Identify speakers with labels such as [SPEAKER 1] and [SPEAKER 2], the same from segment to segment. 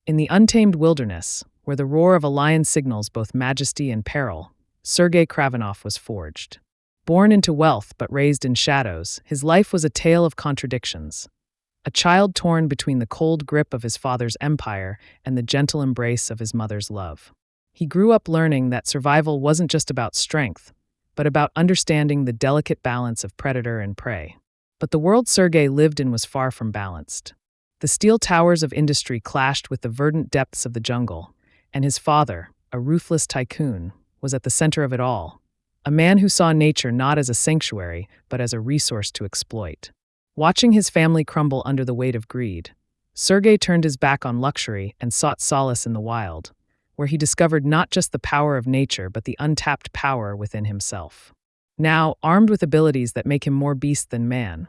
[SPEAKER 1] In the untamed wilderness, where the roar of a lion signals both majesty and peril, Sergei Kravinoff was forged. Born into wealth but raised in shadows, his life was a tale of contradictions. A child torn between the cold grip of his father's empire and the gentle embrace of his mother's love. He grew up learning that survival wasn't just about strength, but about understanding the delicate balance of predator and prey. But the world Sergei lived in was far from balanced. The steel towers of industry clashed with the verdant depths of the jungle, and his father, a ruthless tycoon, was at the center of it all, a man who saw nature not as a sanctuary, but as a resource to exploit. Watching his family crumble under the weight of greed, Sergei turned his back on luxury and sought solace in the wild, where he discovered not just the power of nature but the untapped power within himself. Now, armed with abilities that make him more beast than man,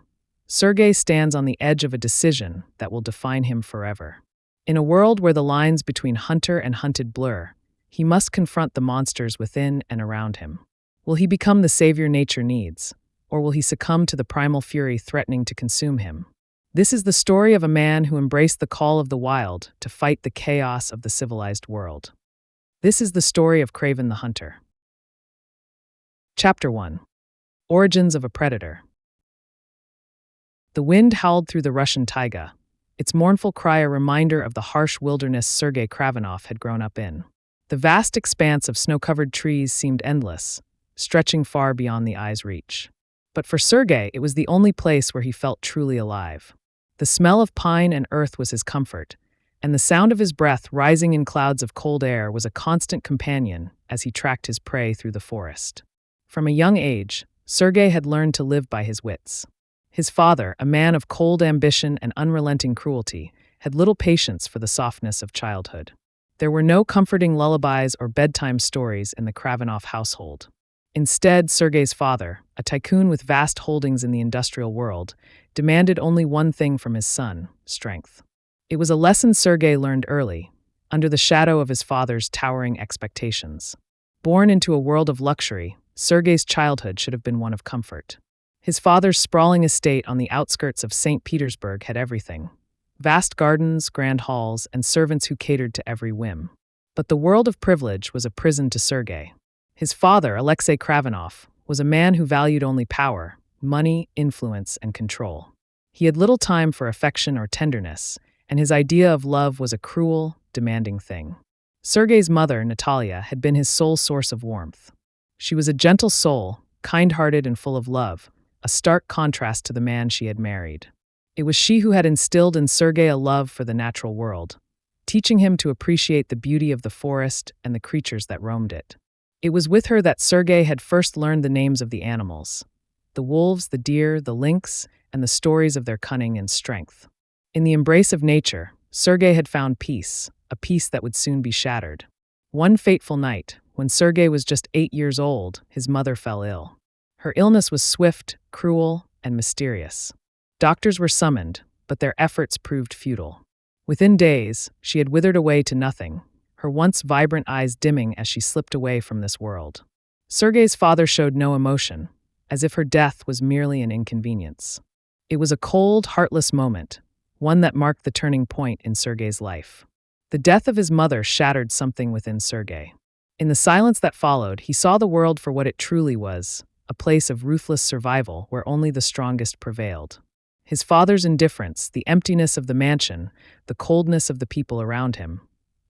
[SPEAKER 1] Sergei stands on the edge of a decision that will define him forever. In a world where the lines between hunter and hunted blur, he must confront the monsters within and around him. Will he become the savior nature needs, or will he succumb to the primal fury threatening to consume him? This is the story of a man who embraced the call of the wild to fight the chaos of the civilized world. This is the story of Kraven the Hunter. Chapter 1. Origins of a Predator. The wind howled through the Russian taiga, its mournful cry a reminder of the harsh wilderness Sergei Kravinoff had grown up in. The vast expanse of snow-covered trees seemed endless, stretching far beyond the eye's reach. But for Sergei, it was the only place where he felt truly alive. The smell of pine and earth was his comfort, and the sound of his breath rising in clouds of cold air was a constant companion as he tracked his prey through the forest. From a young age, Sergei had learned to live by his wits. His father, a man of cold ambition and unrelenting cruelty, had little patience for the softness of childhood. There were no comforting lullabies or bedtime stories in the Kravinoff household. Instead, Sergei's father, a tycoon with vast holdings in the industrial world, demanded only one thing from his son: strength. It was a lesson Sergei learned early, under the shadow of his father's towering expectations. Born into a world of luxury, Sergei's childhood should have been one of comfort. His father's sprawling estate on the outskirts of St. Petersburg had everything: vast gardens, grand halls, and servants who catered to every whim. But the world of privilege was a prison to Sergei. His father, Alexei Kravinoff, was a man who valued only power, money, influence, and control. He had little time for affection or tenderness, and his idea of love was a cruel, demanding thing. Sergei's mother, Natalia, had been his sole source of warmth. She was a gentle soul, kind-hearted and full of love, a stark contrast to the man she had married. It was she who had instilled in Sergei a love for the natural world, teaching him to appreciate the beauty of the forest and the creatures that roamed it. It was with her that Sergei had first learned the names of the animals: the wolves, the deer, the lynx, and the stories of their cunning and strength. In the embrace of nature, Sergei had found peace, a peace that would soon be shattered. One fateful night, when Sergei was just 8 years old, his mother fell ill. Her illness was swift, cruel, and mysterious. Doctors were summoned, but their efforts proved futile. Within days, she had withered away to nothing, her once vibrant eyes dimming as she slipped away from this world. Sergei's father showed no emotion, as if her death was merely an inconvenience. It was a cold, heartless moment, one that marked the turning point in Sergei's life. The death of his mother shattered something within Sergei. In the silence that followed, he saw the world for what it truly was: a place of ruthless survival where only the strongest prevailed. His father's indifference, the emptiness of the mansion, the coldness of the people around him,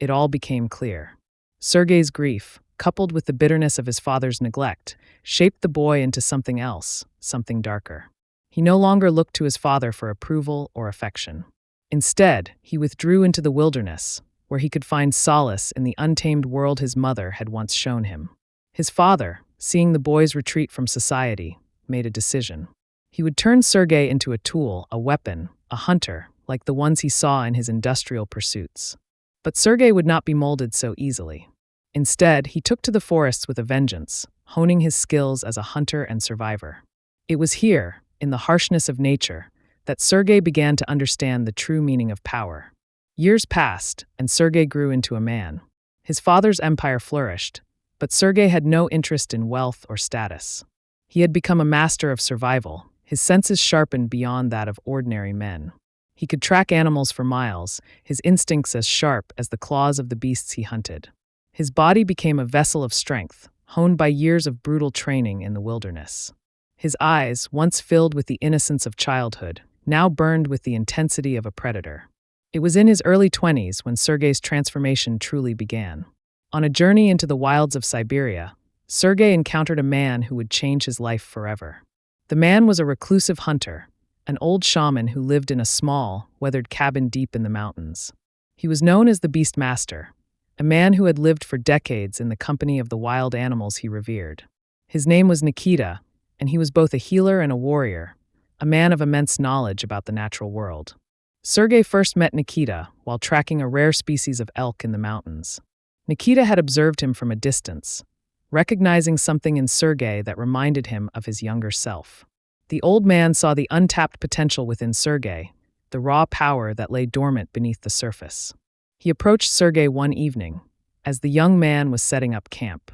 [SPEAKER 1] it all became clear. Sergei's grief, coupled with the bitterness of his father's neglect, shaped the boy into something else, something darker. He no longer looked to his father for approval or affection. Instead, he withdrew into the wilderness, where he could find solace in the untamed world his mother had once shown him. His father, seeing the boy's retreat from society, made a decision. He would turn Sergei into a tool, a weapon, a hunter, like the ones he saw in his industrial pursuits. But Sergei would not be molded so easily. Instead, he took to the forests with a vengeance, honing his skills as a hunter and survivor. It was here, in the harshness of nature, that Sergei began to understand the true meaning of power. Years passed, and Sergei grew into a man. His father's empire flourished, but Sergei had no interest in wealth or status. He had become a master of survival, his senses sharpened beyond that of ordinary men. He could track animals for miles, his instincts as sharp as the claws of the beasts he hunted. His body became a vessel of strength, honed by years of brutal training in the wilderness. His eyes, once filled with the innocence of childhood, now burned with the intensity of a predator. It was in his early 20s when Sergei's transformation truly began. On a journey into the wilds of Siberia, Sergei encountered a man who would change his life forever. The man was a reclusive hunter, an old shaman who lived in a small, weathered cabin deep in the mountains. He was known as the Beast Master, a man who had lived for decades in the company of the wild animals he revered. His name was Nikita, and he was both a healer and a warrior, a man of immense knowledge about the natural world. Sergei first met Nikita while tracking a rare species of elk in the mountains. Nikita had observed him from a distance, recognizing something in Sergei that reminded him of his younger self. The old man saw the untapped potential within Sergei, the raw power that lay dormant beneath the surface. He approached Sergei one evening, as the young man was setting up camp.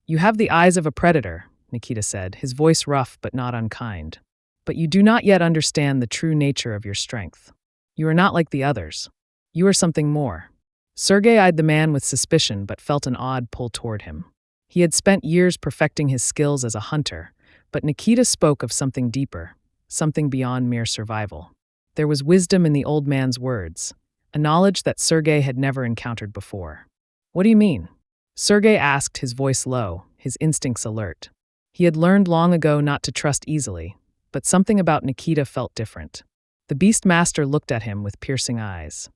[SPEAKER 1] "You have the eyes of a predator," Nikita said, his voice rough but not unkind. "But you do not yet understand the true nature of your strength. You are not like the others. You are something more." Sergei eyed the man with suspicion but felt an odd pull toward him. He had spent years perfecting his skills as a hunter, but Nikita spoke of something deeper, something beyond mere survival. There was wisdom in the old man's words, a knowledge that Sergei had never encountered before. "What do you mean?" Sergei asked, his voice low, his instincts alert. He had learned long ago not to trust easily, but something about Nikita felt different. The Beast Master looked at him with piercing eyes.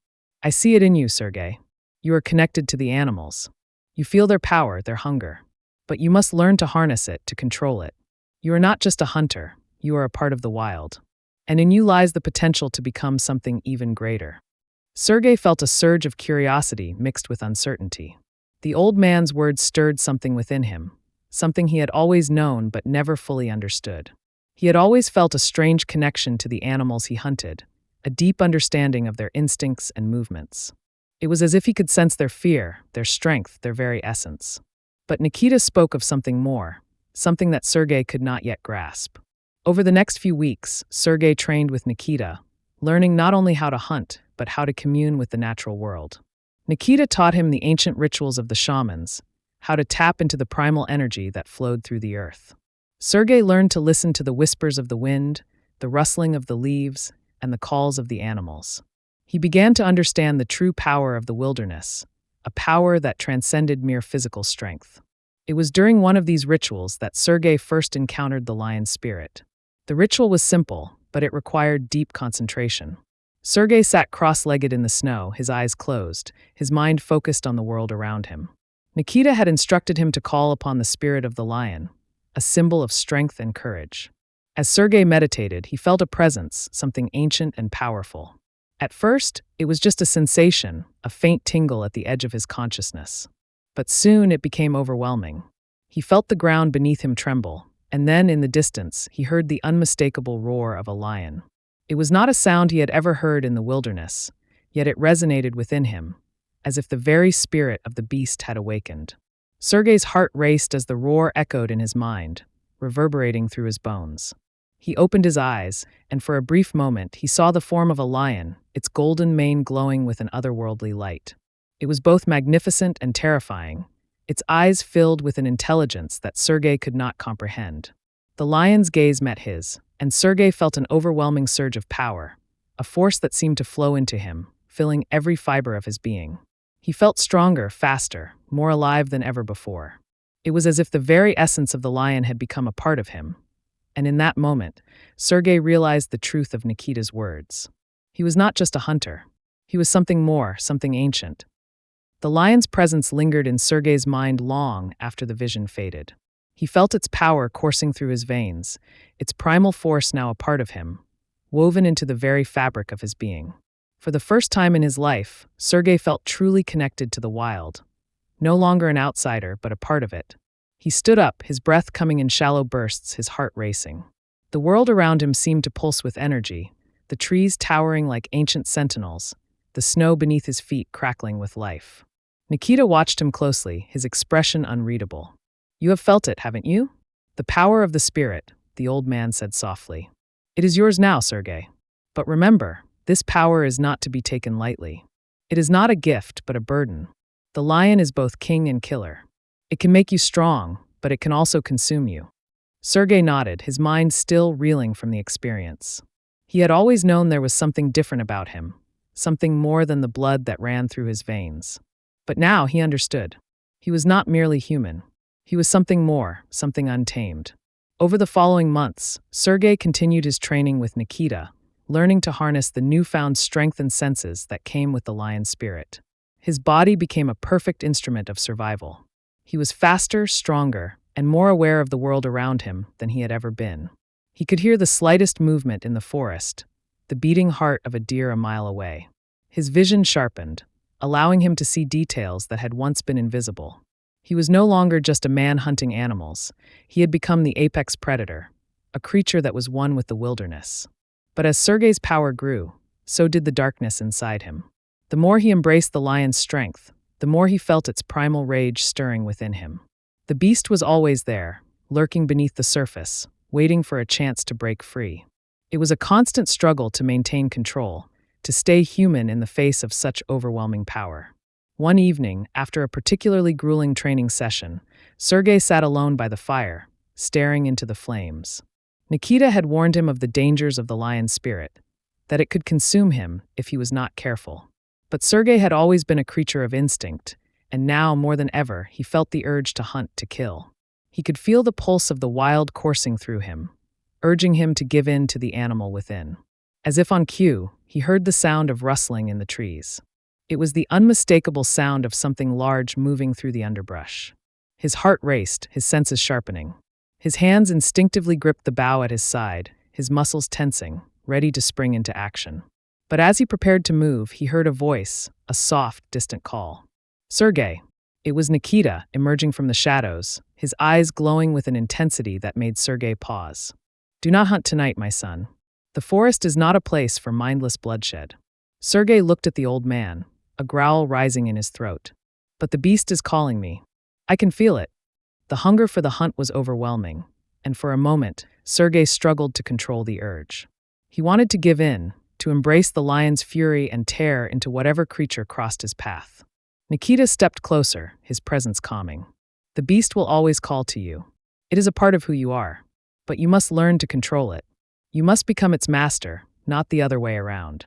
[SPEAKER 1] "I see it in you, Sergei. You are connected to the animals. You feel their power, their hunger. But you must learn to harness it, to control it. You are not just a hunter, you are a part of the wild. And in you lies the potential to become something even greater." Sergei felt a surge of curiosity mixed with uncertainty. The old man's words stirred something within him, something he had always known but never fully understood. He had always felt a strange connection to the animals he hunted, a deep understanding of their instincts and movements. It was as if he could sense their fear, their strength, their very essence. But Nikita spoke of something more, something that Sergei could not yet grasp. Over the next few weeks, Sergei trained with Nikita, learning not only how to hunt, but how to commune with the natural world. Nikita taught him the ancient rituals of the shamans, how to tap into the primal energy that flowed through the earth. Sergei learned to listen to the whispers of the wind, the rustling of the leaves, and the calls of the animals. He began to understand the true power of the wilderness, a power that transcended mere physical strength. It was during one of these rituals that Sergei first encountered the lion spirit. The ritual was simple, but it required deep concentration. Sergei sat cross-legged in the snow, his eyes closed, his mind focused on the world around him. Nikita had instructed him to call upon the spirit of the lion, a symbol of strength and courage. As Sergei meditated, he felt a presence, something ancient and powerful. At first, it was just a sensation, a faint tingle at the edge of his consciousness. But soon it became overwhelming. He felt the ground beneath him tremble, and then in the distance, he heard the unmistakable roar of a lion. It was not a sound he had ever heard in the wilderness, yet it resonated within him, as if the very spirit of the beast had awakened. Sergei's heart raced as the roar echoed in his mind, reverberating through his bones. He opened his eyes, and for a brief moment he saw the form of a lion, its golden mane glowing with an otherworldly light. It was both magnificent and terrifying, its eyes filled with an intelligence that Sergei could not comprehend. The lion's gaze met his, and Sergei felt an overwhelming surge of power, a force that seemed to flow into him, filling every fiber of his being. He felt stronger, faster, more alive than ever before. It was as if the very essence of the lion had become a part of him. And in that moment, Sergei realized the truth of Nikita's words. He was not just a hunter. He was something more, something ancient. The lion's presence lingered in Sergei's mind long after the vision faded. He felt its power coursing through his veins, its primal force now a part of him, woven into the very fabric of his being. For the first time in his life, Sergei felt truly connected to the wild, no longer an outsider, but a part of it. He stood up, his breath coming in shallow bursts, his heart racing. The world around him seemed to pulse with energy, the trees towering like ancient sentinels, the snow beneath his feet crackling with life. Nikita watched him closely, his expression unreadable. "You have felt it, haven't you? The power of the spirit," the old man said softly. "It is yours now, Sergei. But remember, This power is not to be taken lightly. It is not a gift, but a burden. The lion is both king and killer. It can make you strong, but it can also consume you. Sergei nodded, his mind still reeling from the experience. He had always known there was something different about him, something more than the blood that ran through his veins. But now he understood. He was not merely human. He was something more, something untamed. Over the following months, Sergei continued his training with Nikita, learning to harness the newfound strength and senses that came with the lion spirit. His body became a perfect instrument of survival. He was faster, stronger, and more aware of the world around him than he had ever been. He could hear the slightest movement in the forest, the beating heart of a deer a mile away. His vision sharpened, allowing him to see details that had once been invisible. He was no longer just a man hunting animals. He had become the apex predator, a creature that was one with the wilderness. But as Sergei's power grew, so did the darkness inside him. The more he embraced the lion's strength, the more he felt its primal rage stirring within him. The beast was always there, lurking beneath the surface, waiting for a chance to break free. It was a constant struggle to maintain control, to stay human in the face of such overwhelming power. One evening, after a particularly grueling training session, Sergei sat alone by the fire, staring into the flames. Nikita had warned him of the dangers of the lion's spirit, that it could consume him if he was not careful. But Sergei had always been a creature of instinct, and now, more than ever, he felt the urge to hunt, to kill. He could feel the pulse of the wild coursing through him, urging him to give in to the animal within. As if on cue, he heard the sound of rustling in the trees. It was the unmistakable sound of something large moving through the underbrush. His heart raced, his senses sharpening. His hands instinctively gripped the bough at his side, his muscles tensing, ready to spring into action. But as he prepared to move, he heard a voice, a soft, distant call. "Sergei." It was Nikita, emerging from the shadows, his eyes glowing with an intensity that made Sergei pause. "Do not hunt tonight, my son. The forest is not a place for mindless bloodshed." Sergei looked at the old man, a growl rising in his throat. "But the beast is calling me. I can feel it." The hunger for the hunt was overwhelming, and for a moment, Sergei struggled to control the urge. He wanted to give in, to embrace the lion's fury and tear into whatever creature crossed his path. Nikita stepped closer, his presence calming. "The beast will always call to you. It is a part of who you are, but you must learn to control it. You must become its master, not the other way around."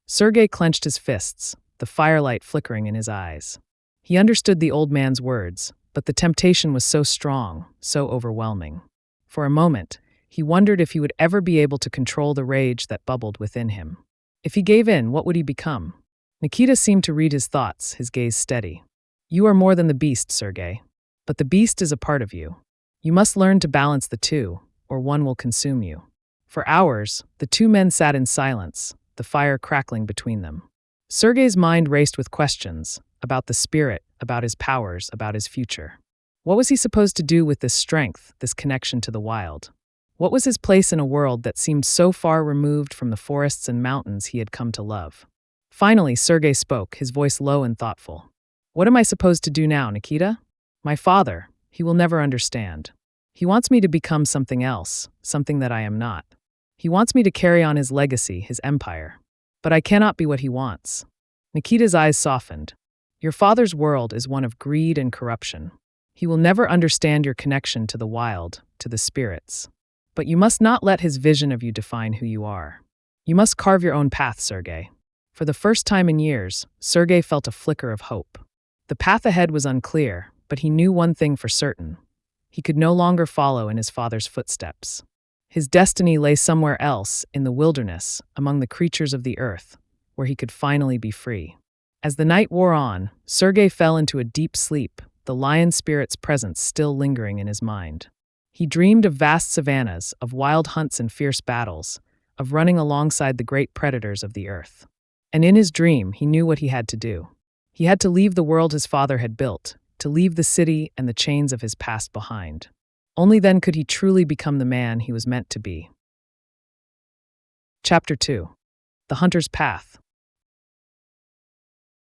[SPEAKER 1] Sergei clenched his fists, the firelight flickering in his eyes. He understood the old man's words, but the temptation was so strong, so overwhelming. For a moment, he wondered if he would ever be able to control the rage that bubbled within him. If he gave in, what would he become? Nikita seemed to read his thoughts, his gaze steady. "You are more than the beast, Sergei. But the beast is a part of you. You must learn to balance the two, or one will consume you." For hours, the two men sat in silence, the fire crackling between them. Sergei's mind raced with questions about the spirit, about his powers, about his future. What was he supposed to do with this strength, this connection to the wild? What was his place in a world that seemed so far removed from the forests and mountains he had come to love? Finally, Sergei spoke, his voice low and thoughtful. "What am I supposed to do now, Nikita? My father, he will never understand. He wants me to become something else, something that I am not. He wants me to carry on his legacy, his empire. But I cannot be what he wants." Nikita's eyes softened. "Your father's world is one of greed and corruption. He will never understand your connection to the wild, to the spirits. But you must not let his vision of you define who you are. You must carve your own path, Sergei." For the first time in years, Sergei felt a flicker of hope. The path ahead was unclear, but he knew one thing for certain. He could no longer follow in his father's footsteps. His destiny lay somewhere else, in the wilderness, among the creatures of the earth, where he could finally be free. As the night wore on, Sergei fell into a deep sleep, the lion spirit's presence still lingering in his mind. He dreamed of vast savannas, of wild hunts and fierce battles, of running alongside the great predators of the earth. And in his dream, he knew what he had to do. He had to leave the world his father had built, to leave the city and the chains of his past behind. Only then could he truly become the man he was meant to be. Chapter 2. The Hunter's Path.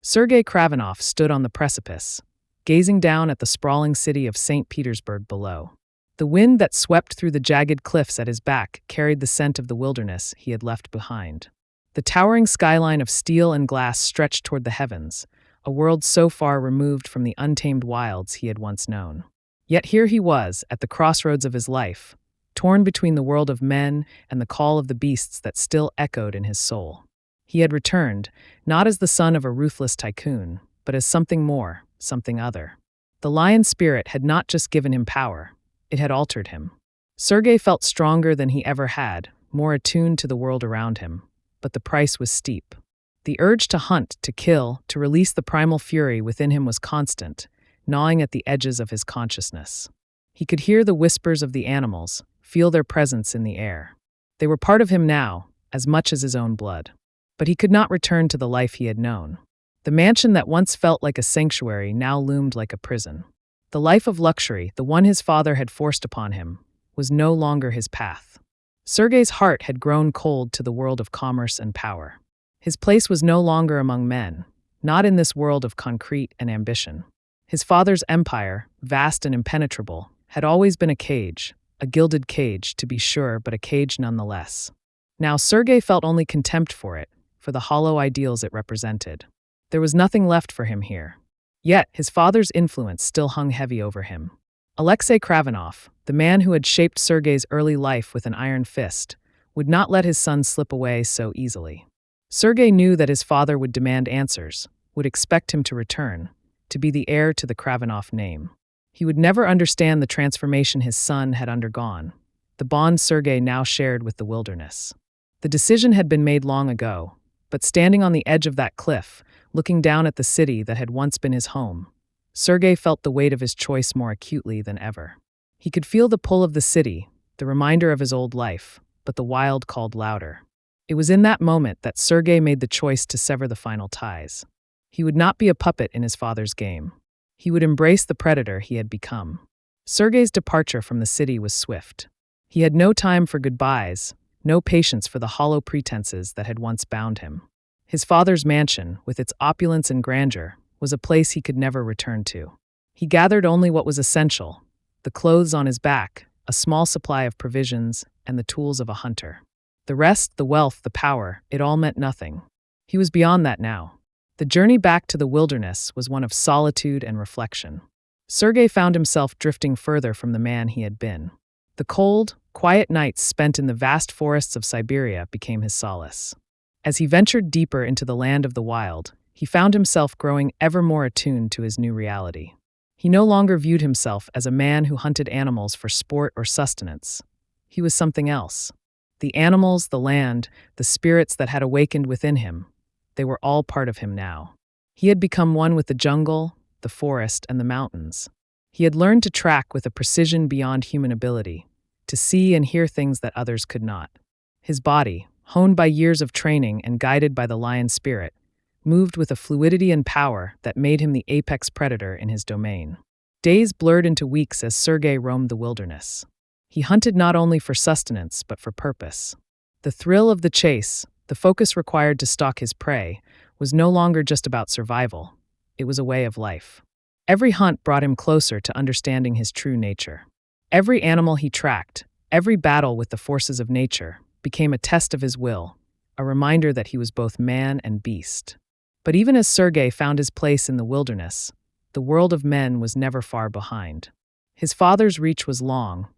[SPEAKER 1] Sergei Kravinoff stood on the precipice, gazing down at the sprawling city of St. Petersburg below. The wind that swept through the jagged cliffs at his back carried the scent of the wilderness he had left behind. The towering skyline of steel and glass stretched toward the heavens, a world so far removed from the untamed wilds he had once known. Yet here he was, at the crossroads of his life, torn between the world of men and the call of the beasts that still echoed in his soul. He had returned, not as the son of a ruthless tycoon, but as something more, something other. The lion spirit had not just given him power, it had altered him. Sergei felt stronger than he ever had, more attuned to the world around him, but the price was steep. The urge to hunt, to kill, to release the primal fury within him was constant, gnawing at the edges of his consciousness. He could hear the whispers of the animals, feel their presence in the air. They were part of him now, as much as his own blood. But he could not return to the life he had known. The mansion that once felt like a sanctuary now loomed like a prison. The life of luxury, the one his father had forced upon him, was no longer his path. Sergei's heart had grown cold to the world of commerce and power. His place was no longer among men, not in this world of concrete and ambition. His father's empire, vast and impenetrable, had always been a cage, a gilded cage, to be sure, but a cage nonetheless. Now Sergei felt only contempt for it, for the hollow ideals it represented. There was nothing left for him here. Yet his father's influence still hung heavy over him. Sergei Kravinoff, the man who had shaped Sergei's early life with an iron fist, would not let his son slip away so easily. Sergei knew that his father would demand answers, would expect him to return, to be the heir to the Kravinoff name. He would never understand the transformation his son had undergone, the bond Sergei now shared with the wilderness. The decision had been made long ago, but standing on the edge of that cliff, looking down at the city that had once been his home, Sergei felt the weight of his choice more acutely than ever. He could feel the pull of the city, the reminder of his old life, but the wild called louder. It was in that moment that Sergei made the choice to sever the final ties. He would not be a puppet in his father's game. He would embrace the predator he had become. Sergei's departure from the city was swift. He had no time for goodbyes, no patience for the hollow pretenses that had once bound him. His father's mansion, with its opulence and grandeur, was a place he could never return to. He gathered only what was essential: the clothes on his back, a small supply of provisions, and the tools of a hunter. The rest, the wealth, the power, it all meant nothing. He was beyond that now. The journey back to the wilderness was one of solitude and reflection. Sergei found himself drifting further from the man he had been. The cold, quiet nights spent in the vast forests of Siberia became his solace. As he ventured deeper into the land of the wild, he found himself growing ever more attuned to his new reality. He no longer viewed himself as a man who hunted animals for sport or sustenance. He was something else. The animals, the land, the spirits that had awakened within him, they were all part of him now. He had become one with the jungle, the forest, and the mountains. He had learned to track with a precision beyond human ability, to see and hear things that others could not. His body, honed by years of training and guided by the lion spirit, moved with a fluidity and power that made him the apex predator in his domain. Days blurred into weeks as Sergei roamed the wilderness. He hunted not only for sustenance but for purpose. The thrill of the chase, the focus required to stalk his prey, was no longer just about survival. It was a way of life. Every hunt brought him closer to understanding his true nature. Every animal he tracked, every battle with the forces of nature, became a test of his will, a reminder that he was both man and beast. But even as Sergei found his place in the wilderness, the world of men was never far behind. His father's reach was long,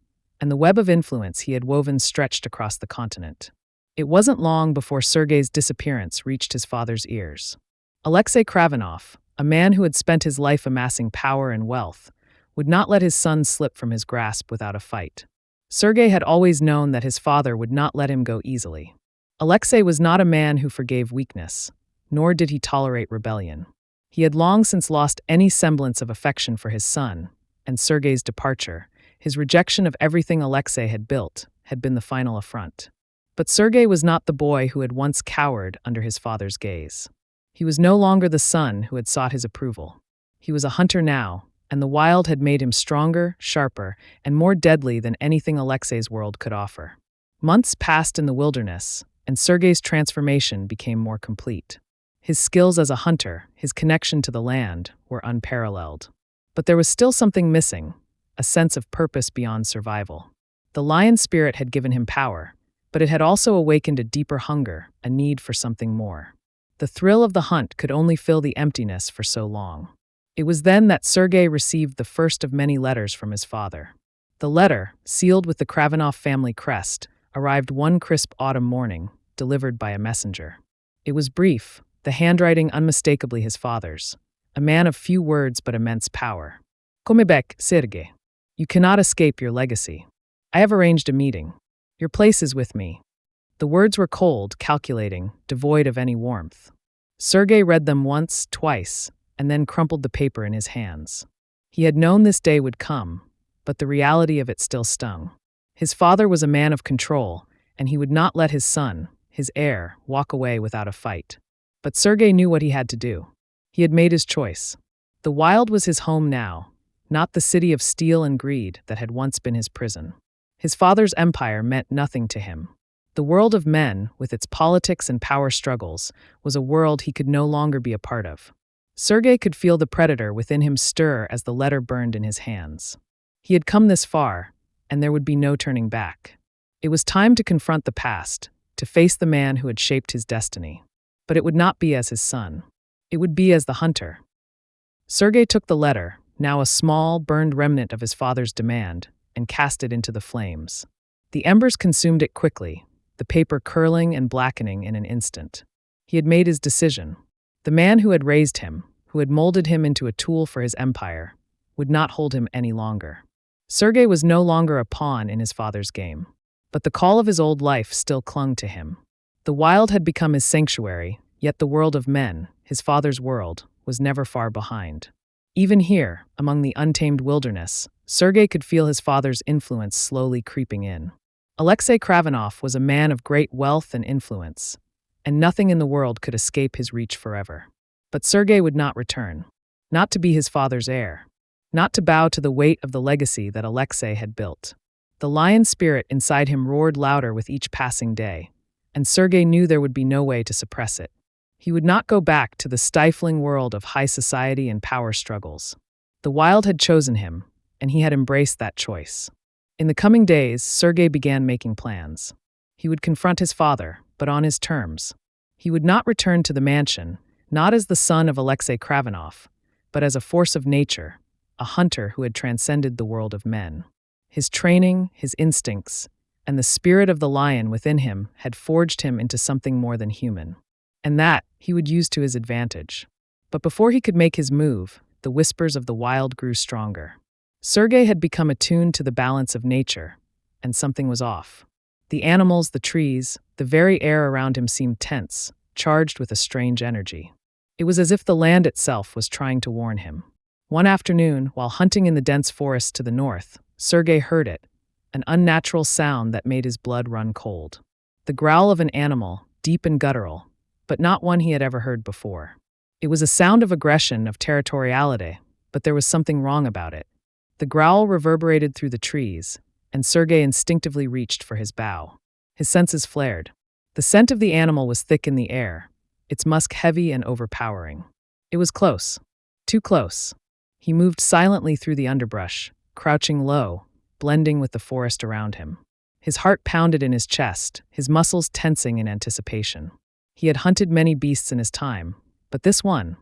[SPEAKER 1] and the web of influence he had woven stretched across the continent. It wasn't long before Sergei's disappearance reached his father's ears. Sergei Kravinoff, a man who had spent his life amassing power and wealth, would not let his son slip from his grasp without a fight. Sergei had always known that his father would not let him go easily. Alexei was not a man who forgave weakness, nor did he tolerate rebellion. He had long since lost any semblance of affection for his son, and Sergei's departure, his rejection of everything Alexei had built, had been the final affront. But Sergei was not the boy who had once cowered under his father's gaze. He was no longer the son who had sought his approval. He was a hunter now, and the wild had made him stronger, sharper, and more deadly than anything Alexei's world could offer. Months passed in the wilderness, and Sergei's transformation became more complete. His skills as a hunter, his connection to the land, were unparalleled. But there was still something missing, a sense of purpose beyond survival. The lion spirit had given him power, but it had also awakened a deeper hunger, a need for something more. The thrill of the hunt could only fill the emptiness for so long. It was then that Sergei received the first of many letters from his father. The letter, sealed with the Kravinoff family crest, arrived one crisp autumn morning, delivered by a messenger. It was brief, the handwriting unmistakably his father's, a man of few words but immense power. Come back, Sergei. You cannot escape your legacy. I have arranged a meeting. Your place is with me. The words were cold, calculating, devoid of any warmth. Sergei read them once, twice, and then crumpled the paper in his hands. He had known this day would come, but the reality of it still stung. His father was a man of control, and he would not let his son, his heir, walk away without a fight. But Sergei knew what he had to do. He had made his choice. The wild was his home now, not the city of steel and greed that had once been his prison. His father's empire meant nothing to him. The world of men, with its politics and power struggles, was a world he could no longer be a part of. Sergei could feel the predator within him stir as the letter burned in his hands. He had come this far, and there would be no turning back. It was time to confront the past, to face the man who had shaped his destiny. But it would not be as his son. It would be as the hunter. Sergei took the letter, now a small, burned remnant of his father's demand, and cast it into the flames. The embers consumed it quickly, the paper curling and blackening in an instant. He had made his decision. The man who had raised him, who had molded him into a tool for his empire, would not hold him any longer. Sergei was no longer a pawn in his father's game. But the call of his old life still clung to him. The wild had become his sanctuary, yet the world of men, his father's world, was never far behind. Even here, among the untamed wilderness, Sergei could feel his father's influence slowly creeping in. Alexei Kravinoff was a man of great wealth and influence, and nothing in the world could escape his reach forever. But Sergei would not return, not to be his father's heir, not to bow to the weight of the legacy that Alexei had built. The lion spirit inside him roared louder with each passing day, and Sergei knew there would be no way to suppress it. He would not go back to the stifling world of high society and power struggles. The wild had chosen him, and he had embraced that choice. In the coming days, Sergei began making plans. He would confront his father, but on his terms. He would not return to the mansion, not as the son of Alexei Kravinoff, but as a force of nature, a hunter who had transcended the world of men. His training, his instincts, and the spirit of the lion within him had forged him into something more than human. And that he would use to his advantage. But before he could make his move, the whispers of the wild grew stronger. Sergei had become attuned to the balance of nature, and something was off. The animals, the trees, the very air around him seemed tense, charged with a strange energy. It was as if the land itself was trying to warn him. One afternoon, while hunting in the dense forest to the north, Sergei heard it, an unnatural sound that made his blood run cold. The growl of an animal, deep and guttural, but not one he had ever heard before. It was a sound of aggression, of territoriality, but there was something wrong about it. The growl reverberated through the trees, and Sergei instinctively reached for his bow. His senses flared. The scent of the animal was thick in the air, its musk heavy and overpowering. It was close. Too close. He moved silently through the underbrush, crouching low, blending with the forest around him. His heart pounded in his chest, his muscles tensing in anticipation. He had hunted many beasts in his time, but this one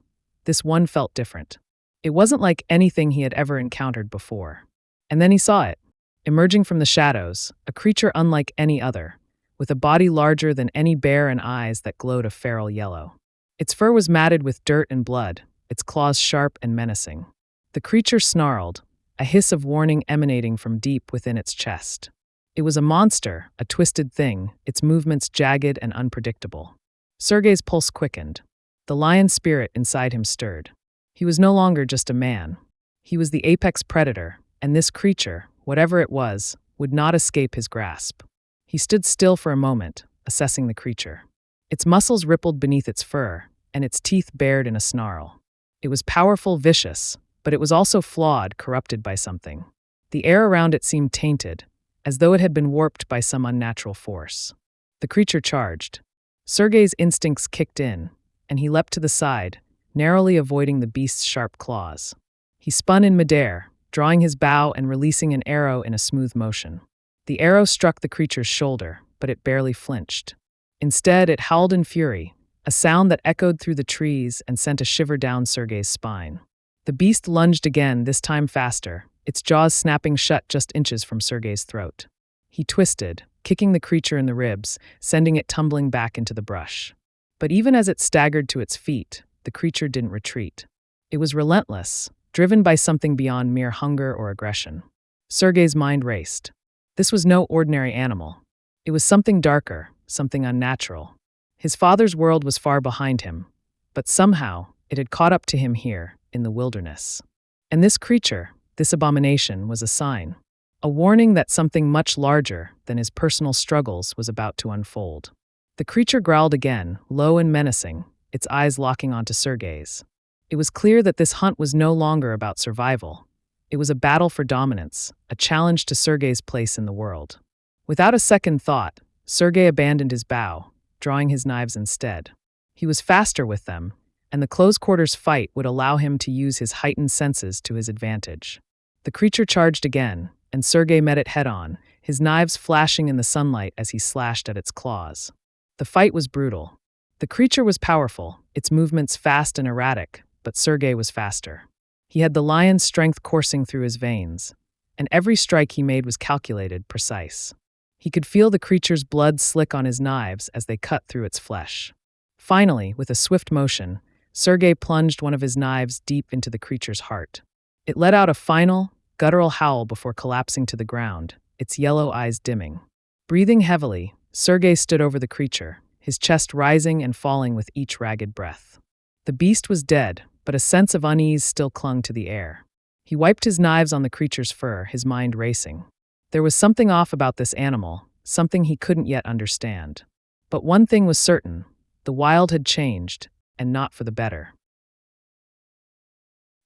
[SPEAKER 1] felt different. It wasn't like anything he had ever encountered before. And then he saw it. Emerging from the shadows, a creature unlike any other, with a body larger than any bear and eyes that glowed a feral yellow. Its fur was matted with dirt and blood, its claws sharp and menacing. The creature snarled, a hiss of warning emanating from deep within its chest. It was a monster, a twisted thing, its movements jagged and unpredictable. Sergei's pulse quickened. The lion spirit inside him stirred. He was no longer just a man. He was the apex predator, and this creature, whatever it was, would not escape his grasp. He stood still for a moment, assessing the creature. Its muscles rippled beneath its fur, and its teeth bared in a snarl. It was powerful, vicious, but it was also flawed, corrupted by something. The air around it seemed tainted, as though it had been warped by some unnatural force. The creature charged. Sergei's instincts kicked in, and he leapt to the side, narrowly avoiding the beast's sharp claws. He spun in midair, drawing his bow and releasing an arrow in a smooth motion. The arrow struck the creature's shoulder, but it barely flinched. Instead, it howled in fury, a sound that echoed through the trees and sent a shiver down Sergei's spine. The beast lunged again, this time faster, its jaws snapping shut just inches from Sergei's throat. He twisted, kicking the creature in the ribs, sending it tumbling back into the brush. But even as it staggered to its feet, the creature didn't retreat. It was relentless, driven by something beyond mere hunger or aggression. Sergei's mind raced. This was no ordinary animal. It was something darker, something unnatural. His father's world was far behind him, but somehow it had caught up to him here, in the wilderness. And this creature, this abomination, was a sign. A warning that something much larger than his personal struggles was about to unfold. The creature growled again, low and menacing, its eyes locking onto Sergei's. It was clear that this hunt was no longer about survival. It was a battle for dominance, a challenge to Sergei's place in the world. Without a second thought, Sergei abandoned his bow, drawing his knives instead. He was faster with them, and the close-quarters fight would allow him to use his heightened senses to his advantage. The creature charged again, and Sergei met it head-on, his knives flashing in the sunlight as he slashed at its claws. The fight was brutal. The creature was powerful, its movements fast and erratic, but Sergei was faster. He had the lion's strength coursing through his veins, and every strike he made was calculated, precise. He could feel the creature's blood slick on his knives as they cut through its flesh. Finally, with a swift motion, Sergei plunged one of his knives deep into the creature's heart. It let out a final, guttural howl before collapsing to the ground, its yellow eyes dimming. Breathing heavily, Sergei stood over the creature, his chest rising and falling with each ragged breath. The beast was dead, but a sense of unease still clung to the air. He wiped his knives on the creature's fur, his mind racing. There was something off about this animal, something he couldn't yet understand. But one thing was certain, the wild had changed, and not for the better.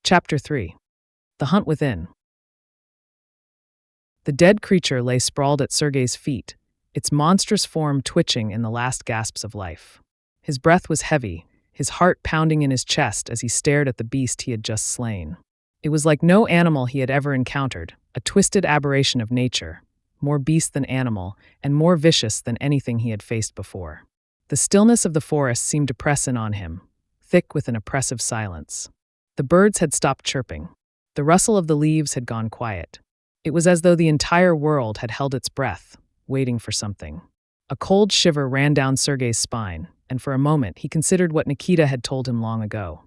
[SPEAKER 1] Chapter 3. The Hunt Within. The dead creature lay sprawled at Sergei's feet, its monstrous form twitching in the last gasps of life. His breath was heavy, his heart pounding in his chest as he stared at the beast he had just slain. It was like no animal he had ever encountered, a twisted aberration of nature, more beast than animal, and more vicious than anything he had faced before. The stillness of the forest seemed to press in on him, thick with an oppressive silence. The birds had stopped chirping. The rustle of the leaves had gone quiet. It was as though the entire world had held its breath, waiting for something. A cold shiver ran down Sergei's spine, and for a moment he considered what Nikita had told him long ago.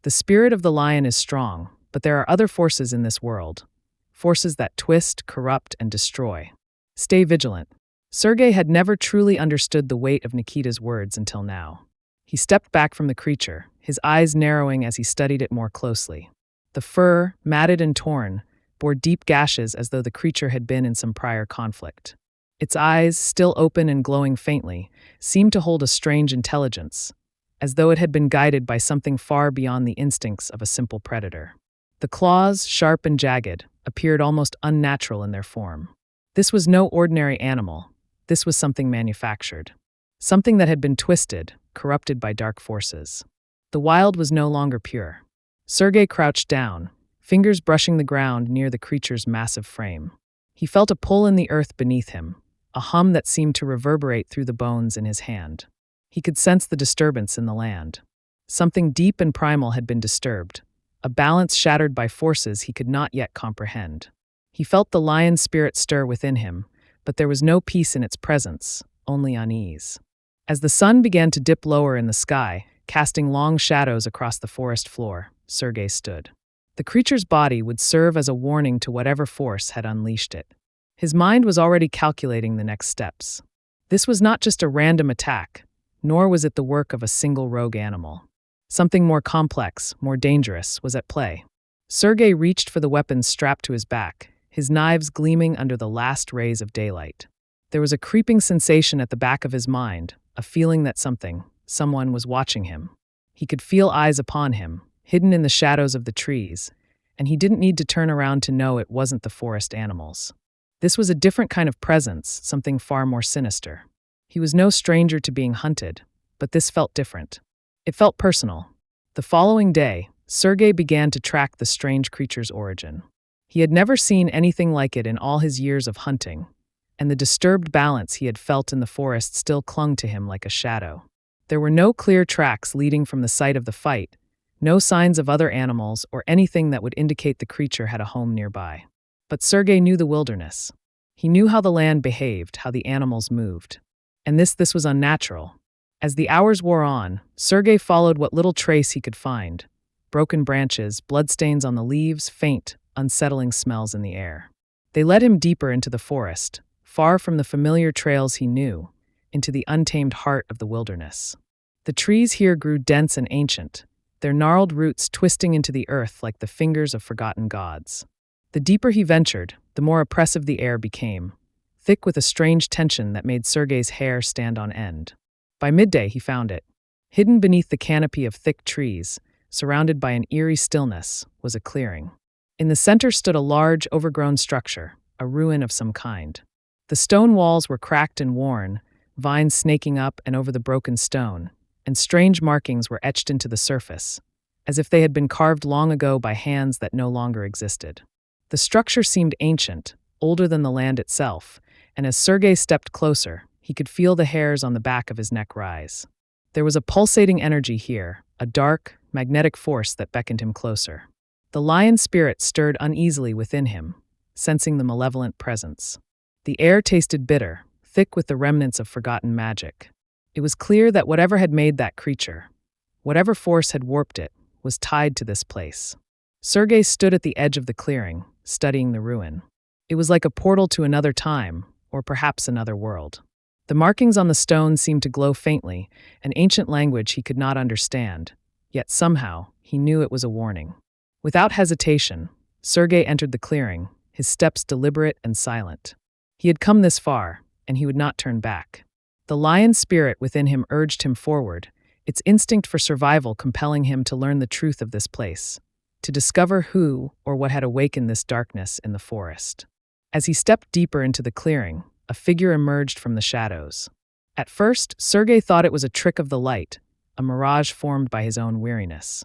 [SPEAKER 1] The spirit of the lion is strong, but there are other forces in this world. Forces that twist, corrupt, and destroy. Stay vigilant. Sergei had never truly understood the weight of Nikita's words until now. He stepped back from the creature, his eyes narrowing as he studied it more closely. The fur, matted and torn, bore deep gashes as though the creature had been in some prior conflict. Its eyes, still open and glowing faintly, seemed to hold a strange intelligence, as though it had been guided by something far beyond the instincts of a simple predator. The claws, sharp and jagged, appeared almost unnatural in their form. This was no ordinary animal. This was something manufactured. Something that had been twisted, corrupted by dark forces. The wild was no longer pure. Sergei crouched down, fingers brushing the ground near the creature's massive frame. He felt a pull in the earth beneath him, a hum that seemed to reverberate through the bones in his hand. He could sense the disturbance in the land. Something deep and primal had been disturbed, a balance shattered by forces he could not yet comprehend. He felt the lion spirit stir within him, but there was no peace in its presence, only unease. As the sun began to dip lower in the sky, casting long shadows across the forest floor, Sergei stood. The creature's body would serve as a warning to whatever force had unleashed it. His mind was already calculating the next steps. This was not just a random attack, nor was it the work of a single rogue animal. Something more complex, more dangerous, was at play. Sergei reached for the weapons strapped to his back, his knives gleaming under the last rays of daylight. There was a creeping sensation at the back of his mind, a feeling that someone was watching him. He could feel eyes upon him, hidden in the shadows of the trees, and he didn't need to turn around to know it wasn't the forest animals. This was a different kind of presence, something far more sinister. He was no stranger to being hunted, but this felt different. It felt personal. The following day, Sergei began to track the strange creature's origin. He had never seen anything like it in all his years of hunting, and the disturbed balance he had felt in the forest still clung to him like a shadow. There were no clear tracks leading from the site of the fight, no signs of other animals or anything that would indicate the creature had a home nearby. But Sergei knew the wilderness. He knew how the land behaved, how the animals moved. And this was unnatural. As the hours wore on, Sergei followed what little trace he could find. Broken branches, bloodstains on the leaves, faint, unsettling smells in the air. They led him deeper into the forest, far from the familiar trails he knew, into the untamed heart of the wilderness. The trees here grew dense and ancient, their gnarled roots twisting into the earth like the fingers of forgotten gods. The deeper he ventured, the more oppressive the air became, thick with a strange tension that made Sergei's hair stand on end. By midday he found it. Hidden beneath the canopy of thick trees, surrounded by an eerie stillness, was a clearing. In the center stood a large, overgrown structure, a ruin of some kind. The stone walls were cracked and worn, vines snaking up and over the broken stone, and strange markings were etched into the surface, as if they had been carved long ago by hands that no longer existed. The structure seemed ancient, older than the land itself, and as Sergei stepped closer, he could feel the hairs on the back of his neck rise. There was a pulsating energy here, a dark, magnetic force that beckoned him closer. The lion spirit stirred uneasily within him, sensing the malevolent presence. The air tasted bitter, thick with the remnants of forgotten magic. It was clear that whatever had made that creature, whatever force had warped it, was tied to this place. Sergei stood at the edge of the clearing, studying the ruin. It was like a portal to another time, or perhaps another world. The markings on the stone seemed to glow faintly, an ancient language he could not understand, yet somehow he knew it was a warning. Without hesitation, Sergei entered the clearing, his steps deliberate and silent. He had come this far, and he would not turn back. The lion spirit within him urged him forward, its instinct for survival compelling him to learn the truth of this place, to discover who or what had awakened this darkness in the forest. As he stepped deeper into the clearing, a figure emerged from the shadows. At first, Sergei thought it was a trick of the light, a mirage formed by his own weariness.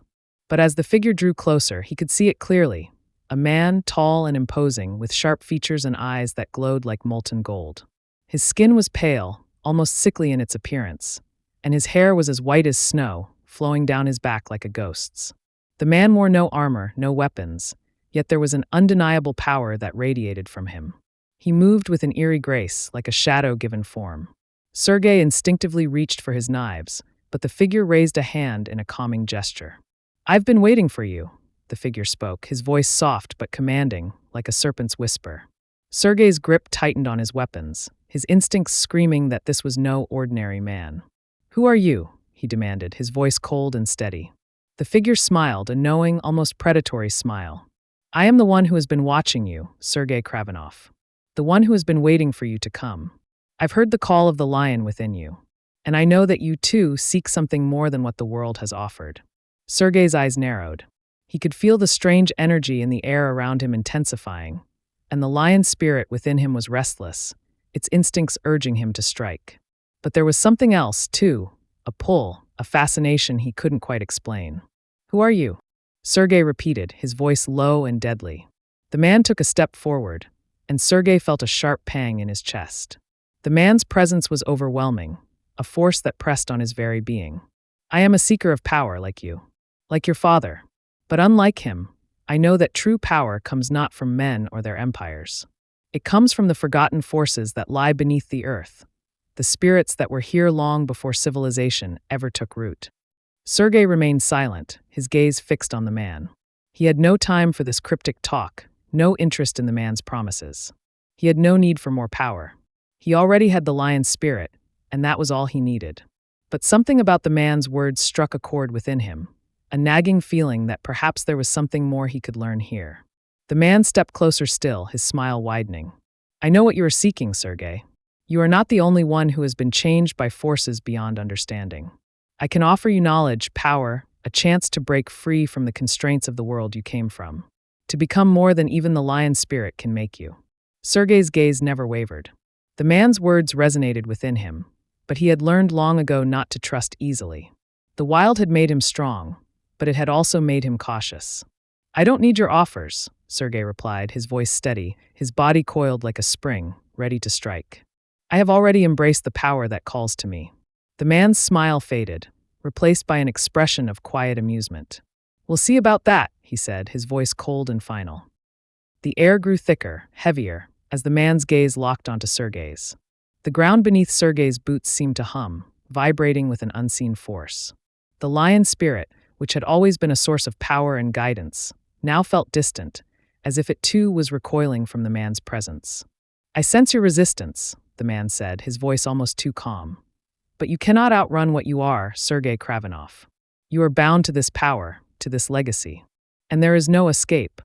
[SPEAKER 1] But as the figure drew closer, he could see it clearly, a man tall and imposing, with sharp features and eyes that glowed like molten gold. His skin was pale, almost sickly in its appearance, and his hair was as white as snow, flowing down his back like a ghost's. The man wore no armor, no weapons, yet there was an undeniable power that radiated from him. He moved with an eerie grace, like a shadow given form. Sergei instinctively reached for his knives, but the figure raised a hand in a calming gesture. "I've been waiting for you," the figure spoke, his voice soft but commanding, like a serpent's whisper. Sergei's grip tightened on his weapons, his instincts screaming that this was no ordinary man. "Who are you?" he demanded, his voice cold and steady. The figure smiled, a knowing, almost predatory smile. "I am the one who has been watching you, Sergei Kravinoff. The one who has been waiting for you to come. I've heard the call of the lion within you, and I know that you too seek something more than what the world has offered." Sergei's eyes narrowed. He could feel the strange energy in the air around him intensifying, and the lion spirit within him was restless, its instincts urging him to strike. But there was something else, too, a pull, a fascination he couldn't quite explain. "Who are you?" Sergei repeated, his voice low and deadly. The man took a step forward, and Sergei felt a sharp pang in his chest. The man's presence was overwhelming, a force that pressed on his very being. "I am a seeker of power like you, like your father. But unlike him, I know that true power comes not from men or their empires. It comes from the forgotten forces that lie beneath the earth, the spirits that were here long before civilization ever took root." Sergei remained silent, his gaze fixed on the man. He had no time for this cryptic talk, no interest in the man's promises. He had no need for more power. He already had the lion's spirit, and that was all he needed. But something about the man's words struck a chord within him, a nagging feeling that perhaps there was something more he could learn here. The man stepped closer still, his smile widening. "I know what you are seeking, Sergei. You are not the only one who has been changed by forces beyond understanding. I can offer you knowledge, power, a chance to break free from the constraints of the world you came from, to become more than even the lion spirit can make you." Sergei's gaze never wavered. The man's words resonated within him, but he had learned long ago not to trust easily. The wild had made him strong, but it had also made him cautious. "I don't need your offers," Sergei replied, his voice steady, his body coiled like a spring, ready to strike. I have already embraced the power that calls to me. The man's smile faded, replaced by an expression of quiet amusement. We'll see about that, he said, his voice cold and final. The air grew thicker, heavier, as the man's gaze locked onto Sergei's. The ground beneath Sergei's boots seemed to hum, vibrating with an unseen force. The lion spirit, which had always been a source of power and guidance, now felt distant, as if it too was recoiling from the man's presence. I sense your resistance, the man said, his voice almost too calm. But you cannot outrun what you are, Sergei Kravinoff. You are bound to this power, to this legacy. And there is no escape.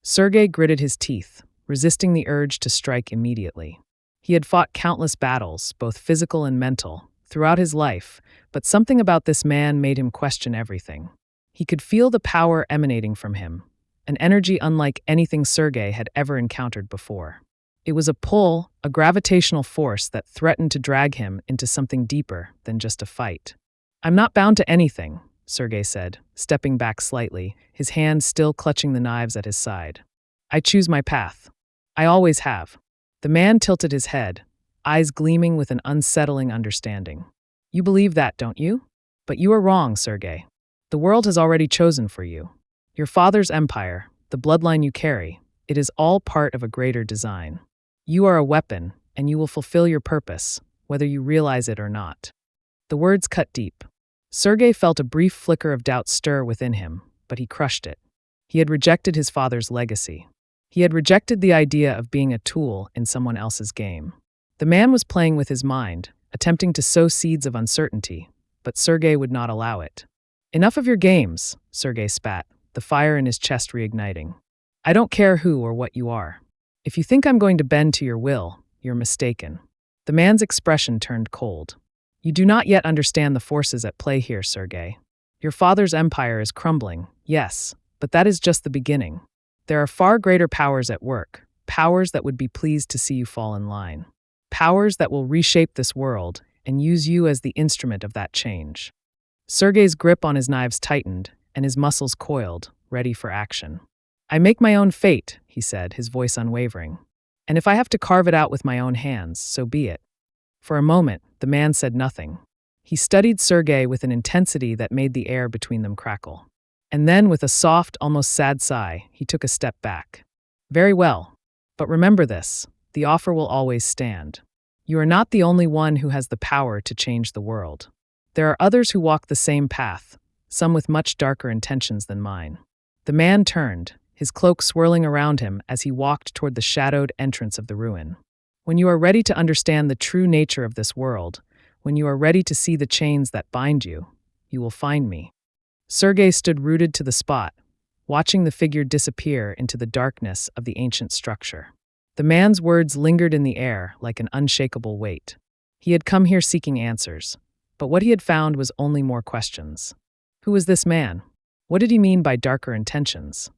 [SPEAKER 1] Sergei gritted his teeth, resisting the urge to strike immediately. He had fought countless battles, both physical and mental, throughout his life, but something about this man made him question everything. He could feel the power emanating from him, an energy unlike anything Sergei had ever encountered before. It was a pull, a gravitational force that threatened to drag him into something deeper than just a fight. I'm not bound to anything, Sergei said, stepping back slightly, his hands still clutching the knives at his side. I choose my path. I always have. The man tilted his head, eyes gleaming with an unsettling understanding. You believe that, don't you? But you are wrong, Sergei. The world has already chosen for you. Your father's empire, the bloodline you carry, it is all part of a greater design. You are a weapon, and you will fulfill your purpose, whether you realize it or not. The words cut deep. Sergei felt a brief flicker of doubt stir within him, but he crushed it. He had rejected his father's legacy. He had rejected the idea of being a tool in someone else's game. The man was playing with his mind, attempting to sow seeds of uncertainty, but Sergei would not allow it. Enough of your games, Sergei spat, the fire in his chest reigniting. I don't care who or what you are. If you think I'm going to bend to your will, you're mistaken. The man's expression turned cold. You do not yet understand the forces at play here, Sergei. Your father's empire is crumbling, yes, but that is just the beginning. There are far greater powers at work, powers that would be pleased to see you fall in line. Powers that will reshape this world and use you as the instrument of that change. Sergei's grip on his knives tightened, and his muscles coiled, ready for action. I make my own fate, he said, his voice unwavering. And if I have to carve it out with my own hands, so be it. For a moment, the man said nothing. He studied Sergei with an intensity that made the air between them crackle. And then, with a soft, almost sad sigh, he took a step back. Very well. But remember this, the offer will always stand. You are not the only one who has the power to change the world. There are others who walk the same path, some with much darker intentions than mine. The man turned, his cloak swirling around him as he walked toward the shadowed entrance of the ruin. When you are ready to understand the true nature of this world, when you are ready to see the chains that bind you, you will find me. Sergei stood rooted to the spot, watching the figure disappear into the darkness of the ancient structure. The man's words lingered in the air like an unshakable weight. He had come here seeking answers, but what he had found was only more questions. Who was this man? What did he mean by darker intentions?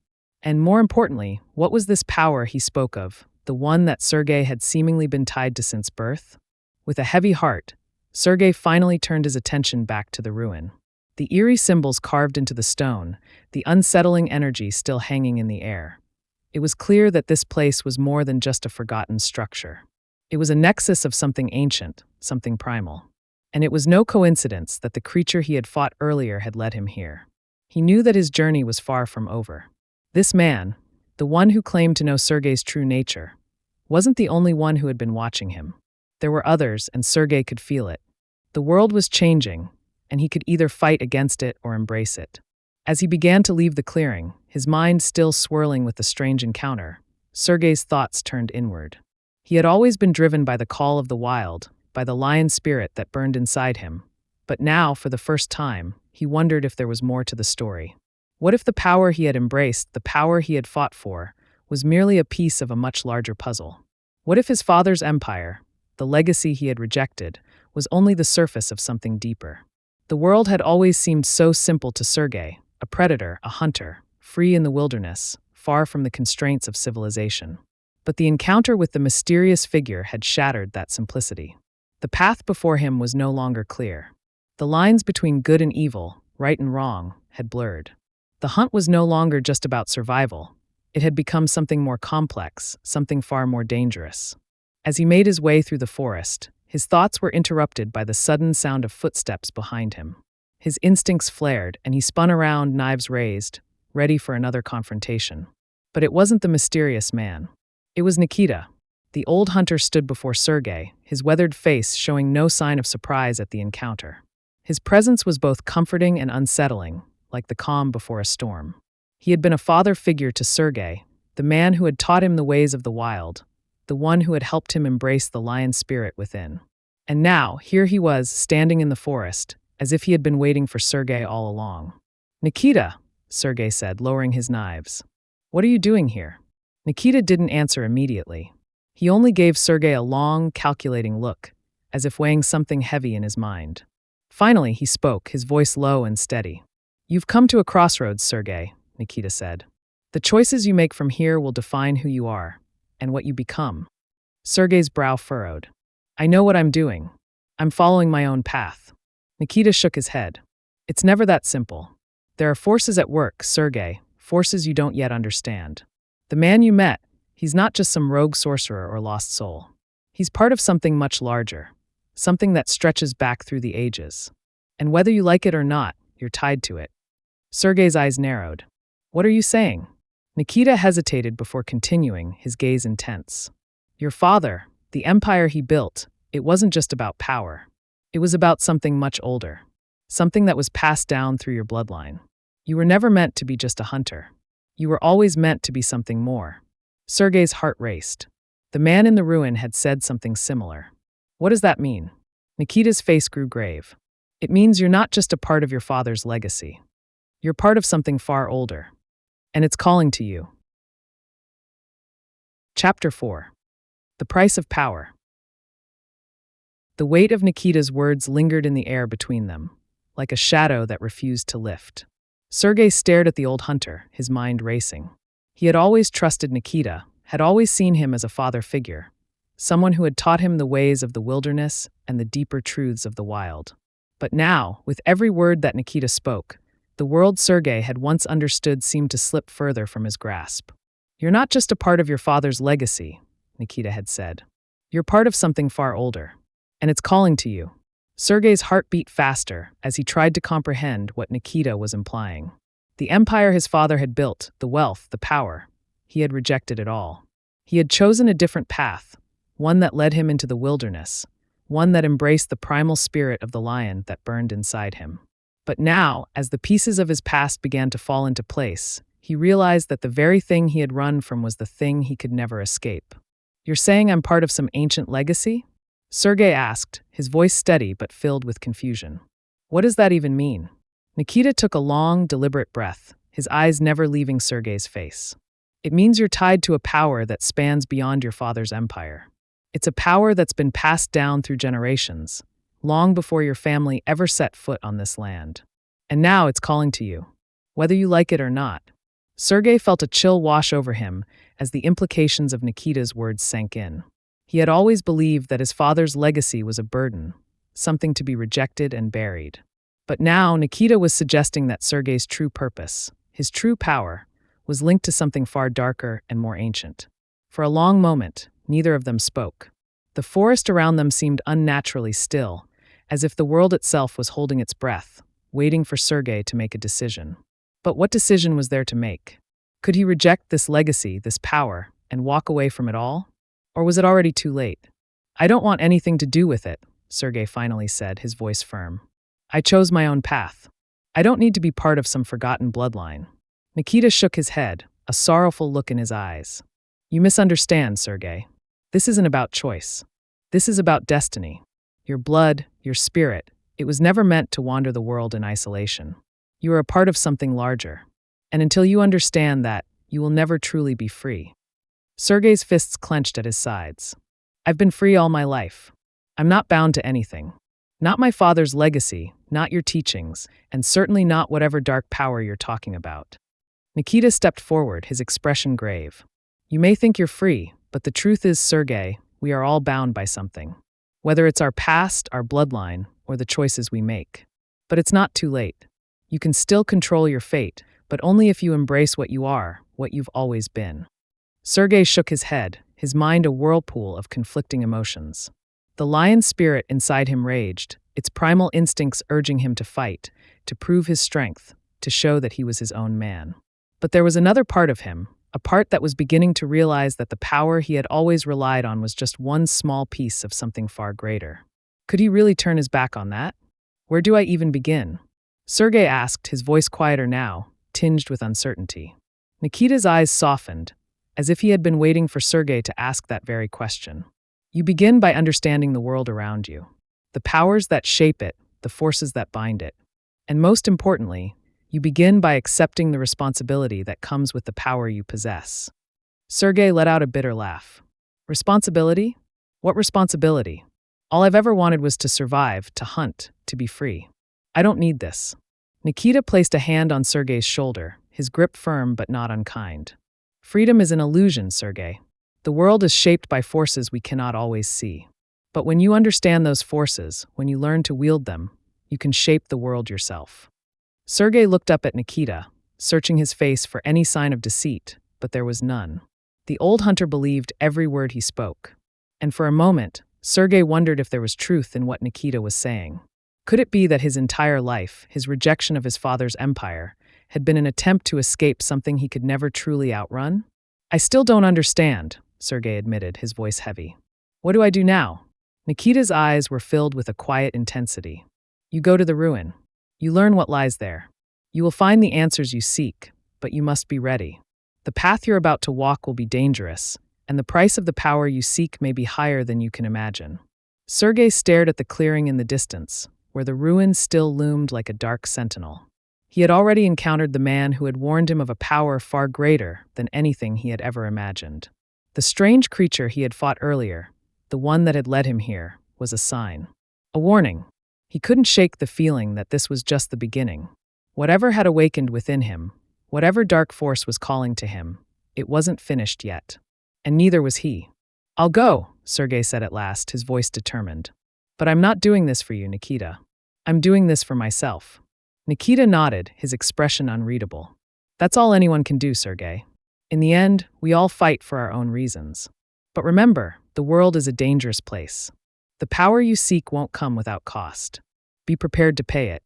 [SPEAKER 1] And more importantly, what was this power he spoke of, the one that Sergei had seemingly been tied to since birth? With a heavy heart, Sergei finally turned his attention back to the ruin. The eerie symbols carved into the stone, the unsettling energy still hanging in the air. It was clear that this place was more than just a forgotten structure. It was a nexus of something ancient, something primal. And it was no coincidence that the creature he had fought earlier had led him here. He knew that his journey was far from over. This man, the one who claimed to know Sergei's true nature, wasn't the only one who had been watching him. There were others, and Sergei could feel it. The world was changing, and he could either fight against it or embrace it. As he began to leave the clearing, his mind still swirling with the strange encounter, Sergei's thoughts turned inward. He had always been driven by the call of the wild, by the lion spirit that burned inside him. But now, for the first time, he wondered if there was more to the story. What if the power he had embraced, the power he had fought for, was merely a piece of a much larger puzzle? What if his father's empire, the legacy he had rejected, was only the surface of something deeper? The world had always seemed so simple to Sergei, a predator, a hunter, free in the wilderness, far from the constraints of civilization. But the encounter with the mysterious figure had shattered that simplicity. The path before him was no longer clear. The lines between good and evil, right and wrong, had blurred. The hunt was no longer just about survival. It had become something more complex, something far more dangerous. As he made his way through the forest, his thoughts were interrupted by the sudden sound of footsteps behind him. His instincts flared, and he spun around, knives raised, ready for another confrontation. But it wasn't the mysterious man. It was Nikita. The old hunter stood before Sergei, his weathered face showing no sign of surprise at the encounter. His presence was both comforting and unsettling, like the calm before a storm. He had been a father figure to Sergei, the man who had taught him the ways of the wild, the one who had helped him embrace the lion spirit within. And now, here he was, standing in the forest, as if he had been waiting for Sergei all along. "Nikita," Sergei said, lowering his knives. "What are you doing here?" Nikita didn't answer immediately. He only gave Sergei a long, calculating look, as if weighing something heavy in his mind. Finally, he spoke, his voice low and steady. "You've come to a crossroads, Sergei," Nikita said. "The choices you make from here will define who you are, and what you become." Sergei's brow furrowed. "I know what I'm doing. I'm following my own path." Nikita shook his head. "It's never that simple. There are forces at work, Sergei, forces you don't yet understand. The man you met, he's not just some rogue sorcerer or lost soul. He's part of something much larger, something that stretches back through the ages. And whether you like it or not, you're tied to it." Sergei's eyes narrowed. "What are you saying?" Nikita hesitated before continuing, his gaze intense. "Your father, the empire he built, it wasn't just about power. It was about something much older, something that was passed down through your bloodline. You were never meant to be just a hunter. You were always meant to be something more." Sergei's heart raced. The man in the ruin had said something similar. "What does that mean?" Nikita's face grew grave. "It means you're not just a part of your father's legacy. You're part of something far older. And it's calling to you." Chapter 4. The Price of Power. The weight of Nikita's words lingered in the air between them, like a shadow that refused to lift. Sergei stared at the old hunter, his mind racing. He had always trusted Nikita, had always seen him as a father figure, someone who had taught him the ways of the wilderness and the deeper truths of the wild. But now, with every word that Nikita spoke, the world Sergei had once understood seemed to slip further from his grasp. "You're not just a part of your father's legacy," Nikita had said. "You're part of something far older. And it's calling to you." Sergei's heart beat faster as he tried to comprehend what Nikita was implying. The empire his father had built, the wealth, the power, he had rejected it all. He had chosen a different path, one that led him into the wilderness, one that embraced the primal spirit of the lion that burned inside him. But now, as the pieces of his past began to fall into place, he realized that the very thing he had run from was the thing he could never escape. "You're saying I'm part of some ancient legacy?" Sergei asked, his voice steady but filled with confusion. "What does that even mean?" Nikita took a long, deliberate breath, his eyes never leaving Sergei's face. "It means you're tied to a power that spans beyond your father's empire. It's a power that's been passed down through generations, long before your family ever set foot on this land. And now it's calling to you, whether you like it or not." Sergei felt a chill wash over him as the implications of Nikita's words sank in. He had always believed that his father's legacy was a burden, something to be rejected and buried. But now Nikita was suggesting that Sergei's true purpose, his true power, was linked to something far darker and more ancient. For a long moment, neither of them spoke. The forest around them seemed unnaturally still, as if the world itself was holding its breath, waiting for Sergei to make a decision. But what decision was there to make? Could he reject this legacy, this power, and walk away from it all? Or was it already too late? "I don't want anything to do with it," Sergei finally said, his voice firm. "I chose my own path. I don't need to be part of some forgotten bloodline." Nikita shook his head, a sorrowful look in his eyes. "You misunderstand, Sergei. This isn't about choice. This is about destiny. Your blood, your spirit, it was never meant to wander the world in isolation. You are a part of something larger. And until you understand that, you will never truly be free." Sergei's fists clenched at his sides. "I've been free all my life. I'm not bound to anything. Not my father's legacy, not your teachings, and certainly not whatever dark power you're talking about." Nikita stepped forward, his expression grave. "You may think you're free, but the truth is, Sergei, we are all bound by something. Whether it's our past, our bloodline, or the choices we make. But it's not too late. You can still control your fate, but only if you embrace what you are, what you've always been." Sergei shook his head, his mind a whirlpool of conflicting emotions. The lion spirit inside him raged, its primal instincts urging him to fight, to prove his strength, to show that he was his own man. But there was another part of him, a part that was beginning to realize that the power he had always relied on was just one small piece of something far greater. Could he really turn his back on that? Where do I even begin? Sergei asked, his voice quieter now, tinged with uncertainty. Nikita's eyes softened, as if he had been waiting for Sergei to ask that very question. You begin by understanding the world around you, the powers that shape it, the forces that bind it. And most importantly, you begin by accepting the responsibility that comes with the power you possess. Sergei let out a bitter laugh. Responsibility? What responsibility? All I've ever wanted was to survive, to hunt, to be free. I don't need this. Nikita placed a hand on Sergei's shoulder, his grip firm but not unkind. Freedom is an illusion, Sergei. The world is shaped by forces we cannot always see. But when you understand those forces, when you learn to wield them, you can shape the world yourself. Sergei looked up at Nikita, searching his face for any sign of deceit, but there was none. The old hunter believed every word he spoke. And for a moment, Sergei wondered if there was truth in what Nikita was saying. Could it be that his entire life, his rejection of his father's empire, had been an attempt to escape something he could never truly outrun? I still don't understand, Sergei admitted, his voice heavy. What do I do now? Nikita's eyes were filled with a quiet intensity. You go to the ruin. You learn what lies there. You will find the answers you seek, but you must be ready. The path you're about to walk will be dangerous, and the price of the power you seek may be higher than you can imagine. Sergei stared at the clearing in the distance, where the ruin still loomed like a dark sentinel. He had already encountered the man who had warned him of a power far greater than anything he had ever imagined. The strange creature he had fought earlier, the one that had led him here, was a sign. A warning. He couldn't shake the feeling that this was just the beginning. Whatever had awakened within him, whatever dark force was calling to him, it wasn't finished yet. And neither was he. I'll go, Sergei said at last, his voice determined. But I'm not doing this for you, Nikita. I'm doing this for myself. Nikita nodded, his expression unreadable. That's all anyone can do, Sergei. In the end, we all fight for our own reasons. But remember, the world is a dangerous place. The power you seek won't come without cost. Be prepared to pay it.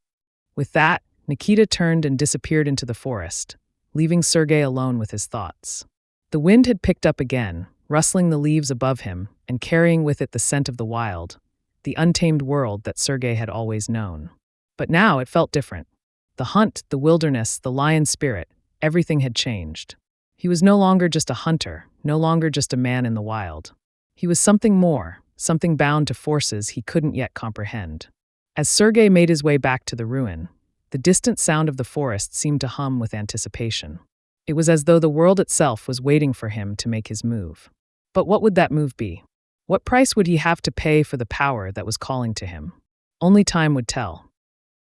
[SPEAKER 1] With that, Nikita turned and disappeared into the forest, leaving Sergei alone with his thoughts. The wind had picked up again, rustling the leaves above him and carrying with it the scent of the wild, the untamed world that Sergei had always known. But now it felt different. The hunt, the wilderness, the lion spirit, everything had changed. He was no longer just a hunter, no longer just a man in the wild. He was something more, something bound to forces he couldn't yet comprehend. As Sergei made his way back to the ruin, the distant sound of the forest seemed to hum with anticipation. It was as though the world itself was waiting for him to make his move. But what would that move be? What price would he have to pay for the power that was calling to him? Only time would tell.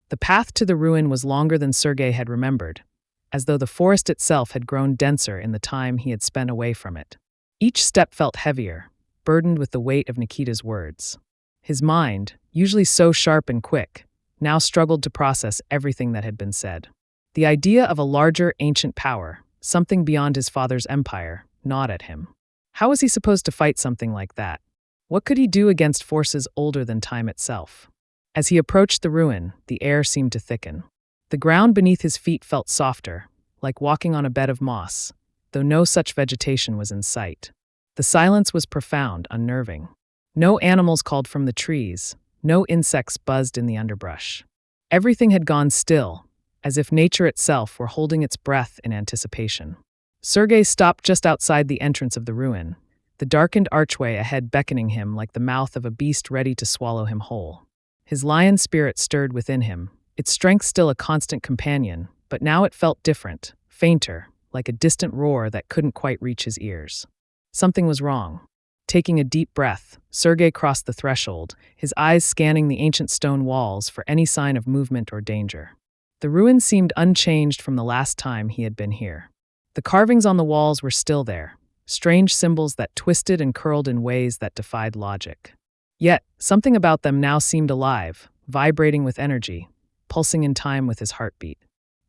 [SPEAKER 1] The path to the ruin was longer than Sergei had remembered, as though the forest itself had grown denser in the time he had spent away from it. Each step felt heavier, burdened with the weight of Nikita's words. His mind, usually so sharp and quick, now struggled to process everything that had been said. The idea of a larger, ancient power, something beyond his father's empire, gnawed at him. How was he supposed to fight something like that? What could he do against forces older than time itself? As he approached the ruin, the air seemed to thicken. The ground beneath his feet felt softer, like walking on a bed of moss, though no such vegetation was in sight. The silence was profound, unnerving. No animals called from the trees, no insects buzzed in the underbrush. Everything had gone still, as if nature itself were holding its breath in anticipation. Sergei stopped just outside the entrance of the ruin, the darkened archway ahead beckoning him like the mouth of a beast ready to swallow him whole. His lion spirit stirred within him, its strength still a constant companion, but now it felt different, fainter, like a distant roar that couldn't quite reach his ears. Something was wrong. Taking a deep breath, Sergei crossed the threshold, his eyes scanning the ancient stone walls for any sign of movement or danger. The ruin seemed unchanged from the last time he had been here. The carvings on the walls were still there, strange symbols that twisted and curled in ways that defied logic. Yet, something about them now seemed alive, vibrating with energy, pulsing in time with his heartbeat.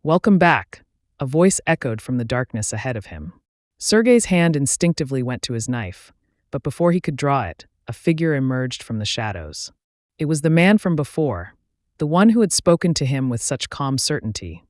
[SPEAKER 1] "Welcome back," a voice echoed from the darkness ahead of him. Sergei's hand instinctively went to his knife, but before he could draw it, a figure emerged from the shadows. It was the man from before, the one who had spoken to him with such calm certainty,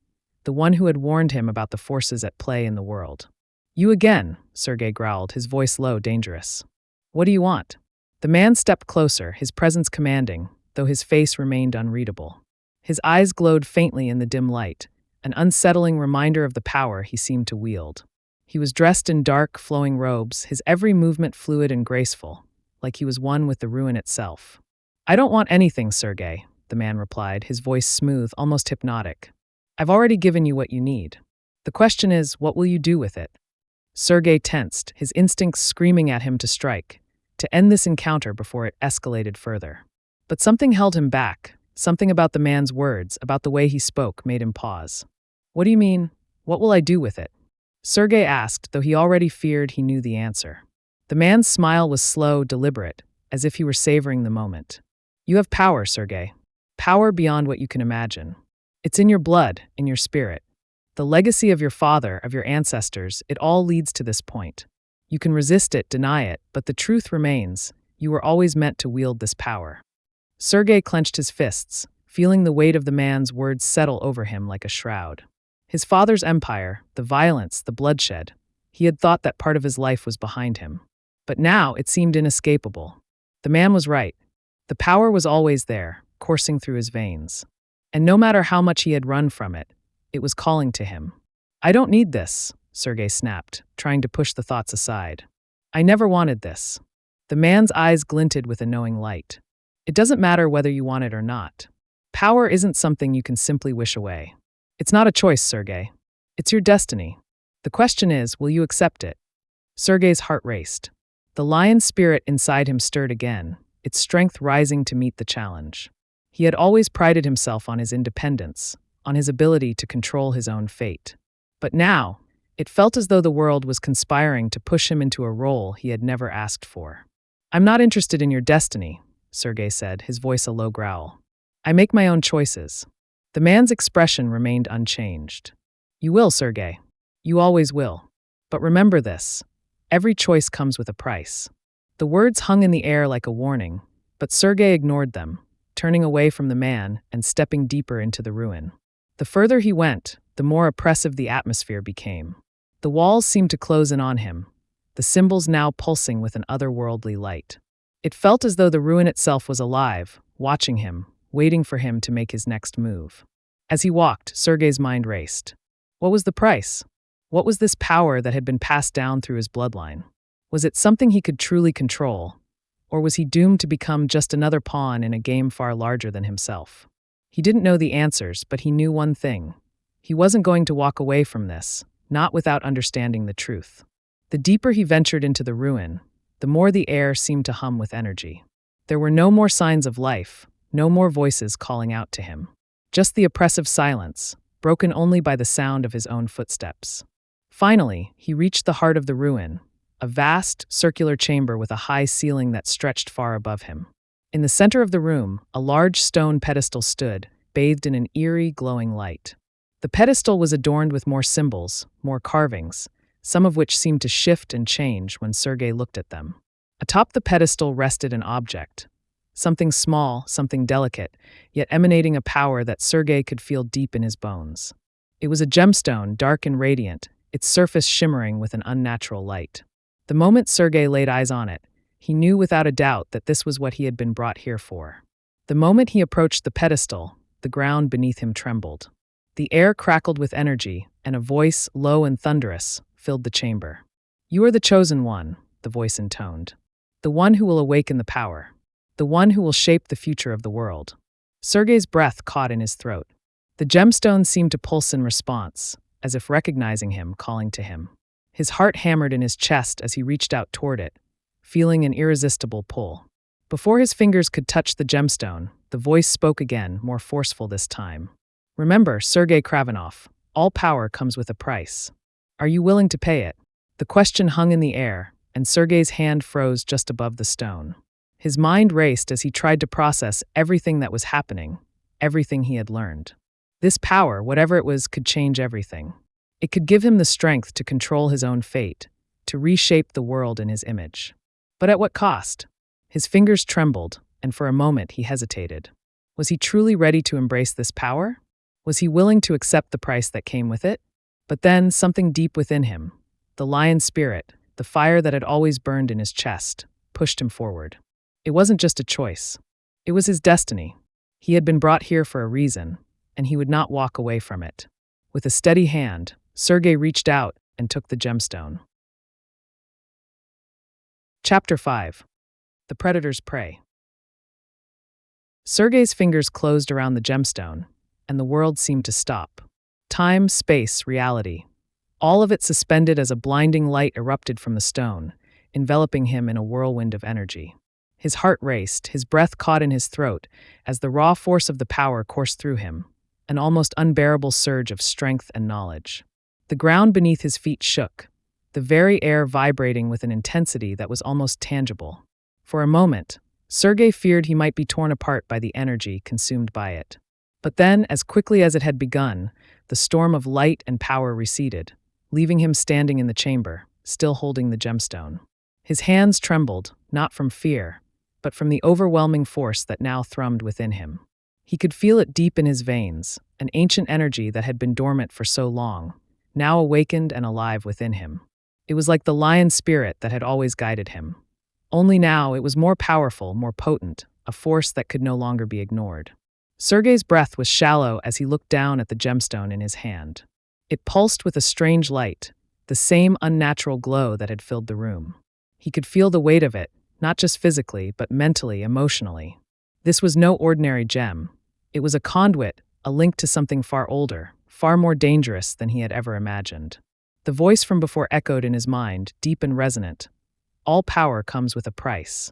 [SPEAKER 1] the one who had warned him about the forces at play in the world. "You again," Sergei growled, his voice low, dangerous. "What do you want?" The man stepped closer, his presence commanding, though his face remained unreadable. His eyes glowed faintly in the dim light, an unsettling reminder of the power he seemed to wield. He was dressed in dark, flowing robes, his every movement fluid and graceful, like he was one with the ruin itself. "I don't want anything, Sergei," the man replied, his voice smooth, almost hypnotic. "I've already given you what you need. The question is, what will you do with it?" Sergei tensed, his instincts screaming at him to strike, to end this encounter before it escalated further. But something held him back. Something about the man's words, about the way he spoke, made him pause. "What do you mean? What will I do with it?" Sergei asked, though he already feared he knew the answer. The man's smile was slow, deliberate, as if he were savoring the moment. "You have power, Sergei. Power beyond what you can imagine. It's in your blood, in your spirit. The legacy of your father, of your ancestors, it all leads to this point. You can resist it, deny it, but the truth remains. You were always meant to wield this power." Sergei clenched his fists, feeling the weight of the man's words settle over him like a shroud. His father's empire, the violence, the bloodshed, he had thought that part of his life was behind him. But now it seemed inescapable. The man was right. The power was always there, coursing through his veins. And no matter how much he had run from it, it was calling to him. "I don't need this," Sergei snapped, trying to push the thoughts aside. "I never wanted this." The man's eyes glinted with a knowing light. "It doesn't matter whether you want it or not. Power isn't something you can simply wish away. It's not a choice, Sergei. It's your destiny. The question is, will you accept it?" Sergei's heart raced. The lion spirit inside him stirred again, its strength rising to meet the challenge. He had always prided himself on his independence, on his ability to control his own fate. But now, it felt as though the world was conspiring to push him into a role he had never asked for. "I'm not interested in your destiny," Sergei said, his voice a low growl. "I make my own choices." The man's expression remained unchanged. "You will, Sergei. You always will. But remember this. Every choice comes with a price." The words hung in the air like a warning, but Sergei ignored them, turning away from the man and stepping deeper into the ruin. The further he went, the more oppressive the atmosphere became. The walls seemed to close in on him, the symbols now pulsing with an otherworldly light. It felt as though the ruin itself was alive, watching him, waiting for him to make his next move. As he walked, Sergei's mind raced. What was the price? What was this power that had been passed down through his bloodline? Was it something he could truly control? Or was he doomed to become just another pawn in a game far larger than himself? He didn't know the answers, but he knew one thing. He wasn't going to walk away from this, not without understanding the truth. The deeper he ventured into the ruin, the more the air seemed to hum with energy. There were no more signs of life, no more voices calling out to him. Just the oppressive silence, broken only by the sound of his own footsteps. Finally, he reached the heart of the ruin, a vast, circular chamber with a high ceiling that stretched far above him. In the center of the room, a large stone pedestal stood, bathed in an eerie, glowing light. The pedestal was adorned with more symbols, more carvings, some of which seemed to shift and change when Sergei looked at them. Atop the pedestal rested an object. Something small, something delicate, yet emanating a power that Sergei could feel deep in his bones. It was a gemstone, dark and radiant, its surface shimmering with an unnatural light. The moment Sergei laid eyes on it, he knew without a doubt that this was what he had been brought here for. The moment he approached the pedestal, the ground beneath him trembled. The air crackled with energy, and a voice, low and thunderous, filled the chamber. "You are the chosen one," the voice intoned. "The one who will awaken the power. The one who will shape the future of the world." Sergei's breath caught in his throat. The gemstone seemed to pulse in response, as if recognizing him, calling to him. His heart hammered in his chest as he reached out toward it, feeling an irresistible pull. Before his fingers could touch the gemstone, the voice spoke again, more forceful this time. "Remember, Sergei Kravinoff, all power comes with a price. Are you willing to pay it?" The question hung in the air, and Sergei's hand froze just above the stone. His mind raced as he tried to process everything that was happening, everything he had learned. This power, whatever it was, could change everything. It could give him the strength to control his own fate, to reshape the world in his image. But at what cost? His fingers trembled, and for a moment he hesitated. Was he truly ready to embrace this power? Was he willing to accept the price that came with it? But then, something deep within him, the lion spirit, the fire that had always burned in his chest, pushed him forward. It wasn't just a choice. It was his destiny. He had been brought here for a reason, and he would not walk away from it. With a steady hand, Sergei reached out and took the gemstone. Chapter 5. The Predator's Prey. Sergei's fingers closed around the gemstone, and the world seemed to stop. Time, space, reality. All of it suspended as a blinding light erupted from the stone, enveloping him in a whirlwind of energy. His heart raced, his breath caught in his throat, as the raw force of the power coursed through him, an almost unbearable surge of strength and knowledge. The ground beneath his feet shook, the very air vibrating with an intensity that was almost tangible. For a moment, Sergei feared he might be torn apart by the energy consumed by it. But then, as quickly as it had begun, the storm of light and power receded, leaving him standing in the chamber, still holding the gemstone. His hands trembled, not from fear, but from the overwhelming force that now thrummed within him. He could feel it deep in his veins, an ancient energy that had been dormant for so long, now awakened and alive within him. It was like the lion spirit that had always guided him. Only now it was more powerful, more potent, a force that could no longer be ignored. Sergei's breath was shallow as he looked down at the gemstone in his hand. It pulsed with a strange light, the same unnatural glow that had filled the room. He could feel the weight of it, not just physically, but mentally, emotionally. This was no ordinary gem. It was a conduit, a link to something far older, far more dangerous than he had ever imagined. The voice from before echoed in his mind, deep and resonant. All power comes with a price.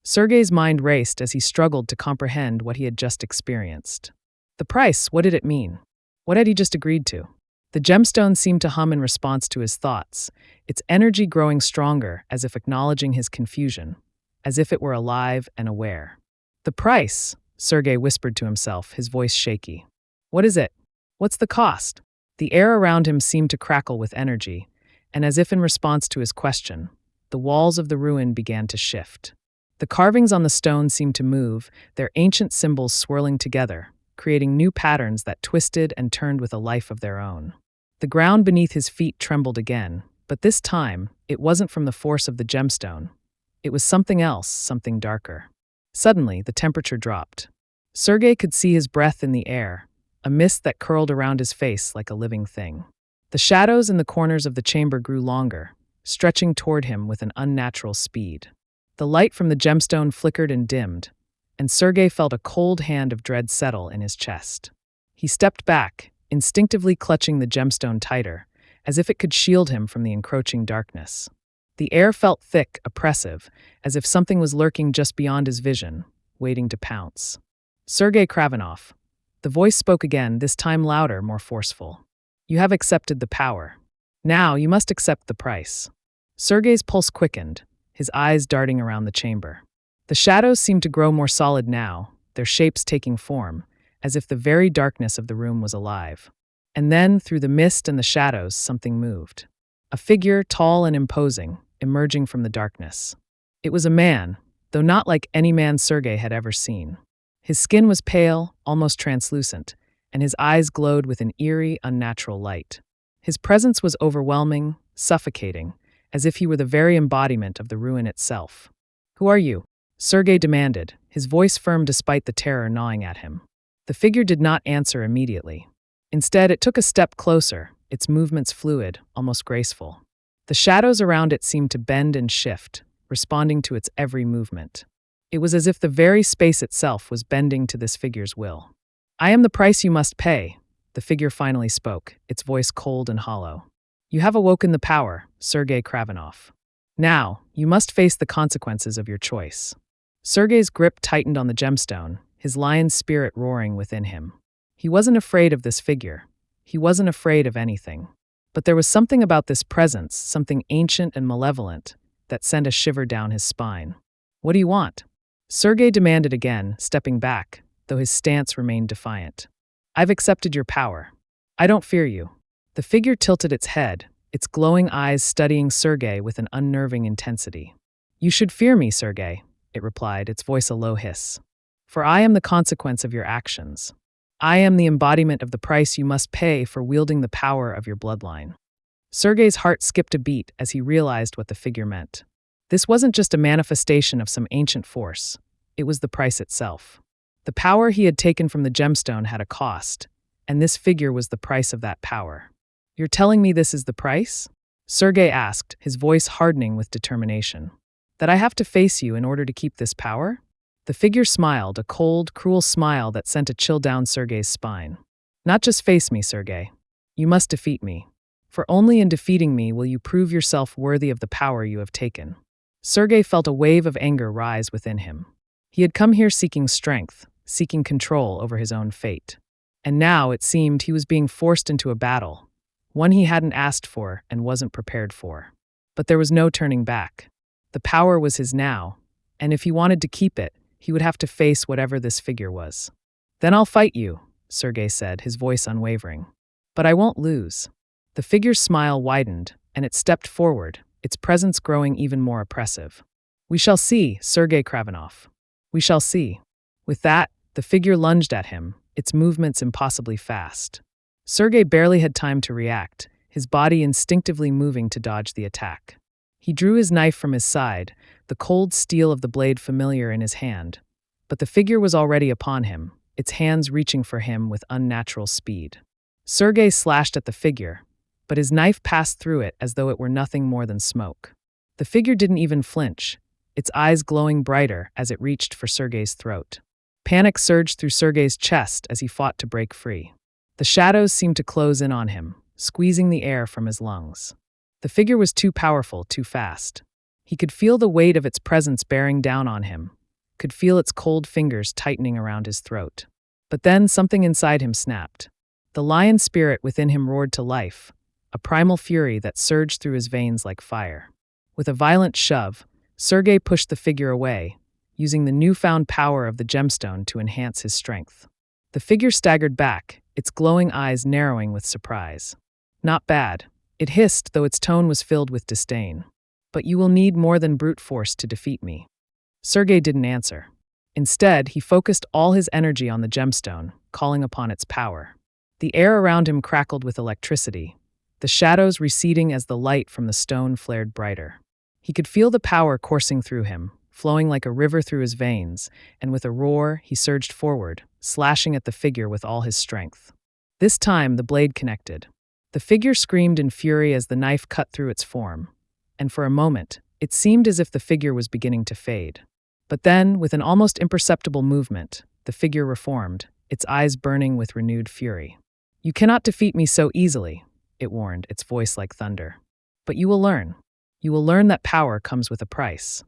[SPEAKER 1] Sergei's mind raced as he struggled to comprehend what he had just experienced. The price, what did it mean? What had he just agreed to? The gemstone seemed to hum in response to his thoughts, its energy growing stronger as if acknowledging his confusion, as if it were alive and aware. The price, Sergei whispered to himself, his voice shaky. What is it? What's the cost? The air around him seemed to crackle with energy, and as if in response to his question, the walls of the ruin began to shift. The carvings on the stone seemed to move, their ancient symbols swirling together, creating new patterns that twisted and turned with a life of their own. The ground beneath his feet trembled again, but this time, it wasn't from the force of the gemstone. It was something else, something darker. Suddenly, the temperature dropped. Sergei could see his breath in the air, a mist that curled around his face like a living thing. The shadows in the corners of the chamber grew longer, stretching toward him with an unnatural speed. The light from the gemstone flickered and dimmed, and Sergei felt a cold hand of dread settle in his chest. He stepped back, instinctively clutching the gemstone tighter, as if it could shield him from the encroaching darkness. The air felt thick, oppressive, as if something was lurking just beyond his vision, waiting to pounce. Sergei Kravinoff. The voice spoke again, this time louder, more forceful. You have accepted the power. Now you must accept the price. Sergei's pulse quickened, his eyes darting around the chamber. The shadows seemed to grow more solid now, their shapes taking form, as if the very darkness of the room was alive. And then, through the mist and the shadows, something moved. A figure, tall and imposing, emerging from the darkness. It was a man, though not like any man Sergei had ever seen. His skin was pale, almost translucent, and his eyes glowed with an eerie, unnatural light. His presence was overwhelming, suffocating, as if he were the very embodiment of the ruin itself. Who are you? Sergei demanded, his voice firm despite the terror gnawing at him. The figure did not answer immediately. Instead, it took a step closer, its movements fluid, almost graceful. The shadows around it seemed to bend and shift, responding to its every movement. It was as if the very space itself was bending to this figure's will. I am the price you must pay, the figure finally spoke, its voice cold and hollow. You have awoken the power, Sergei Kravinoff. Now, you must face the consequences of your choice. Sergei's grip tightened on the gemstone, his lion's spirit roaring within him. He wasn't afraid of this figure. He wasn't afraid of anything. But there was something about this presence, something ancient and malevolent, that sent a shiver down his spine. What do you want? Sergei demanded again, stepping back, though his stance remained defiant. I've accepted your power. I don't fear you. The figure tilted its head, its glowing eyes studying Sergei with an unnerving intensity. You should fear me, Sergei, it replied, its voice a low hiss. For I am the consequence of your actions. I am the embodiment of the price you must pay for wielding the power of your bloodline. Sergei's heart skipped a beat as he realized what the figure meant. This wasn't just a manifestation of some ancient force. It was the price itself. The power he had taken from the gemstone had a cost, and this figure was the price of that power. You're telling me this is the price? Sergei asked, his voice hardening with determination. That I have to face you in order to keep this power? The figure smiled, a cold, cruel smile that sent a chill down Sergei's spine. Not just face me, Sergei. You must defeat me. For only in defeating me will you prove yourself worthy of the power you have taken. Sergei felt a wave of anger rise within him. He had come here seeking strength, seeking control over his own fate. And now, it seemed, he was being forced into a battle, one he hadn't asked for and wasn't prepared for. But there was no turning back. The power was his now, and if he wanted to keep it, he would have to face whatever this figure was. Then I'll fight you, Sergei said, his voice unwavering. But I won't lose. The figure's smile widened, and it stepped forward, its presence growing even more oppressive. We shall see, Sergei Kravinoff. We shall see. With that, the figure lunged at him, its movements impossibly fast. Sergei barely had time to react, his body instinctively moving to dodge the attack. He drew his knife from his side, the cold steel of the blade familiar in his hand. But the figure was already upon him, its hands reaching for him with unnatural speed. Sergei slashed at the figure, but his knife passed through it as though it were nothing more than smoke. The figure didn't even flinch, its eyes glowing brighter as it reached for Sergei's throat. Panic surged through Sergei's chest as he fought to break free. The shadows seemed to close in on him, squeezing the air from his lungs. The figure was too powerful, too fast. He could feel the weight of its presence bearing down on him, could feel its cold fingers tightening around his throat. But then something inside him snapped. The lion spirit within him roared to life, a primal fury that surged through his veins like fire. With a violent shove, Sergei pushed the figure away, using the newfound power of the gemstone to enhance his strength. The figure staggered back, its glowing eyes narrowing with surprise. Not bad, it hissed, though its tone was filled with disdain. But you will need more than brute force to defeat me. Sergei didn't answer. Instead, he focused all his energy on the gemstone, calling upon its power. The air around him crackled with electricity, the shadows receding as the light from the stone flared brighter. He could feel the power coursing through him, flowing like a river through his veins, and with a roar, he surged forward, slashing at the figure with all his strength. This time, the blade connected. The figure screamed in fury as the knife cut through its form, and for a moment, it seemed as if the figure was beginning to fade. But then, with an almost imperceptible movement, the figure reformed, its eyes burning with renewed fury. You cannot defeat me so easily, it warned, its voice like thunder. But you will learn. You will learn that power comes with a price.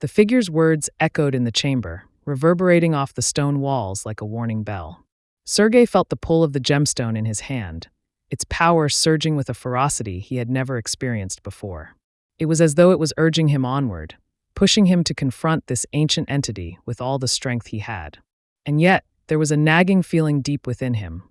[SPEAKER 1] The figure's words echoed in the chamber, reverberating off the stone walls like a warning bell. Sergei felt the pull of the gemstone in his hand, its power surging with a ferocity he had never experienced before. It was as though it was urging him onward, pushing him to confront this ancient entity with all the strength he had. And yet, there was a nagging feeling deep within him,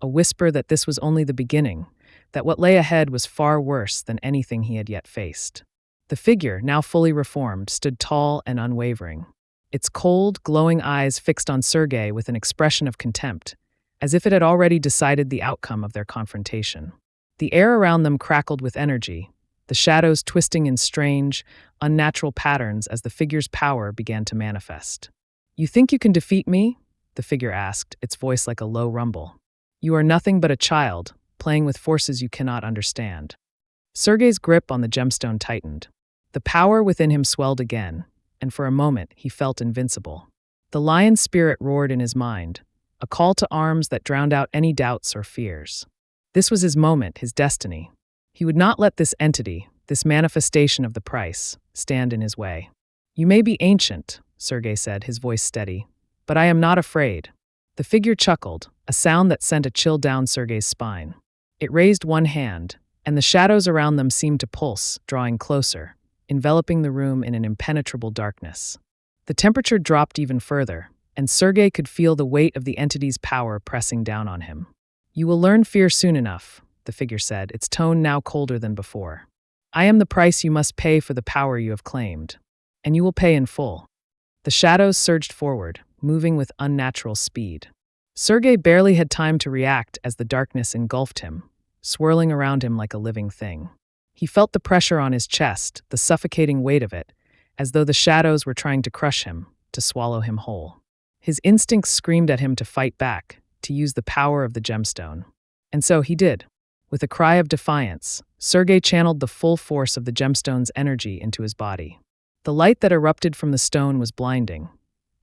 [SPEAKER 1] a whisper that this was only the beginning, that what lay ahead was far worse than anything he had yet faced. The figure, now fully reformed, stood tall and unwavering, its cold, glowing eyes fixed on Sergei with an expression of contempt, as if it had already decided the outcome of their confrontation. The air around them crackled with energy, the shadows twisting in strange, unnatural patterns as the figure's power began to manifest. You think you can defeat me? The figure asked, its voice like a low rumble. You are nothing but a child, playing with forces you cannot understand. Sergei's grip on the gemstone tightened. The power within him swelled again, and for a moment he felt invincible. The lion spirit roared in his mind, a call to arms that drowned out any doubts or fears. This was his moment, his destiny. He would not let this entity, this manifestation of the price, stand in his way. You may be ancient, Sergei said, his voice steady, but I am not afraid. The figure chuckled, a sound that sent a chill down Sergei's spine. It raised one hand, and the shadows around them seemed to pulse, drawing closer, enveloping the room in an impenetrable darkness. The temperature dropped even further, and Sergei could feel the weight of the entity's power pressing down on him. You will learn fear soon enough, the figure said, its tone now colder than before. I am the price you must pay for the power you have claimed. and you will pay in full. The shadows surged forward, moving with unnatural speed. Sergei barely had time to react as the darkness engulfed him, swirling around him like a living thing. He felt the pressure on his chest, the suffocating weight of it, as though the shadows were trying to crush him, to swallow him whole. His instincts screamed at him to fight back, to use the power of the gemstone. And so he did. With a cry of defiance, Sergei channeled the full force of the gemstone's energy into his body. The light that erupted from the stone was blinding,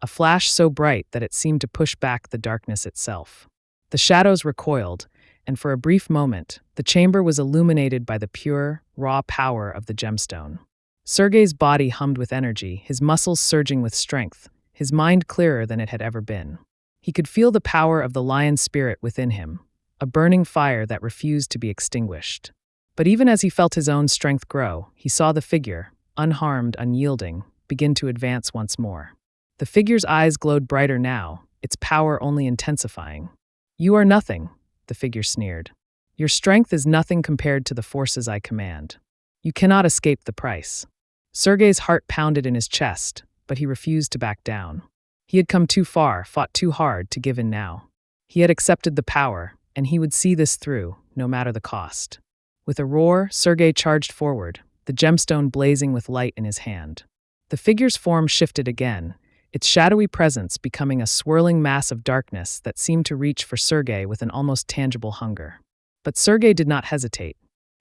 [SPEAKER 1] a flash so bright that it seemed to push back the darkness itself. The shadows recoiled, and for a brief moment, the chamber was illuminated by the pure, raw power of the gemstone. Sergei's body hummed with energy, his muscles surging with strength, his mind clearer than it had ever been. He could feel the power of the lion spirit within him, a burning fire that refused to be extinguished. But even as he felt his own strength grow, he saw the figure, unharmed, unyielding, begin to advance once more. The figure's eyes glowed brighter now, its power only intensifying. "You are nothing," the figure sneered. "Your strength is nothing compared to the forces I command. You cannot escape the price." Sergei's heart pounded in his chest, but he refused to back down. He had come too far, fought too hard to give in now. He had accepted the power, and he would see this through, no matter the cost. With a roar, Sergei charged forward, the gemstone blazing with light in his hand. The figure's form shifted again, its shadowy presence becoming a swirling mass of darkness that seemed to reach for Sergei with an almost tangible hunger. But Sergei did not hesitate.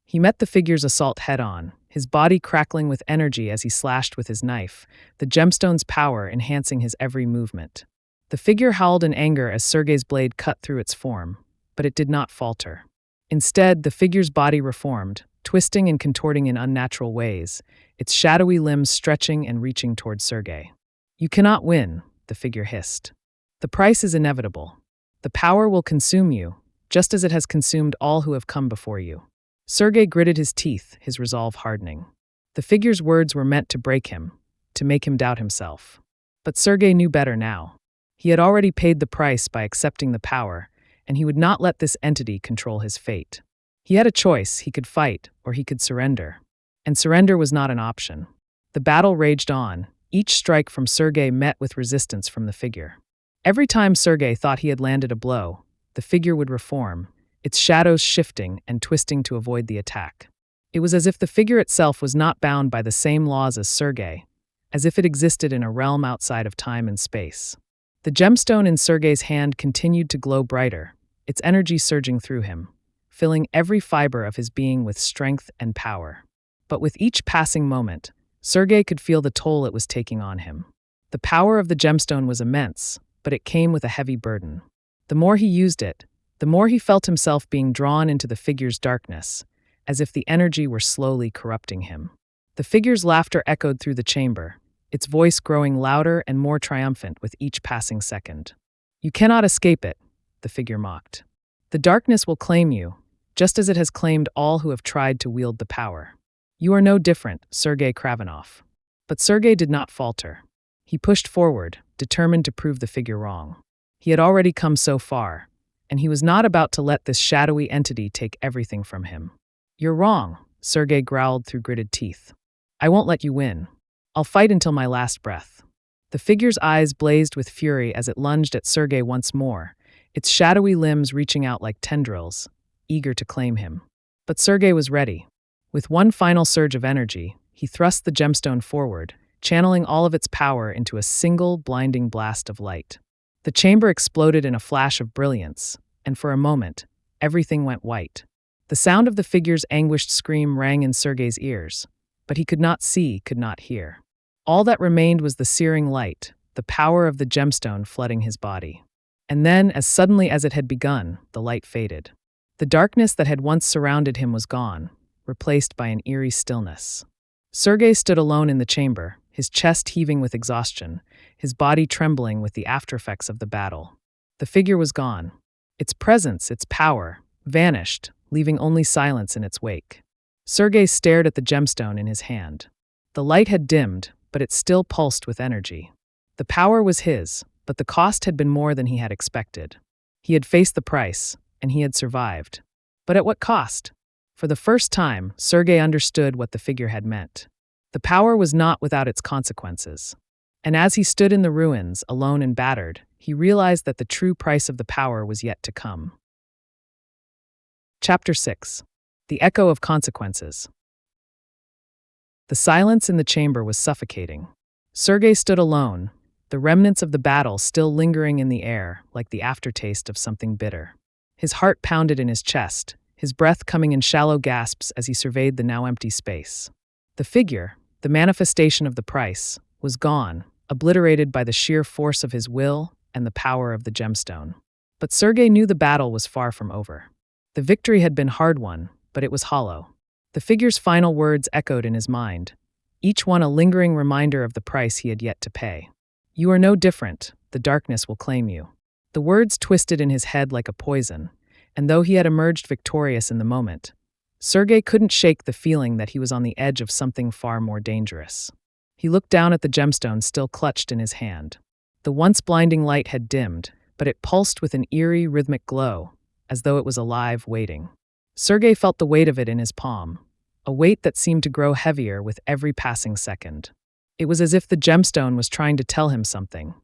[SPEAKER 1] He met the figure's assault head-on, his body crackling with energy as he slashed with his knife, the gemstone's power enhancing his every movement. The figure howled in anger as Sergei's blade cut through its form, but it did not falter. Instead, the figure's body reformed, twisting and contorting in unnatural ways, its shadowy limbs stretching and reaching toward Sergei. "You cannot win," the figure hissed. "The price is inevitable. The power will consume you, just as it has consumed all who have come before you." Sergei gritted his teeth, his resolve hardening. The figure's words were meant to break him, to make him doubt himself. But Sergei knew better now. He had already paid the price by accepting the power, and he would not let this entity control his fate. He had a choice: he could fight, or he could surrender. And surrender was not an option. The battle raged on, each strike from Sergei met with resistance from the figure. Every time Sergei thought he had landed a blow, the figure would reform, its shadows shifting and twisting to avoid the attack. It was as if the figure itself was not bound by the same laws as Sergei, as if it existed in a realm outside of time and space. The gemstone in Sergei's hand continued to glow brighter, its energy surging through him, filling every fiber of his being with strength and power. But with each passing moment, Sergei could feel the toll it was taking on him. The power of the gemstone was immense, but it came with a heavy burden. The more he used it, the more he felt himself being drawn into the figure's darkness, as if the energy were slowly corrupting him. The figure's laughter echoed through the chamber, its voice growing louder and more triumphant with each passing second. "You cannot escape it," the figure mocked. "The darkness will claim you, just as it has claimed all who have tried to wield the power. You are no different, Sergei Kravinoff." But Sergei did not falter. He pushed forward, determined to prove the figure wrong. He had already come so far, and he was not about to let this shadowy entity take everything from him. "You're wrong," Sergei growled through gritted teeth. "I won't let you win. I'll fight until my last breath." The figure's eyes blazed with fury as it lunged at Sergei once more, its shadowy limbs reaching out like tendrils, eager to claim him. But Sergei was ready. With one final surge of energy, he thrust the gemstone forward, channeling all of its power into a single blinding blast of light. The chamber exploded in a flash of brilliance, and for a moment, everything went white. The sound of the figure's anguished scream rang in Sergei's ears, but he could not see, could not hear. All that remained was the searing light, the power of the gemstone flooding his body. And then, as suddenly as it had begun, the light faded. The darkness that had once surrounded him was gone, replaced by an eerie stillness. Sergei stood alone in the chamber, his chest heaving with exhaustion, his body trembling with the aftereffects of the battle. The figure was gone. Its presence, its power, vanished, leaving only silence in its wake. Sergei stared at the gemstone in his hand. The light had dimmed, but it still pulsed with energy. The power was his, but the cost had been more than he had expected. He had faced the price, and he had survived. But at what cost? For the first time, Sergei understood what the figure had meant. The power was not without its consequences. And as he stood in the ruins, alone and battered, he realized that the true price of the power was yet to come. Chapter 6. The Echo of Consequences. The silence in the chamber was suffocating. Sergei stood alone, the remnants of the battle still lingering in the air like the aftertaste of something bitter. His heart pounded in his chest, his breath coming in shallow gasps as he surveyed the now empty space. The figure, the manifestation of the price, was gone, obliterated by the sheer force of his will and the power of the gemstone. But Sergei knew the battle was far from over. The victory had been hard-won, but it was hollow. The figure's final words echoed in his mind, each one a lingering reminder of the price he had yet to pay. "You are no different, the darkness will claim you." The words twisted in his head like a poison, and though he had emerged victorious in the moment, Sergei couldn't shake the feeling that he was on the edge of something far more dangerous. He looked down at the gemstone still clutched in his hand. The once blinding light had dimmed, but it pulsed with an eerie, rhythmic glow, as though it was alive, waiting. Sergei felt the weight of it in his palm, a weight that seemed to grow heavier with every passing second. It was as if the gemstone was trying to tell him something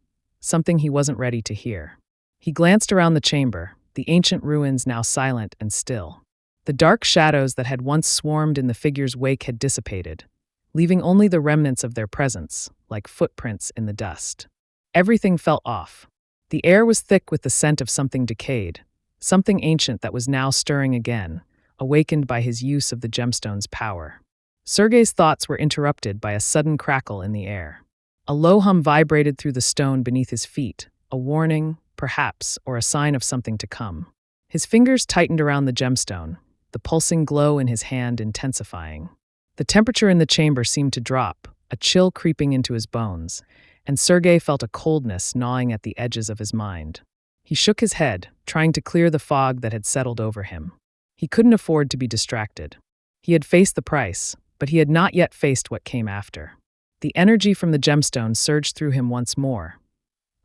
[SPEAKER 1] he wasn't ready to hear. He glanced around the chamber, the ancient ruins now silent and still. The dark shadows that had once swarmed in the figure's wake had dissipated, leaving only the remnants of their presence, like footprints in the dust. Everything felt off. The air was thick with the scent of something decayed, something ancient that was now stirring again, awakened by his use of the gemstone's power. Sergei's thoughts were interrupted by a sudden crackle in the air. A low hum vibrated through the stone beneath his feet, a warning, perhaps, or a sign of something to come. His fingers tightened around the gemstone, the pulsing glow in his hand intensifying. The temperature in the chamber seemed to drop, a chill creeping into his bones, and Sergei felt a coldness gnawing at the edges of his mind. He shook his head, trying to clear the fog that had settled over him. He couldn't afford to be distracted. He had faced the price, but he had not yet faced what came after. The energy from the gemstone surged through him once more,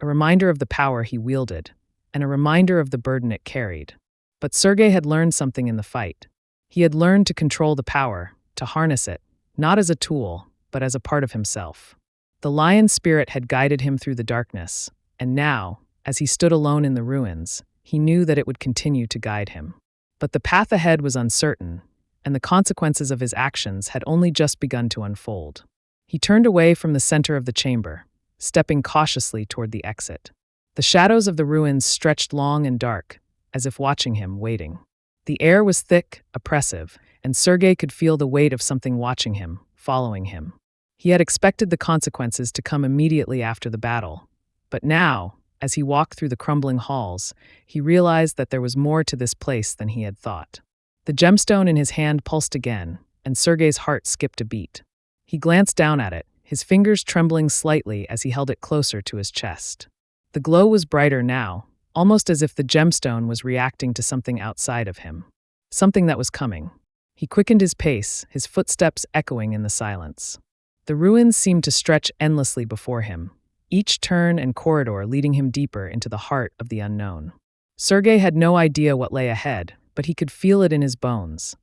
[SPEAKER 1] a reminder of the power he wielded, and a reminder of the burden it carried. But Sergei had learned something in the fight. He had learned to control the power, to harness it, not as a tool, but as a part of himself. The lion spirit had guided him through the darkness, and now, as he stood alone in the ruins, he knew that it would continue to guide him. But the path ahead was uncertain, and the consequences of his actions had only just begun to unfold. He turned away from the center of the chamber, stepping cautiously toward the exit. The shadows of the ruins stretched long and dark, as if watching him, waiting. The air was thick, oppressive, and Sergei could feel the weight of something watching him, following him. He had expected the consequences to come immediately after the battle, but now, as he walked through the crumbling halls, he realized that there was more to this place than he had thought. The gemstone in his hand pulsed again, and Sergei's heart skipped a beat. He glanced down at it, his fingers trembling slightly as he held it closer to his chest. The glow was brighter now, almost as if the gemstone was reacting to something outside of him. Something that was coming. He quickened his pace, his footsteps echoing in the silence. The ruins seemed to stretch endlessly before him, each turn and corridor leading him deeper into the heart of the unknown. Sergei had no idea what lay ahead, but he could feel it in his bones.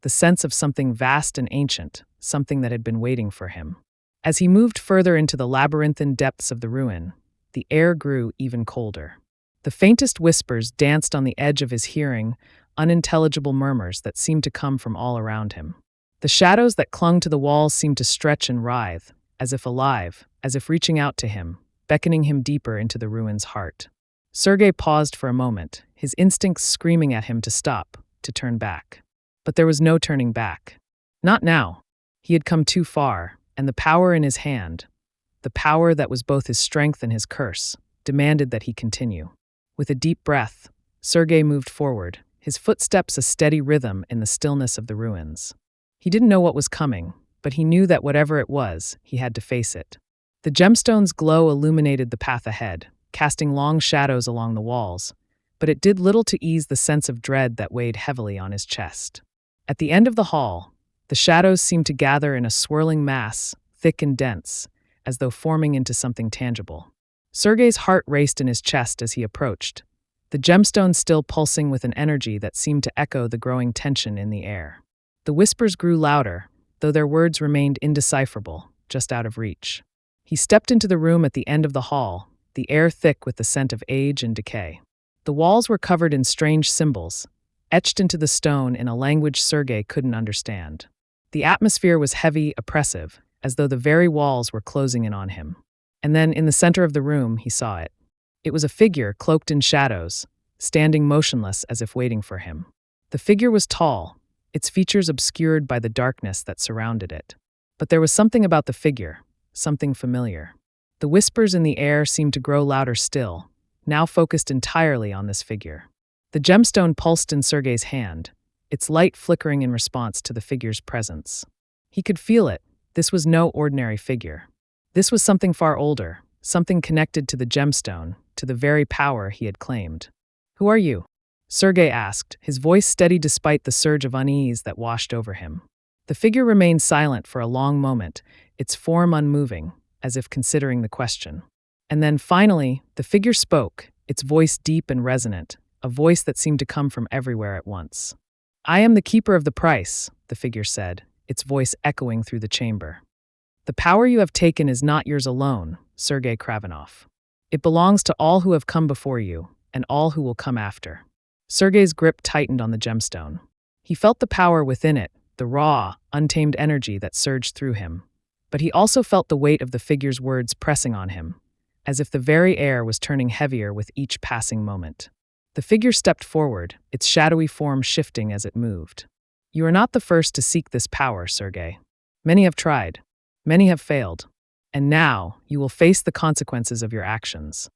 [SPEAKER 1] The sense of something vast and ancient, something that had been waiting for him. As he moved further into the labyrinthine depths of the ruin, the air grew even colder. The faintest whispers danced on the edge of his hearing, unintelligible murmurs that seemed to come from all around him. The shadows that clung to the walls seemed to stretch and writhe, as if alive, as if reaching out to him, beckoning him deeper into the ruin's heart. Sergei paused for a moment, his instincts screaming at him to stop, to turn back. But there was no turning back. Not now. He had come too far, and the power in his hand, the power that was both his strength and his curse, demanded that he continue. With a deep breath, Sergei moved forward, his footsteps a steady rhythm in the stillness of the ruins. He didn't know what was coming, but he knew that whatever it was, he had to face it. The gemstone's glow illuminated the path ahead, casting long shadows along the walls, but it did little to ease the sense of dread that weighed heavily on his chest. At the end of the hall, the shadows seemed to gather in a swirling mass, thick and dense, as though forming into something tangible. Sergei's heart raced in his chest as he approached, the gemstone still pulsing with an energy that seemed to echo the growing tension in the air. The whispers grew louder, though their words remained indecipherable, just out of reach. He stepped into the room at the end of the hall, the air thick with the scent of age and decay. The walls were covered in strange symbols, etched into the stone in a language Sergei couldn't understand. The atmosphere was heavy, oppressive, as though the very walls were closing in on him. And then, in the center of the room, he saw it. It was a figure cloaked in shadows, standing motionless as if waiting for him. The figure was tall, its features obscured by the darkness that surrounded it. But there was something about the figure, something familiar. The whispers in the air seemed to grow louder still, now focused entirely on this figure. The gemstone pulsed in Sergei's hand, its light flickering in response to the figure's presence. He could feel it. This was no ordinary figure. This was something far older, something connected to the gemstone, to the very power he had claimed. "Who are you?" Sergei asked, his voice steady despite the surge of unease that washed over him. The figure remained silent for a long moment, its form unmoving, as if considering the question. And then, finally, the figure spoke, its voice deep and resonant, a voice that seemed to come from everywhere at once. "I am the keeper of the price," the figure said, its voice echoing through the chamber. "The power you have taken is not yours alone, Sergei Kravinoff. It belongs to all who have come before you, and all who will come after." Sergei's grip tightened on the gemstone. He felt the power within it, the raw, untamed energy that surged through him. But he also felt the weight of the figure's words pressing on him, as if the very air was turning heavier with each passing moment. The figure stepped forward, its shadowy form shifting as it moved. "You are not the first to seek this power, Sergei. Many have tried. Many have failed. And now, you will face the consequences of your actions."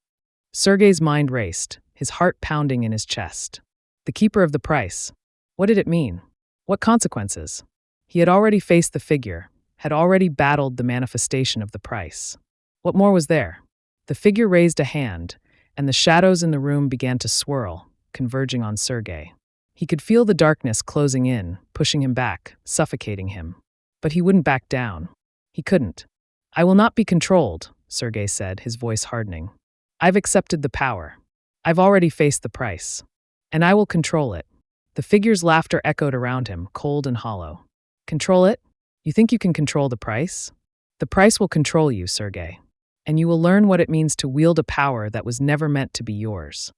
[SPEAKER 1] Sergei's mind raced, his heart pounding in his chest. The keeper of the price. What did it mean? What consequences? He had already faced the figure, had already battled the manifestation of the price. What more was there? The figure raised a hand, and the shadows in the room began to swirl, converging on Sergei. He could feel the darkness closing in, pushing him back, suffocating him. But he wouldn't back down. He couldn't. "I will not be controlled," Sergei said, his voice hardening. "I've accepted the power. I've already faced the price. And I will control it." The figure's laughter echoed around him, cold and hollow. "Control it? You think you can control the price? The price will control you, Sergei. And you will learn what it means to wield a power that was never meant to be yours."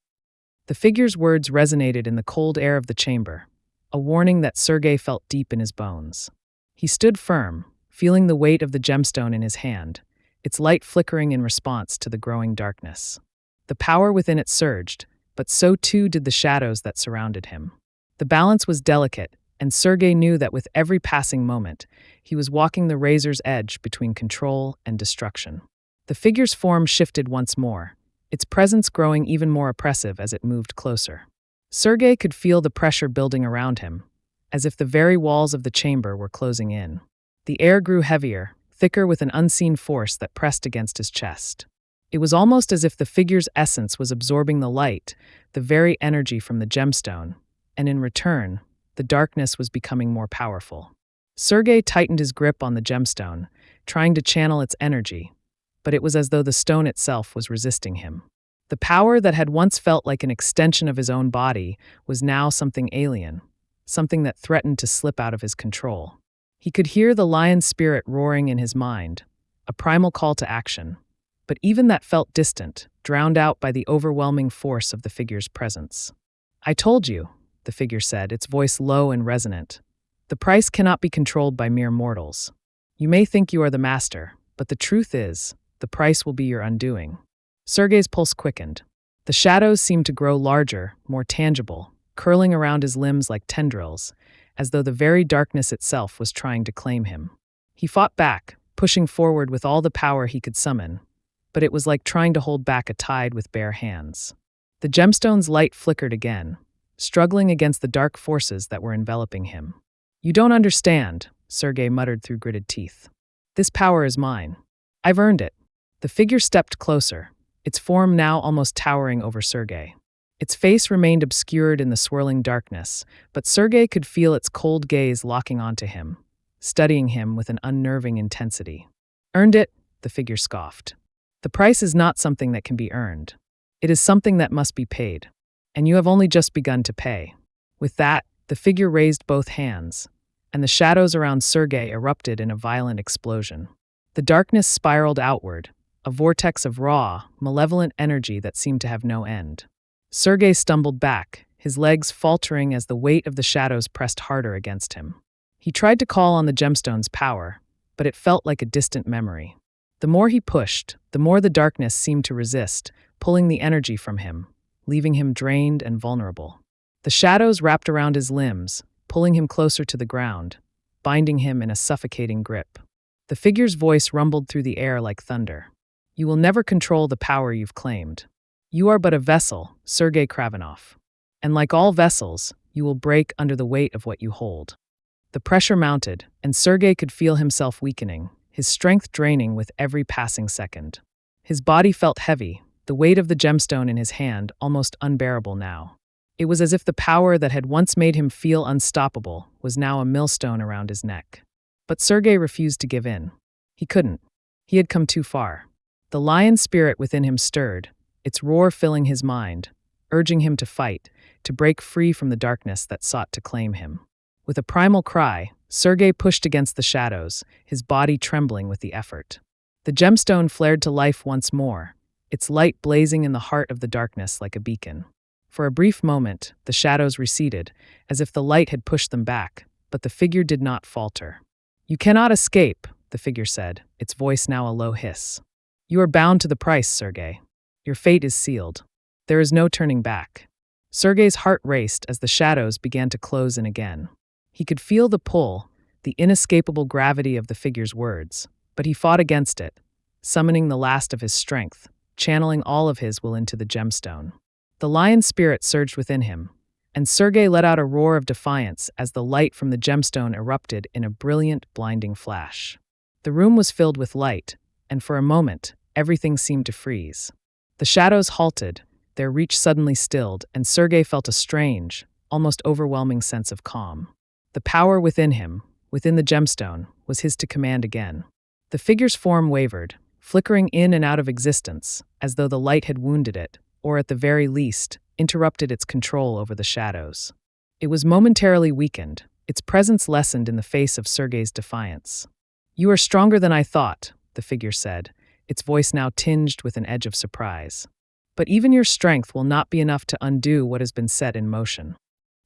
[SPEAKER 1] The figure's words resonated in the cold air of the chamber, a warning that Sergei felt deep in his bones. He stood firm, feeling the weight of the gemstone in his hand, its light flickering in response to the growing darkness. The power within it surged, but so too did the shadows that surrounded him. The balance was delicate, and Sergei knew that with every passing moment, he was walking the razor's edge between control and destruction. The figure's form shifted once more, its presence growing even more oppressive as it moved closer. Sergei could feel the pressure building around him, as if the very walls of the chamber were closing in. The air grew heavier, thicker with an unseen force that pressed against his chest. It was almost as if the figure's essence was absorbing the light, the very energy from the gemstone, and in return, the darkness was becoming more powerful. Sergei tightened his grip on the gemstone, trying to channel its energy, but it was as though the stone itself was resisting him. The power that had once felt like an extension of his own body was now something alien, something that threatened to slip out of his control. He could hear the lion spirit roaring in his mind, a primal call to action, but even that felt distant, drowned out by the overwhelming force of the figure's presence. "I told you," the figure said, its voice low and resonant. "The price cannot be controlled by mere mortals. You may think you are the master, but the truth is, the price will be your undoing." Sergei's pulse quickened. The shadows seemed to grow larger, more tangible, curling around his limbs like tendrils, as though the very darkness itself was trying to claim him. He fought back, pushing forward with all the power he could summon, but it was like trying to hold back a tide with bare hands. The gemstone's light flickered again, struggling against the dark forces that were enveloping him. "You don't understand," Sergei muttered through gritted teeth. "This power is mine. I've earned it." The figure stepped closer, its form now almost towering over Sergei. Its face remained obscured in the swirling darkness, but Sergei could feel its cold gaze locking onto him, studying him with an unnerving intensity. "Earned it?" the figure scoffed. "The price is not something that can be earned. It is something that must be paid. And you have only just begun to pay." With that, the figure raised both hands, and the shadows around Sergei erupted in a violent explosion. The darkness spiraled outward, a vortex of raw, malevolent energy that seemed to have no end. Sergei stumbled back, his legs faltering as the weight of the shadows pressed harder against him. He tried to call on the gemstone's power, but it felt like a distant memory. The more he pushed, the more the darkness seemed to resist, pulling the energy from him, leaving him drained and vulnerable. The shadows wrapped around his limbs, pulling him closer to the ground, binding him in a suffocating grip. The figure's voice rumbled through the air like thunder. "You will never control the power you've claimed. You are but a vessel, Sergei Kravinoff. And like all vessels, you will break under the weight of what you hold." The pressure mounted, and Sergei could feel himself weakening, his strength draining with every passing second. His body felt heavy, the weight of the gemstone in his hand almost unbearable now. It was as if the power that had once made him feel unstoppable was now a millstone around his neck. But Sergei refused to give in. He couldn't. He had come too far. The lion spirit within him stirred, its roar filling his mind, urging him to fight, to break free from the darkness that sought to claim him. With a primal cry, Sergei pushed against the shadows, his body trembling with the effort. The gemstone flared to life once more, its light blazing in the heart of the darkness like a beacon. For a brief moment, the shadows receded, as if the light had pushed them back, but the figure did not falter. "You cannot escape," the figure said, its voice now a low hiss. "You are bound to the price, Sergei. Your fate is sealed. There is no turning back." Sergei's heart raced as the shadows began to close in again. He could feel the pull, the inescapable gravity of the figure's words, but he fought against it, summoning the last of his strength, channeling all of his will into the gemstone. The lion spirit surged within him, and Sergei let out a roar of defiance as the light from the gemstone erupted in a brilliant, blinding flash. The room was filled with light, and for a moment, everything seemed to freeze. The shadows halted, their reach suddenly stilled, and Sergei felt a strange, almost overwhelming sense of calm. The power within him, within the gemstone, was his to command again. The figure's form wavered, flickering in and out of existence, as though the light had wounded it, or at the very least, interrupted its control over the shadows. It was momentarily weakened, its presence lessened in the face of Sergei's defiance. "You are stronger than I thought," the figure said, its voice now tinged with an edge of surprise. "But even your strength will not be enough to undo what has been set in motion."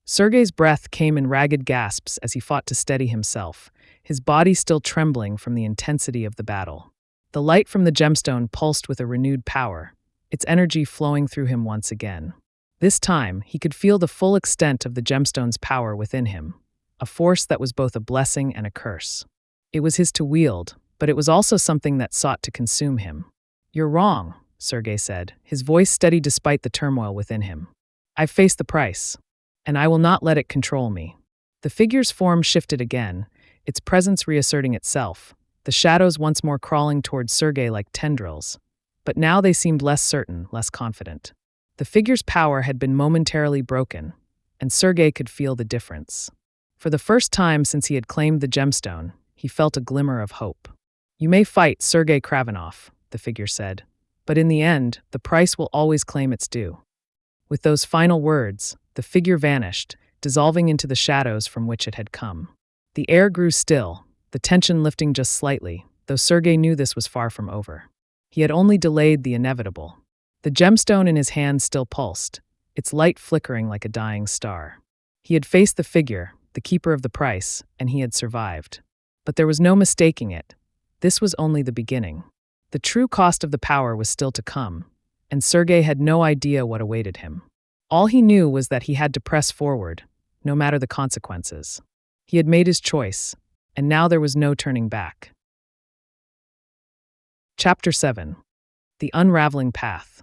[SPEAKER 1] Sergei's breath came in ragged gasps as he fought to steady himself, his body still trembling from the intensity of the battle. The light from the gemstone pulsed with a renewed power, its energy flowing through him once again. This time, he could feel the full extent of the gemstone's power within him, a force that was both a blessing and a curse. It was his to wield, but it was also something that sought to consume him. "You're wrong," Sergei said, his voice steady despite the turmoil within him. "I've faced the price, and I will not let it control me." The figure's form shifted again, its presence reasserting itself, the shadows once more crawling towards Sergei like tendrils. But now they seemed less certain, less confident. The figure's power had been momentarily broken, and Sergei could feel the difference. For the first time since he had claimed the gemstone, he felt a glimmer of hope. "You may fight, Sergei Kravinoff," the figure said, "but in the end, the price will always claim its due." With those final words, the figure vanished, dissolving into the shadows from which it had come. The air grew still, the tension lifting just slightly, though Sergei knew this was far from over. He had only delayed the inevitable. The gemstone in his hand still pulsed, its light flickering like a dying star. He had faced the figure, the keeper of the price, and he had survived. But there was no mistaking it. This was only the beginning. The true cost of the power was still to come, and Sergei had no idea what awaited him. All he knew was that he had to press forward, no matter the consequences. He had made his choice, and now there was no turning back. Chapter 7. The Unraveling Path.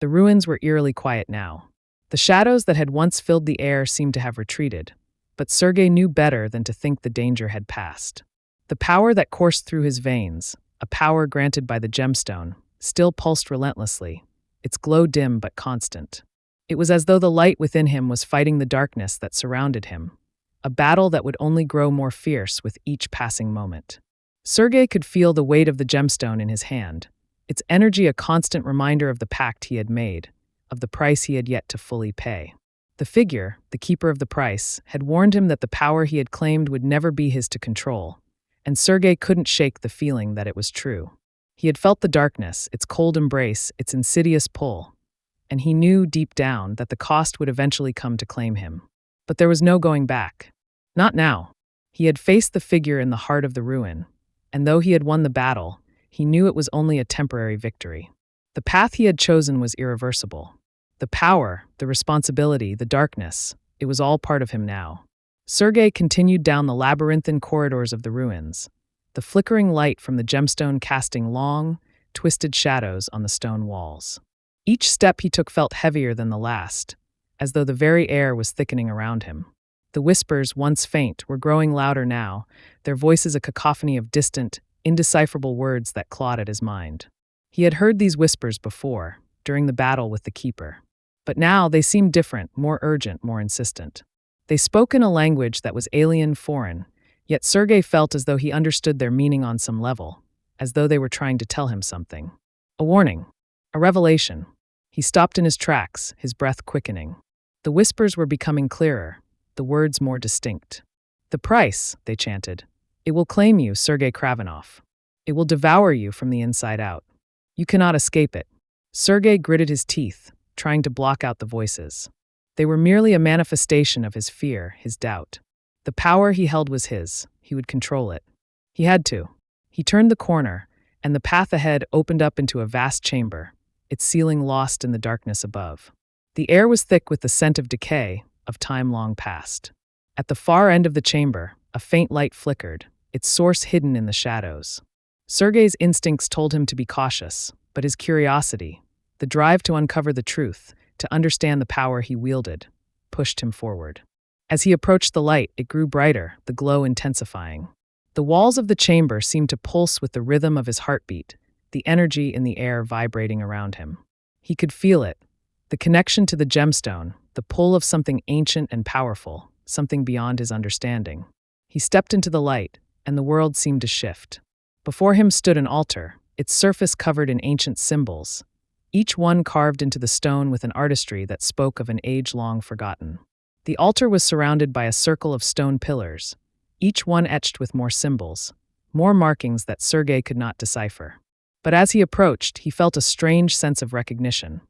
[SPEAKER 1] The ruins were eerily quiet now. The shadows that had once filled the air seemed to have retreated, but Sergei knew better than to think the danger had passed. The power that coursed through his veins, a power granted by the gemstone, still pulsed relentlessly, its glow dim but constant. It was as though the light within him was fighting the darkness that surrounded him, a battle that would only grow more fierce with each passing moment. Sergei could feel the weight of the gemstone in his hand, its energy a constant reminder of the pact he had made, of the price he had yet to fully pay. The figure, the keeper of the price, had warned him that the power he had claimed would never be his to control, and Sergei couldn't shake the feeling that it was true. He had felt the darkness, its cold embrace, its insidious pull, and he knew deep down that the cost would eventually come to claim him. But there was no going back. Not now. He had faced the figure in the heart of the ruin, and though he had won the battle, he knew it was only a temporary victory. The path he had chosen was irreversible. The power, the responsibility, the darkness, it was all part of him now. Sergei continued down the labyrinthine corridors of the ruins, the flickering light from the gemstone casting long, twisted shadows on the stone walls. Each step he took felt heavier than the last, as though the very air was thickening around him. The whispers, once faint, were growing louder now, their voices a cacophony of distant, indecipherable words that clawed at his mind. He had heard these whispers before, during the battle with the Keeper. But now they seemed different, more urgent, more insistent. They spoke in a language that was alien, foreign, yet Sergei felt as though he understood their meaning on some level, as though they were trying to tell him something. A warning. A revelation. He stopped in his tracks, his breath quickening. The whispers were becoming clearer, the words more distinct. The price, they chanted. It will claim you, Sergei Kravinoff. It will devour you from the inside out. You cannot escape it. Sergei gritted his teeth, trying to block out the voices. They were merely a manifestation of his fear, his doubt. The power he held was his. He would control it. He had to. He turned the corner, and the path ahead opened up into a vast chamber, its ceiling lost in the darkness above. The air was thick with the scent of decay, of time long past. At the far end of the chamber, a faint light flickered, its source hidden in the shadows. Sergei's instincts told him to be cautious, but his curiosity, the drive to uncover the truth, to understand the power he wielded, pushed him forward. As he approached the light, it grew brighter, the glow intensifying. The walls of the chamber seemed to pulse with the rhythm of his heartbeat, the energy in the air vibrating around him. He could feel it, the connection to the gemstone, the pull of something ancient and powerful, something beyond his understanding. He stepped into the light, and the world seemed to shift. Before him stood an altar, its surface covered in ancient symbols, each one carved into the stone with an artistry that spoke of an age long forgotten. The altar was surrounded by a circle of stone pillars, each one etched with more symbols, more markings that Sergei could not decipher. But as he approached, he felt a strange sense of recognition,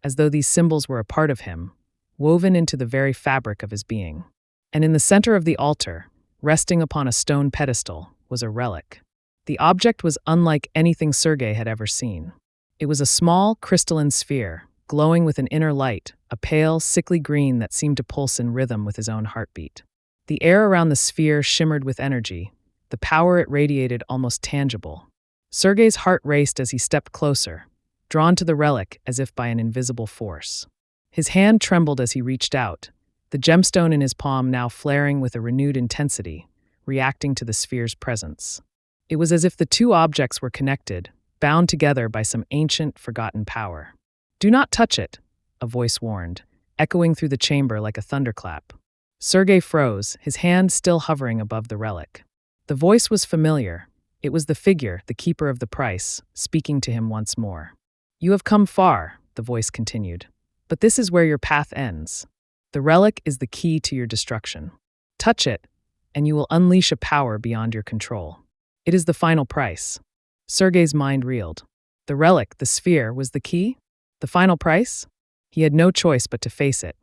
[SPEAKER 1] as though these symbols were a part of him, woven into the very fabric of his being. And in the center of the altar, resting upon a stone pedestal, was a relic. The object was unlike anything Sergei had ever seen. It was a small, crystalline sphere, glowing with an inner light, a pale, sickly green that seemed to pulse in rhythm with his own heartbeat. The air around the sphere shimmered with energy, the power it radiated almost tangible. Sergei's heart raced as he stepped closer, drawn to the relic as if by an invisible force. His hand trembled as he reached out, the gemstone in his palm now flaring with a renewed intensity, reacting to the sphere's presence. It was as if the two objects were connected, bound together by some ancient, forgotten power. "Do not touch it," a voice warned, echoing through the chamber like a thunderclap. Sergei froze, his hand still hovering above the relic. The voice was familiar. It was the figure, the keeper of the price, speaking to him once more. "You have come far," the voice continued, "but this is where your path ends. The relic is the key to your destruction. Touch it, and you will unleash a power beyond your control. It is the final price." Sergei's mind reeled. The relic, the sphere, was the key? The final price? He had no choice but to face it.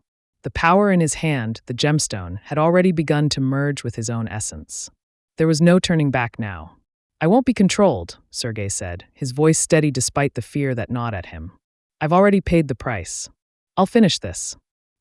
[SPEAKER 1] The power in his hand, the gemstone, had already begun to merge with his own essence. There was no turning back now. "I won't be controlled," Sergei said, his voice steady despite the fear that gnawed at him. "I've already paid the price. I'll finish this."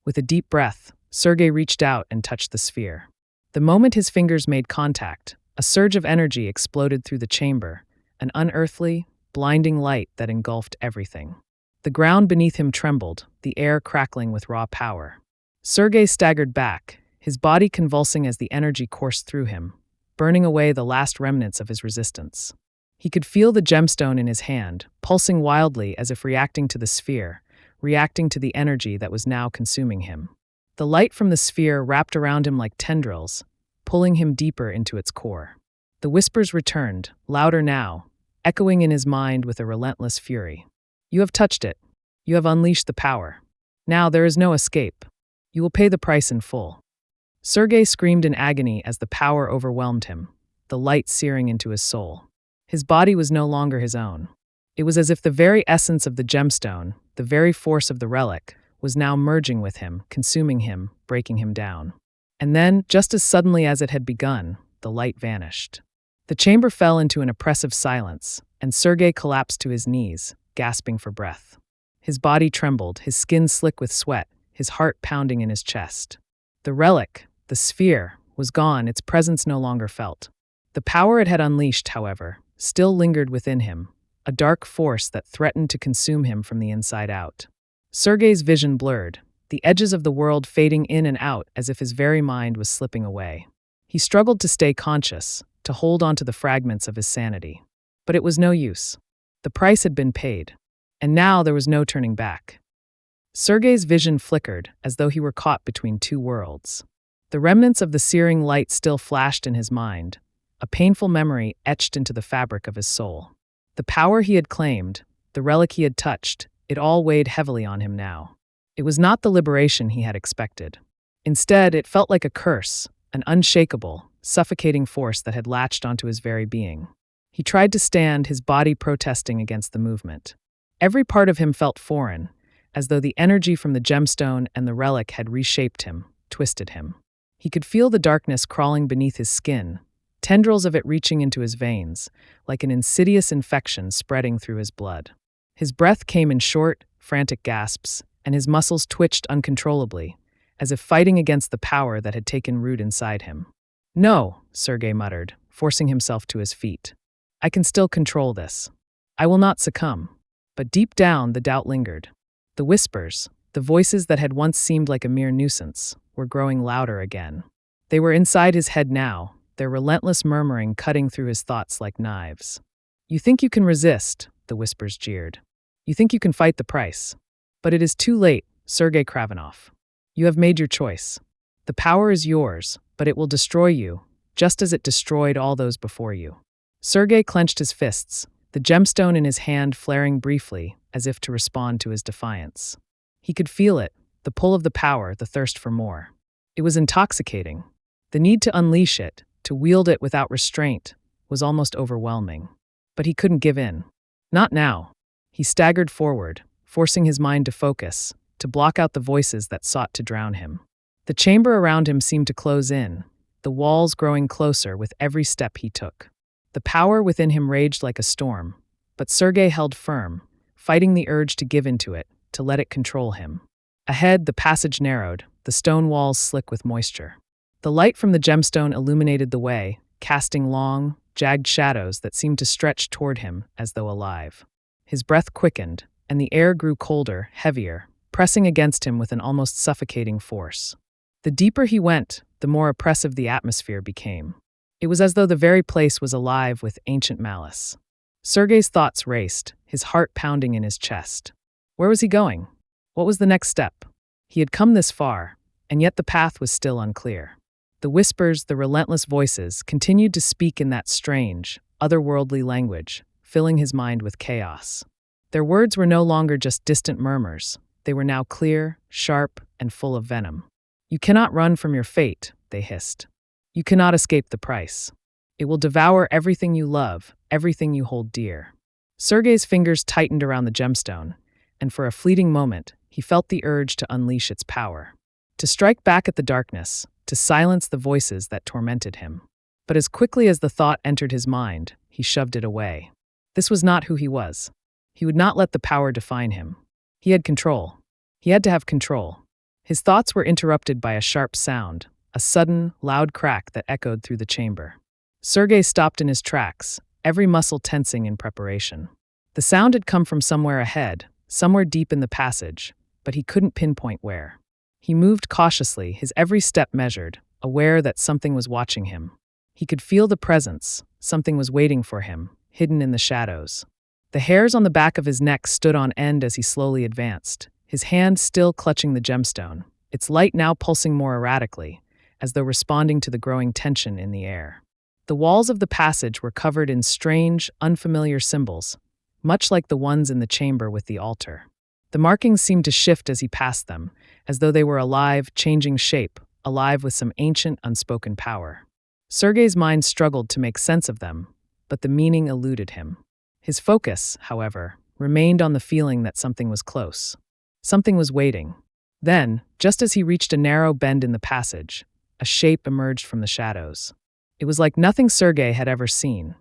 [SPEAKER 1] With a deep breath, Sergei reached out and touched the sphere. The moment his fingers made contact, a surge of energy exploded through the chamber, an unearthly, blinding light that engulfed everything. The ground beneath him trembled, the air crackling with raw power. Sergei staggered back, his body convulsing as the energy coursed through him, burning away the last remnants of his resistance. He could feel the gemstone in his hand, pulsing wildly as if reacting to the sphere, reacting to the energy that was now consuming him. The light from the sphere wrapped around him like tendrils, pulling him deeper into its core. The whispers returned, louder now, echoing in his mind with a relentless fury. "You have touched it. You have unleashed the power. Now there is no escape." You will pay the price in full." Sergei screamed in agony as the power overwhelmed him, the light searing into his soul. His body was no longer his own. It was as if the very essence of the gemstone, the very force of the relic, was now merging with him, consuming him, breaking him down. And then, just as suddenly as it had begun, the light vanished. The chamber fell into an oppressive silence, and Sergei collapsed to his knees, gasping for breath. His body trembled, his skin slick with sweat, his heart pounding in his chest. The relic, the sphere, was gone, its presence no longer felt. The power it had unleashed, however, still lingered within him, a dark force that threatened to consume him from the inside out. Sergei's vision blurred, the edges of the world fading in and out as if his very mind was slipping away. He struggled to stay conscious, to hold on to the fragments of his sanity. But it was no use. The price had been paid, and now there was no turning back. Sergei's vision flickered as though he were caught between two worlds. The remnants of the searing light still flashed in his mind, a painful memory etched into the fabric of his soul. The power he had claimed, the relic he had touched, it all weighed heavily on him now. It was not the liberation he had expected. Instead, it felt like a curse, an unshakable, suffocating force that had latched onto his very being. He tried to stand, his body protesting against the movement. Every part of him felt foreign, as though the energy from the gemstone and the relic had reshaped him, twisted him. He could feel the darkness crawling beneath his skin, tendrils of it reaching into his veins, like an insidious infection spreading through his blood. His breath came in short, frantic gasps, and his muscles twitched uncontrollably, as if fighting against the power that had taken root inside him. "No," Sergei muttered, forcing himself to his feet. "I can still control this. I will not succumb." But deep down, the doubt lingered. The whispers, the voices that had once seemed like a mere nuisance, were growing louder again. They were inside his head now, their relentless murmuring cutting through his thoughts like knives. "You think you can resist," the whispers jeered. "You think you can fight the price. But it is too late, Sergei Kravinoff. You have made your choice. The power is yours, but it will destroy you, just as it destroyed all those before you." Sergei clenched his fists, the gemstone in his hand flaring briefly, as if to respond to his defiance. He could feel it, the pull of the power, the thirst for more. It was intoxicating. The need to unleash it, to wield it without restraint, was almost overwhelming. But he couldn't give in. Not now. He staggered forward, forcing his mind to focus, to block out the voices that sought to drown him. The chamber around him seemed to close in, the walls growing closer with every step he took. The power within him raged like a storm, but Sergei held firm, fighting the urge to give into it, to let it control him. Ahead, the passage narrowed, the stone walls slick with moisture. The light from the gemstone illuminated the way, casting long, jagged shadows that seemed to stretch toward him as though alive. His breath quickened, and the air grew colder, heavier, pressing against him with an almost suffocating force. The deeper he went, the more oppressive the atmosphere became. It was as though the very place was alive with ancient malice. Sergei's thoughts raced, his heart pounding in his chest. Where was he going? What was the next step? He had come this far, and yet the path was still unclear. The whispers, the relentless voices, continued to speak in that strange, otherworldly language, filling his mind with chaos. Their words were no longer just distant murmurs. They were now clear, sharp, and full of venom. "You cannot run from your fate," they hissed. "You cannot escape the price. It will devour everything you love, everything you hold dear." Sergei's fingers tightened around the gemstone, and for a fleeting moment, he felt the urge to unleash its power. To strike back at the darkness, to silence the voices that tormented him. But as quickly as the thought entered his mind, he shoved it away. This was not who he was. He would not let the power define him. He had control. He had to have control. His thoughts were interrupted by a sharp sound, a sudden, loud crack that echoed through the chamber. Sergei stopped in his tracks, every muscle tensing in preparation. The sound had come from somewhere ahead, somewhere deep in the passage, but he couldn't pinpoint where. He moved cautiously, his every step measured, aware that something was watching him. He could feel the presence, something was waiting for him, hidden in the shadows. The hairs on the back of his neck stood on end as he slowly advanced, his hand still clutching the gemstone, its light now pulsing more erratically, as though responding to the growing tension in the air. The walls of the passage were covered in strange, unfamiliar symbols, much like the ones in the chamber with the altar. The markings seemed to shift as he passed them, as though they were alive, changing shape, alive with some ancient, unspoken power. Sergei's mind struggled to make sense of them, but the meaning eluded him. His focus, however, remained on the feeling that something was close. Something was waiting. Then, just as he reached a narrow bend in the passage, a shape emerged from the shadows. It was like nothing Sergei had ever seen.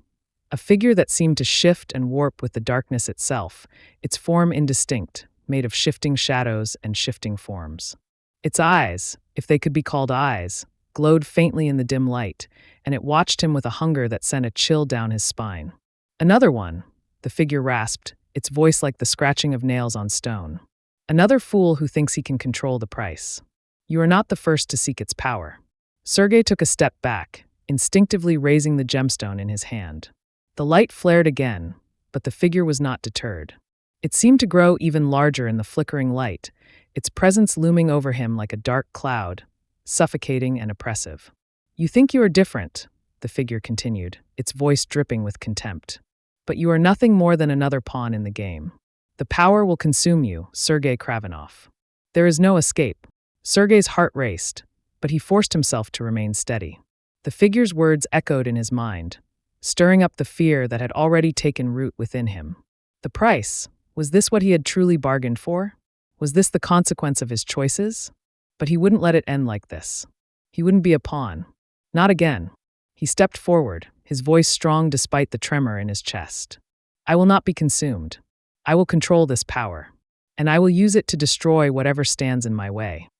[SPEAKER 1] A figure that seemed to shift and warp with the darkness itself, its form indistinct, made of shifting shadows and shifting forms. Its eyes, if they could be called eyes, glowed faintly in the dim light, and it watched him with a hunger that sent a chill down his spine. "Another one," the figure rasped, its voice like the scratching of nails on stone. "Another fool who thinks he can control the price. You are not the first to seek its power." Sergei took a step back, instinctively raising the gemstone in his hand. The light flared again, but the figure was not deterred. It seemed to grow even larger in the flickering light, its presence looming over him like a dark cloud, suffocating and oppressive. "You think you are different," the figure continued, its voice dripping with contempt. "But you are nothing more than another pawn in the game. The power will consume you, Sergei Kravinoff. There is no escape." Sergei's heart raced, but he forced himself to remain steady. The figure's words echoed in his mind, stirring up the fear that had already taken root within him. The price, was this what he had truly bargained for? Was this the consequence of his choices? But he wouldn't let it end like this. He wouldn't be a pawn. Not again. He stepped forward, his voice strong despite the tremor in his chest. "I will not be consumed. I will control this power, and I will use it to destroy whatever stands in my way."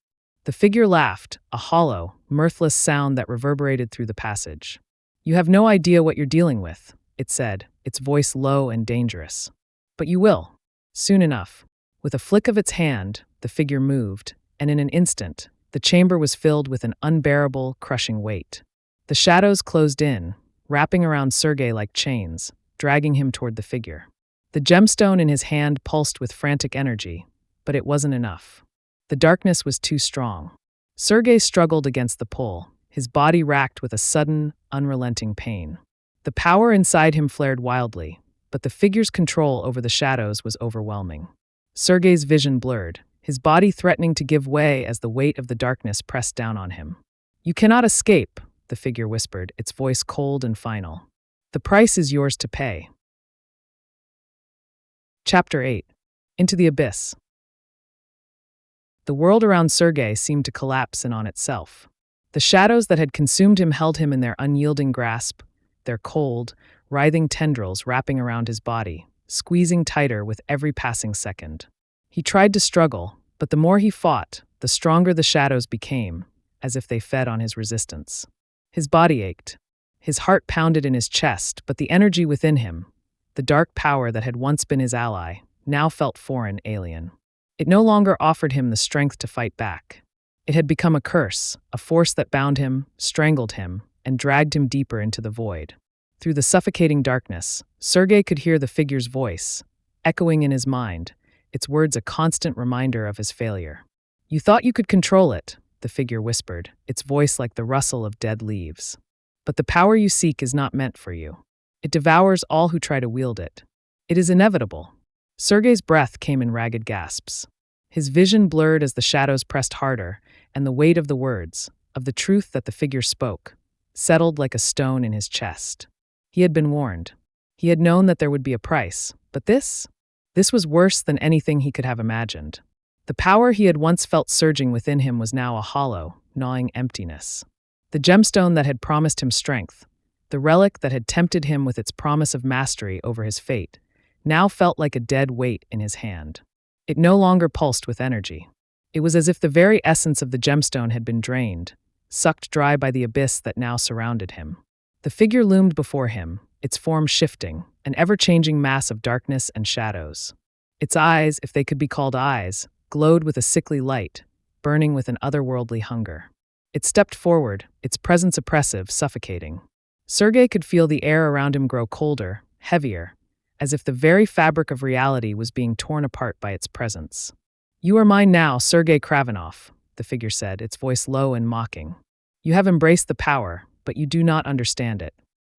[SPEAKER 1] The figure laughed, a hollow, mirthless sound that reverberated through the passage. "You have no idea what you're dealing with," it said, its voice low and dangerous. "But you will. Soon enough." With a flick of its hand, the figure moved, and in an instant, the chamber was filled with an unbearable, crushing weight. The shadows closed in, wrapping around Sergei like chains, dragging him toward the figure. The gemstone in his hand pulsed with frantic energy, but it wasn't enough. The darkness was too strong. Sergei struggled against the pull, his body racked with a sudden, unrelenting pain. The power inside him flared wildly, but the figure's control over the shadows was overwhelming. Sergei's vision blurred, his body threatening to give way as the weight of the darkness pressed down on him. "You cannot escape," the figure whispered, its voice cold and final. "The price is yours to pay." Chapter 8. Into the Abyss. The world around Sergei seemed to collapse in on itself. The shadows that had consumed him held him in their unyielding grasp, their cold, writhing tendrils wrapping around his body, squeezing tighter with every passing second. He tried to struggle, but the more he fought, the stronger the shadows became, as if they fed on his resistance. His body ached. His heart pounded in his chest, but the energy within him, the dark power that had once been his ally, now felt foreign, alien. It no longer offered him the strength to fight back. It had become a curse, a force that bound him, strangled him, and dragged him deeper into the void. Through the suffocating darkness, Sergei could hear the figure's voice, echoing in his mind, its words a constant reminder of his failure. "You thought you could control it," the figure whispered, its voice like the rustle of dead leaves. "But the power you seek is not meant for you. It devours all who try to wield it. It is inevitable." Sergei's breath came in ragged gasps. His vision blurred as the shadows pressed harder, and the weight of the words, of the truth that the figure spoke, settled like a stone in his chest. He had been warned. He had known that there would be a price, but this was worse than anything he could have imagined. The power he had once felt surging within him was now a hollow, gnawing emptiness. The gemstone that had promised him strength, the relic that had tempted him with its promise of mastery over his fate, now felt like a dead weight in his hand. It no longer pulsed with energy. It was as if the very essence of the gemstone had been drained, sucked dry by the abyss that now surrounded him. The figure loomed before him, its form shifting, an ever-changing mass of darkness and shadows. Its eyes, if they could be called eyes, glowed with a sickly light, burning with an otherworldly hunger. It stepped forward, its presence oppressive, suffocating. Sergei could feel the air around him grow colder, heavier, as if the very fabric of reality was being torn apart by its presence. "You are mine now, Sergei Kravinoff," the figure said, its voice low and mocking. "You have embraced the power, but you do not understand it.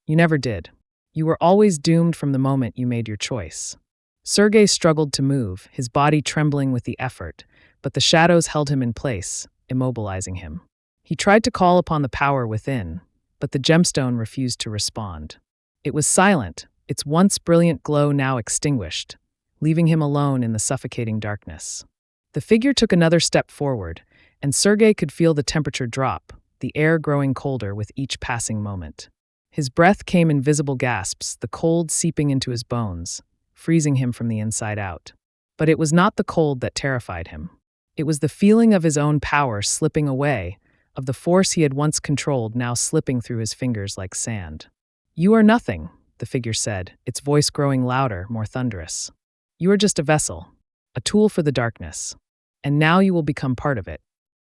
[SPEAKER 1] You never did. You were always doomed from the moment you made your choice. Sergei struggled to move, his body trembling with the effort, but the shadows held him in place, immobilizing him. He tried to call upon the power within, but the gemstone refused to respond. It was silent, its once brilliant glow now extinguished, leaving him alone in the suffocating darkness. The figure took another step forward, and Sergei could feel the temperature drop, the air growing colder with each passing moment. His breath came in visible gasps, the cold seeping into his bones, freezing him from the inside out. But it was not the cold that terrified him. It was the feeling of his own power slipping away, of the force he had once controlled now slipping through his fingers like sand. "You are nothing," the figure said, its voice growing louder, more thunderous. "You are just a vessel, a tool for the darkness. And now you will become part of it."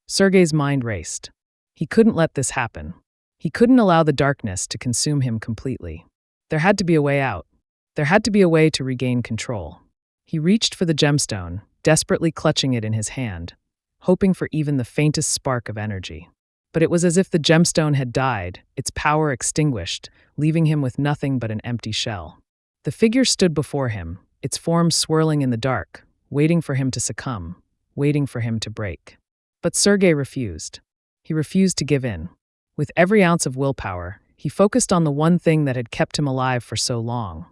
[SPEAKER 1] Sergei's mind raced. He couldn't let this happen. He couldn't allow the darkness to consume him completely. There had to be a way out. There had to be a way to regain control. He reached for the gemstone, desperately clutching it in his hand, hoping for even the faintest spark of energy. But it was as if the gemstone had died, its power extinguished, leaving him with nothing but an empty shell. The figure stood before him, its form swirling in the dark, waiting for him to succumb, waiting for him to break. But Sergei refused. He refused to give in. With every ounce of willpower, he focused on the one thing that had kept him alive for so long.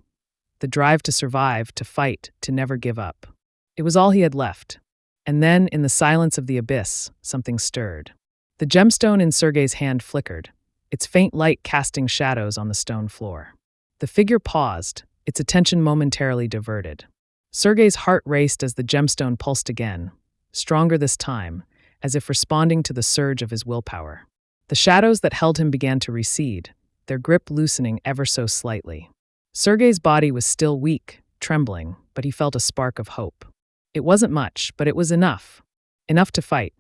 [SPEAKER 1] The drive to survive, to fight, to never give up. It was all he had left. And then, in the silence of the abyss, something stirred. The gemstone in Sergei's hand flickered, its faint light casting shadows on the stone floor. The figure paused, its attention momentarily diverted. Sergei's heart raced as the gemstone pulsed again, stronger this time, as if responding to the surge of his willpower. The shadows that held him began to recede, their grip loosening ever so slightly. Sergei's body was still weak, trembling, but he felt a spark of hope. It wasn't much, but it was enough. Enough to fight.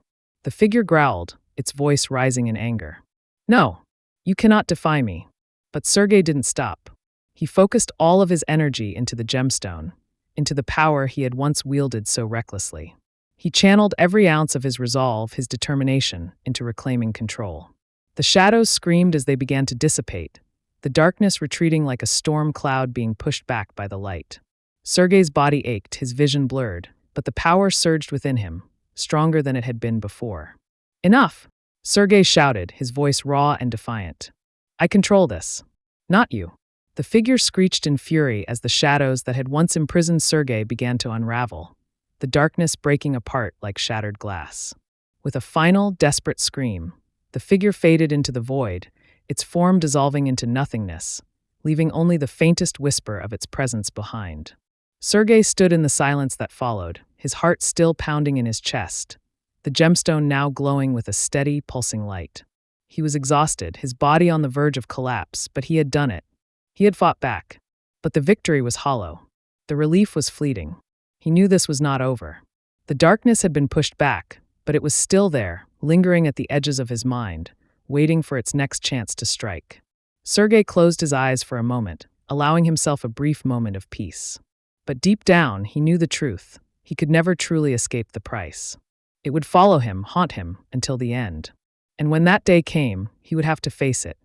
[SPEAKER 1] The figure growled, its voice rising in anger. "No, you cannot defy me." But Sergei didn't stop. He focused all of his energy into the gemstone, into the power he had once wielded so recklessly. He channeled every ounce of his resolve, his determination, into reclaiming control. The shadows screamed as they began to dissipate, the darkness retreating like a storm cloud being pushed back by the light. Sergei's body ached, his vision blurred, but the power surged within him, stronger than it had been before. "Enough!" Sergei shouted, his voice raw and defiant. "I control this. Not you." The figure screeched in fury as the shadows that had once imprisoned Sergei began to unravel, the darkness breaking apart like shattered glass. With a final, desperate scream, the figure faded into the void, its form dissolving into nothingness, leaving only the faintest whisper of its presence behind. Sergei stood in the silence that followed, his heart still pounding in his chest, the gemstone now glowing with a steady, pulsing light. He was exhausted, his body on the verge of collapse, but he had done it. He had fought back. But the victory was hollow. The relief was fleeting. He knew this was not over. The darkness had been pushed back, but it was still there, lingering at the edges of his mind, waiting for its next chance to strike. Sergei closed his eyes for a moment, allowing himself a brief moment of peace. But deep down, he knew the truth. He could never truly escape the price. It would follow him, haunt him, until the end. And when that day came, he would have to face it.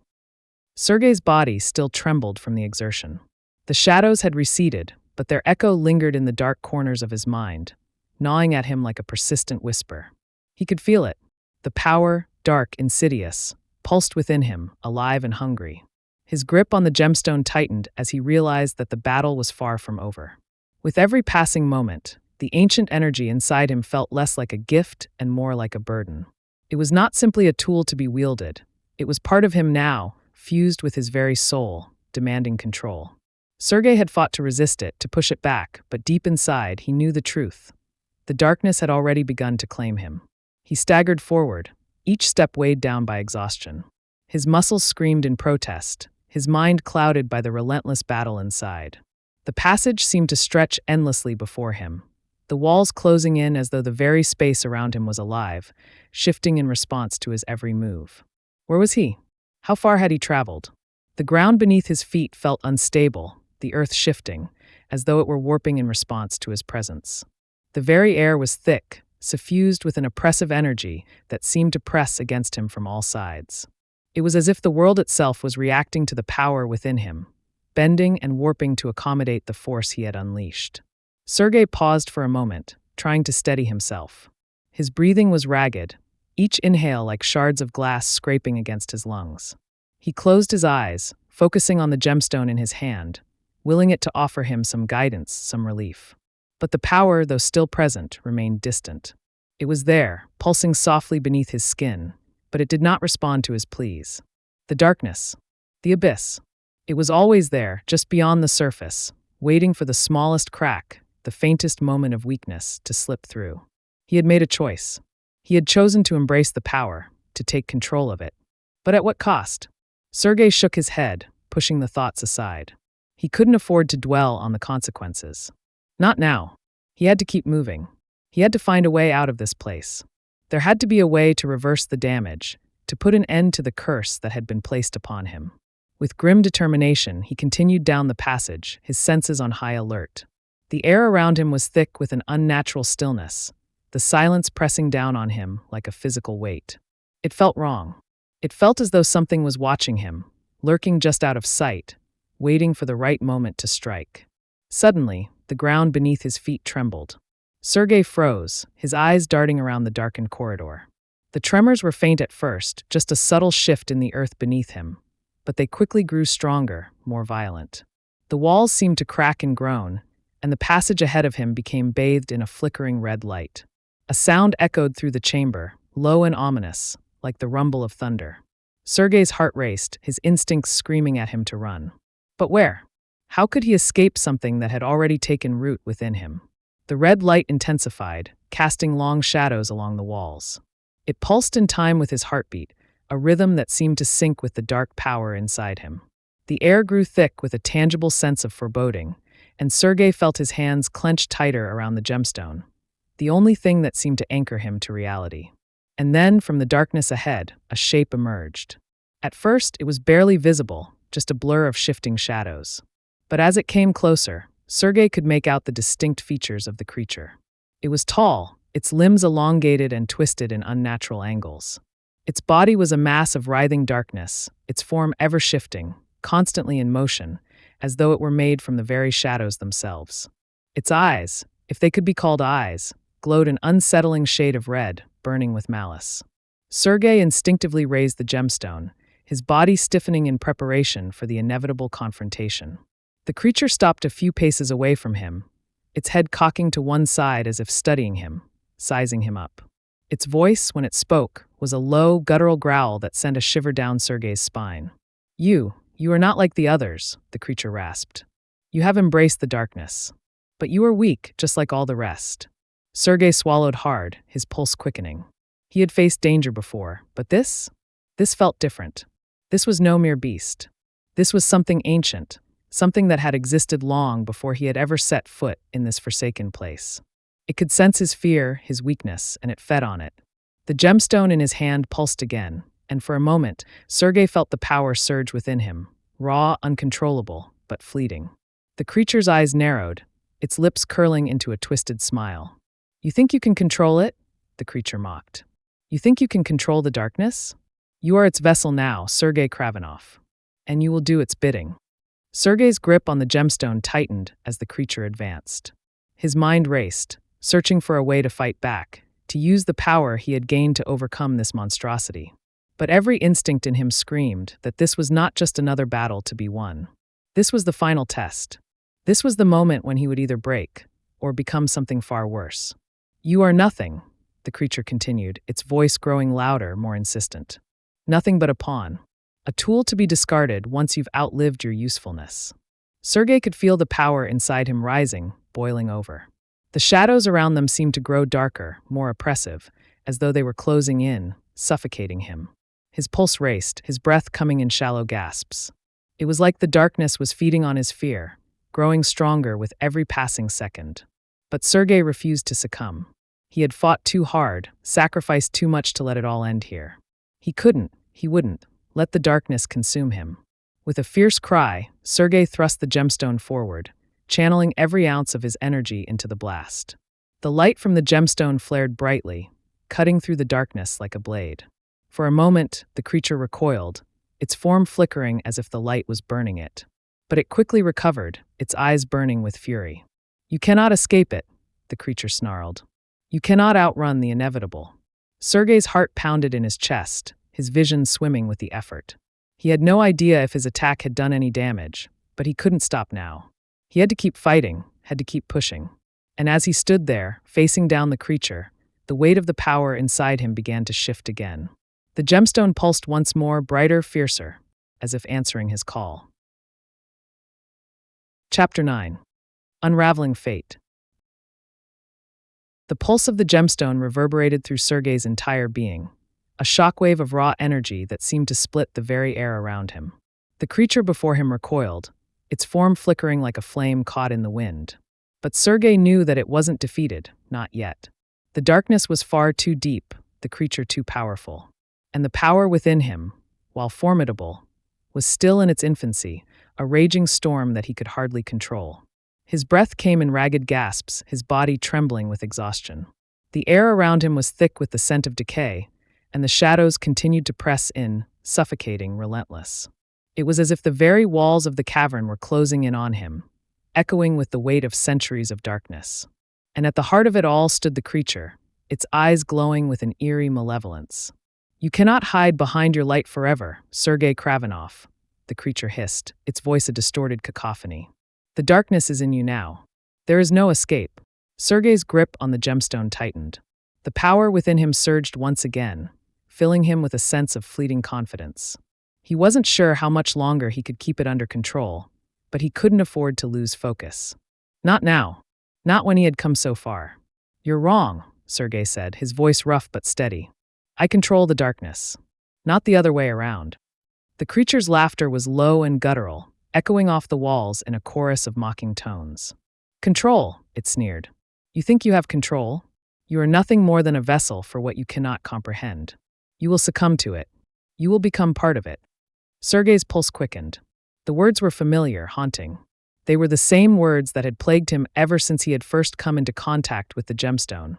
[SPEAKER 1] Sergei's body still trembled from the exertion. The shadows had receded, but their echo lingered in the dark corners of his mind, gnawing at him like a persistent whisper. He could feel it. The power, dark, insidious, pulsed within him, alive and hungry. His grip on the gemstone tightened as he realized that the battle was far from over. With every passing moment, the ancient energy inside him felt less like a gift and more like a burden. It was not simply a tool to be wielded. It was part of him now, fused with his very soul, demanding control. Sergei had fought to resist it, to push it back, but deep inside, he knew the truth. The darkness had already begun to claim him. He staggered forward, each step weighed down by exhaustion. His muscles screamed in protest, his mind clouded by the relentless battle inside. The passage seemed to stretch endlessly before him, the walls closing in as though the very space around him was alive, shifting in response to his every move. Where was he? How far had he traveled? The ground beneath his feet felt unstable, the earth shifting, as though it were warping in response to his presence. The very air was thick, suffused with an oppressive energy that seemed to press against him from all sides. It was as if the world itself was reacting to the power within him, bending and warping to accommodate the force he had unleashed. Sergei paused for a moment, trying to steady himself. His breathing was ragged, each inhale like shards of glass scraping against his lungs. He closed his eyes, focusing on the gemstone in his hand, willing it to offer him some guidance, some relief. But the power, though still present, remained distant. It was there, pulsing softly beneath his skin, but it did not respond to his pleas. The darkness, the abyss. It was always there, just beyond the surface, waiting for the smallest crack, the faintest moment of weakness, to slip through. He had made a choice. He had chosen to embrace the power, to take control of it. But at what cost? Sergei shook his head, pushing the thoughts aside. He couldn't afford to dwell on the consequences. Not now. He had to keep moving. He had to find a way out of this place. There had to be a way to reverse the damage, to put an end to the curse that had been placed upon him. With grim determination, he continued down the passage, his senses on high alert. The air around him was thick with an unnatural stillness, the silence pressing down on him like a physical weight. It felt wrong. It felt as though something was watching him, lurking just out of sight, waiting for the right moment to strike. Suddenly, the ground beneath his feet trembled. Sergei froze, his eyes darting around the darkened corridor. The tremors were faint at first, just a subtle shift in the earth beneath him, but they quickly grew stronger, more violent. The walls seemed to crack and groan, and the passage ahead of him became bathed in a flickering red light. A sound echoed through the chamber, low and ominous, like the rumble of thunder. Sergei's heart raced, his instincts screaming at him to run. But where? How could he escape something that had already taken root within him? The red light intensified, casting long shadows along the walls. It pulsed in time with his heartbeat, a rhythm that seemed to sync with the dark power inside him. The air grew thick with a tangible sense of foreboding, and Sergei felt his hands clench tighter around the gemstone, the only thing that seemed to anchor him to reality. And then, from the darkness ahead, a shape emerged. At first, it was barely visible, just a blur of shifting shadows. But as it came closer, Sergei could make out the distinct features of the creature. It was tall, its limbs elongated and twisted in unnatural angles. Its body was a mass of writhing darkness, its form ever-shifting, constantly in motion, as though it were made from the very shadows themselves. Its eyes, if they could be called eyes, glowed an unsettling shade of red, burning with malice. Sergei instinctively raised the gemstone, his body stiffening in preparation for the inevitable confrontation. The creature stopped a few paces away from him, its head cocking to one side as if studying him, sizing him up. Its voice, when it spoke, was a low, guttural growl that sent a shiver down Sergei's spine. You are not like the others," the creature rasped. "You have embraced the darkness. But you are weak, just like all the rest." Sergei swallowed hard, his pulse quickening. He had faced danger before, but this felt different. This was no mere beast. This was something ancient, something that had existed long before he had ever set foot in this forsaken place. It could sense his fear, his weakness, and it fed on it. The gemstone in his hand pulsed again, and for a moment, Sergei felt the power surge within him, raw, uncontrollable, but fleeting. The creature's eyes narrowed, its lips curling into a twisted smile. "You think you can control it?" the creature mocked. "You think you can control the darkness? You are its vessel now, Sergei Kravinoff, and you will do its bidding." Sergei's grip on the gemstone tightened as the creature advanced. His mind raced, searching for a way to fight back, to use the power he had gained to overcome this monstrosity. But every instinct in him screamed that this was not just another battle to be won. This was the final test. This was the moment when he would either break or become something far worse. "You are nothing," the creature continued, its voice growing louder, more insistent. "Nothing but a pawn. A tool to be discarded once you've outlived your usefulness." Sergei could feel the power inside him rising, boiling over. The shadows around them seemed to grow darker, more oppressive, as though they were closing in, suffocating him. His pulse raced, his breath coming in shallow gasps. It was like the darkness was feeding on his fear, growing stronger with every passing second. But Sergei refused to succumb. He had fought too hard, sacrificed too much to let it all end here. He wouldn't, let the darkness consume him. With a fierce cry, Sergei thrust the gemstone forward, channeling every ounce of his energy into the blast. The light from the gemstone flared brightly, cutting through the darkness like a blade. For a moment, the creature recoiled, its form flickering as if the light was burning it. But it quickly recovered, its eyes burning with fury. You cannot escape it, the creature snarled. You cannot outrun the inevitable. Sergei's heart pounded in his chest, his vision swimming with the effort. He had no idea if his attack had done any damage, but he couldn't stop now. He had to keep fighting, had to keep pushing. And as he stood there, facing down the creature, the weight of the power inside him began to shift again. The gemstone pulsed once more, brighter, fiercer, as if answering his call. Chapter 9. Unraveling Fate. The pulse of the gemstone reverberated through Sergei's entire being, a shockwave of raw energy that seemed to split the very air around him. The creature before him recoiled, its form flickering like a flame caught in the wind. But Sergei knew that it wasn't defeated, not yet. The darkness was far too deep, the creature too powerful. And the power within him, while formidable, was still in its infancy, a raging storm that he could hardly control. His breath came in ragged gasps, his body trembling with exhaustion. The air around him was thick with the scent of decay, and the shadows continued to press in, suffocating, relentless. It was as if the very walls of the cavern were closing in on him, echoing with the weight of centuries of darkness. And at the heart of it all stood the creature, its eyes glowing with an eerie malevolence. You cannot hide behind your light forever, Sergei Kravinoff, the creature hissed, its voice a distorted cacophony. The darkness is in you now. There is no escape. Sergei's grip on the gemstone tightened. The power within him surged once again, filling him with a sense of fleeting confidence. He wasn't sure how much longer he could keep it under control, but he couldn't afford to lose focus. Not now. Not when he had come so far. You're wrong, Sergei said, his voice rough but steady. I control the darkness. Not the other way around. The creature's laughter was low and guttural, echoing off the walls in a chorus of mocking tones. Control, it sneered. You think you have control? You are nothing more than a vessel for what you cannot comprehend. You will succumb to it. You will become part of it. Sergei's pulse quickened. The words were familiar, haunting. They were the same words that had plagued him ever since he had first come into contact with the gemstone.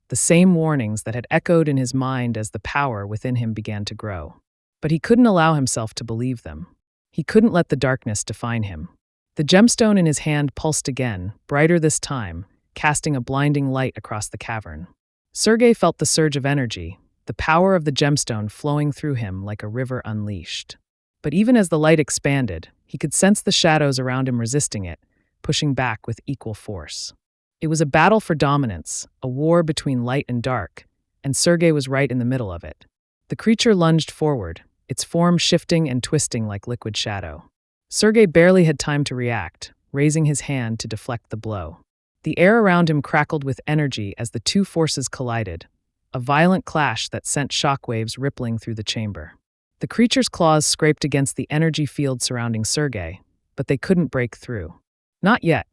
[SPEAKER 1] The same warnings that had echoed in his mind as the power within him began to grow. But he couldn't allow himself to believe them. He couldn't let the darkness define him. The gemstone in his hand pulsed again, brighter this time, casting a blinding light across the cavern. Sergei felt the surge of energy, the power of the gemstone flowing through him like a river unleashed. But even as the light expanded, he could sense the shadows around him resisting it, pushing back with equal force. It was a battle for dominance, a war between light and dark, and Sergei was right in the middle of it. The creature lunged forward, its form shifting and twisting like liquid shadow. Sergei barely had time to react, raising his hand to deflect the blow. The air around him crackled with energy as the two forces collided, a violent clash that sent shockwaves rippling through the chamber. The creature's claws scraped against the energy field surrounding Sergei, but they couldn't break through. Not yet.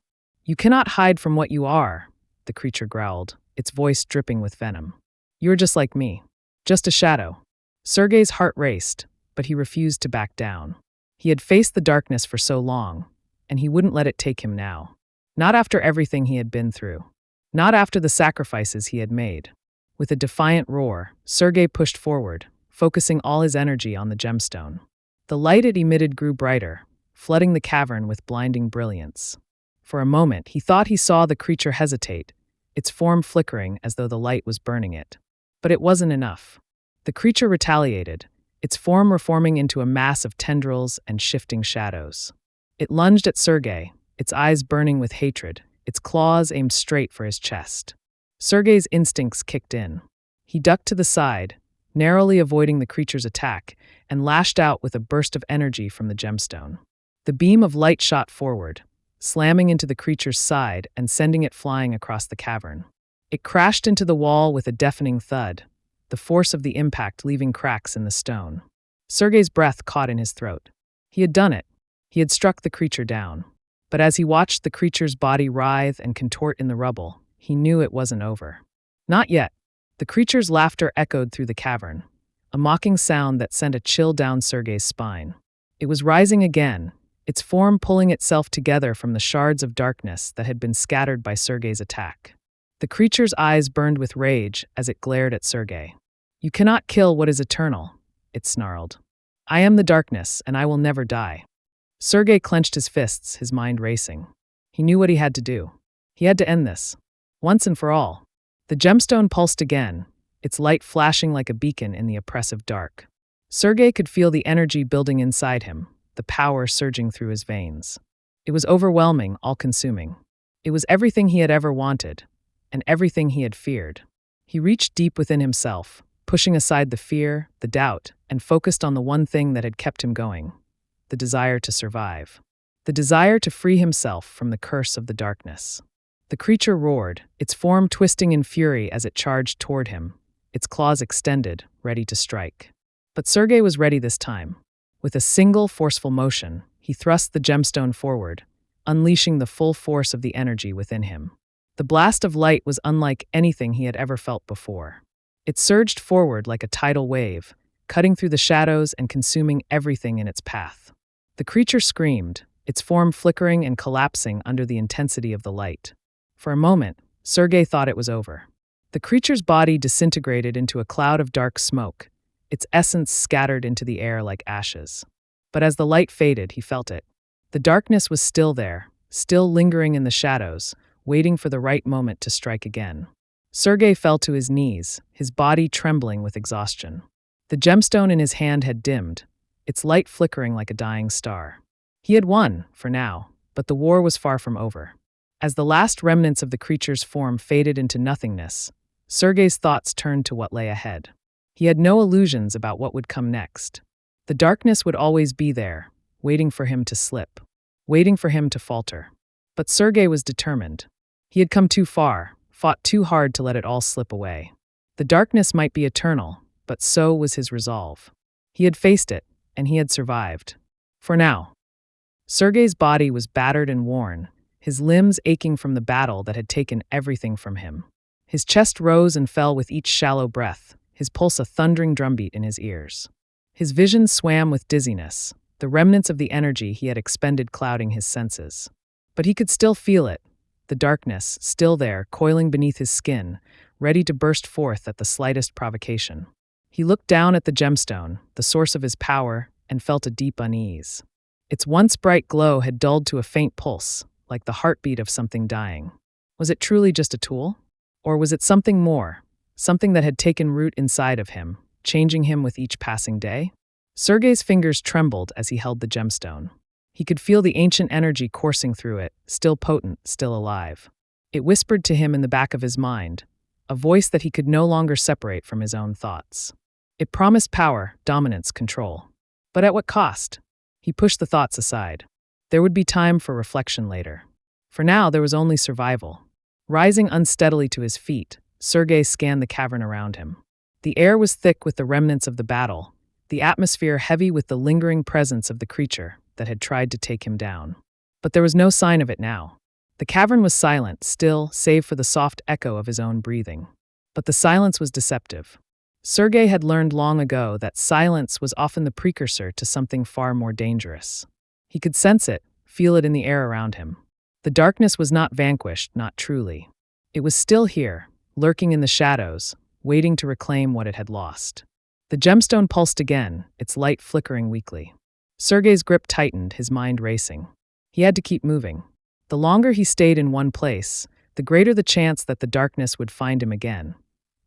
[SPEAKER 1] You cannot hide from what you are, the creature growled, its voice dripping with venom. You're just like me. Just a shadow. Sergei's heart raced, but he refused to back down. He had faced the darkness for so long, and he wouldn't let it take him now. Not after everything he had been through. Not after the sacrifices he had made. With a defiant roar, Sergei pushed forward, focusing all his energy on the gemstone. The light it emitted grew brighter, flooding the cavern with blinding brilliance. For a moment, he thought he saw the creature hesitate, its form flickering as though the light was burning it. But it wasn't enough. The creature retaliated, its form reforming into a mass of tendrils and shifting shadows. It lunged at Sergei, its eyes burning with hatred, its claws aimed straight for his chest. Sergei's instincts kicked in. He ducked to the side, narrowly avoiding the creature's attack, and lashed out with a burst of energy from the gemstone. The beam of light shot forward, slamming into the creature's side and sending it flying across the cavern. It crashed into the wall with a deafening thud, the force of the impact leaving cracks in the stone. Sergei's breath caught in his throat. He had done it. He had struck the creature down. But as he watched the creature's body writhe and contort in the rubble, he knew it wasn't over. Not yet. The creature's laughter echoed through the cavern, a mocking sound that sent a chill down Sergei's spine. It was rising again, its form pulling itself together from the shards of darkness that had been scattered by Sergei's attack. The creature's eyes burned with rage as it glared at Sergei. You cannot kill what is eternal, it snarled. I am the darkness, and I will never die. Sergei clenched his fists, his mind racing. He knew what he had to do. He had to end this, once and for all. The gemstone pulsed again, its light flashing like a beacon in the oppressive dark. Sergei could feel the energy building inside him, the power surging through his veins. It was overwhelming, all-consuming. It was everything he had ever wanted, and everything he had feared. He reached deep within himself, pushing aside the fear, the doubt, and focused on the one thing that had kept him going: the desire to survive. The desire to free himself from the curse of the darkness. The creature roared, its form twisting in fury as it charged toward him, its claws extended, ready to strike. But Sergei was ready this time. With a single forceful motion, he thrust the gemstone forward, unleashing the full force of the energy within him. The blast of light was unlike anything he had ever felt before. It surged forward like a tidal wave, cutting through the shadows and consuming everything in its path. The creature screamed, its form flickering and collapsing under the intensity of the light. For a moment, Sergei thought it was over. The creature's body disintegrated into a cloud of dark smoke, its essence scattered into the air like ashes. But as the light faded, he felt it. The darkness was still there, still lingering in the shadows, waiting for the right moment to strike again. Sergei fell to his knees, his body trembling with exhaustion. The gemstone in his hand had dimmed, its light flickering like a dying star. He had won, for now, but the war was far from over. As the last remnants of the creature's form faded into nothingness, Sergei's thoughts turned to what lay ahead. He had no illusions about what would come next. The darkness would always be there, waiting for him to slip, waiting for him to falter. But Sergei was determined. He had come too far, fought too hard to let it all slip away. The darkness might be eternal, but so was his resolve. He had faced it, and he had survived. For now. Sergei's body was battered and worn, his limbs aching from the battle that had taken everything from him. His chest rose and fell with each shallow breath, his pulse a thundering drumbeat in his ears. His vision swam with dizziness, the remnants of the energy he had expended clouding his senses. But he could still feel it, the darkness, still there, coiling beneath his skin, ready to burst forth at the slightest provocation. He looked down at the gemstone, the source of his power, and felt a deep unease. Its once bright glow had dulled to a faint pulse, like the heartbeat of something dying. Was it truly just a tool? Or was it something more, something that had taken root inside of him, changing him with each passing day? Sergei's fingers trembled as he held the gemstone. He could feel the ancient energy coursing through it, still potent, still alive. It whispered to him in the back of his mind, a voice that he could no longer separate from his own thoughts. It promised power, dominance, control. But at what cost? He pushed the thoughts aside. There would be time for reflection later. For now, there was only survival. Rising unsteadily to his feet, Sergei scanned the cavern around him. The air was thick with the remnants of the battle, the atmosphere heavy with the lingering presence of the creature that had tried to take him down. But there was no sign of it now. The cavern was silent, still, save for the soft echo of his own breathing. But the silence was deceptive. Sergei had learned long ago that silence was often the precursor to something far more dangerous. He could sense it, feel it in the air around him. The darkness was not vanquished, not truly. It was still here, lurking in the shadows, waiting to reclaim what it had lost. The gemstone pulsed again, its light flickering weakly. Sergei's grip tightened, his mind racing. He had to keep moving. The longer he stayed in one place, the greater the chance that the darkness would find him again.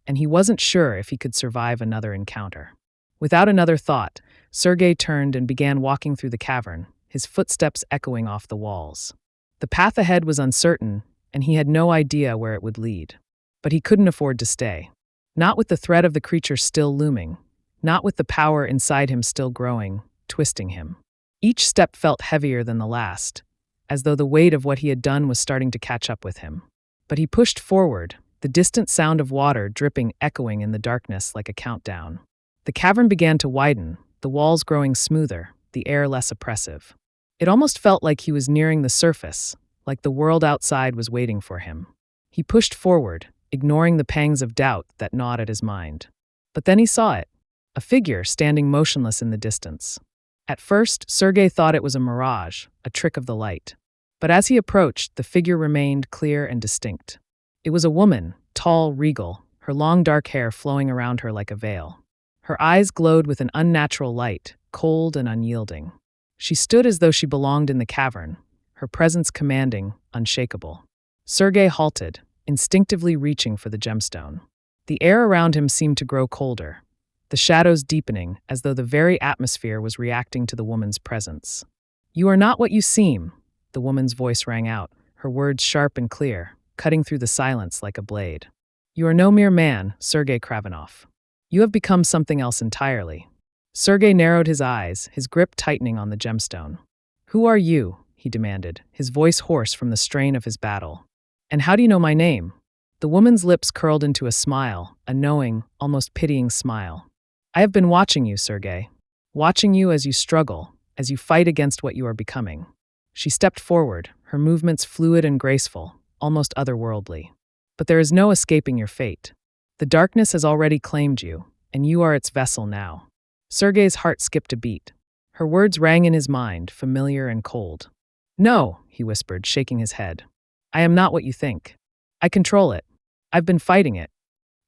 [SPEAKER 1] And he wasn't sure if he could survive another encounter. Without another thought, Sergei turned and began walking through the cavern, his footsteps echoing off the walls. The path ahead was uncertain, and he had no idea where it would lead. But he couldn't afford to stay. Not with the threat of the creature still looming, not with the power inside him still growing, twisting him. Each step felt heavier than the last, as though the weight of what he had done was starting to catch up with him. But he pushed forward, the distant sound of water dripping echoing in the darkness like a countdown. The cavern began to widen, the walls growing smoother, the air less oppressive. It almost felt like he was nearing the surface, like the world outside was waiting for him. He pushed forward, ignoring the pangs of doubt that gnawed at his mind. But then he saw it, a figure standing motionless in the distance. At first, Sergei thought it was a mirage, a trick of the light. But as he approached, the figure remained clear and distinct. It was a woman, tall, regal, her long dark hair flowing around her like a veil. Her eyes glowed with an unnatural light, cold and unyielding. She stood as though she belonged in the cavern, her presence commanding, unshakable. Sergei halted, instinctively reaching for the gemstone. The air around him seemed to grow colder, the shadows deepening as though the very atmosphere was reacting to the woman's presence. "You are not what you seem," the woman's voice rang out, her words sharp and clear, cutting through the silence like a blade. "You are no mere man, Sergei Kravinoff. You have become something else entirely." Sergei narrowed his eyes, his grip tightening on the gemstone. "Who are you?" he demanded, his voice hoarse from the strain of his battle. "And how do you know my name?" The woman's lips curled into a smile, a knowing, almost pitying smile. "I have been watching you, Sergei. Watching you as you struggle, as you fight against what you are becoming." She stepped forward, her movements fluid and graceful, almost otherworldly. "But there is no escaping your fate. The darkness has already claimed you, and you are its vessel now." Sergei's heart skipped a beat. Her words rang in his mind, familiar and cold. "No," he whispered, shaking his head. "I am not what you think. I control it. I've been fighting it."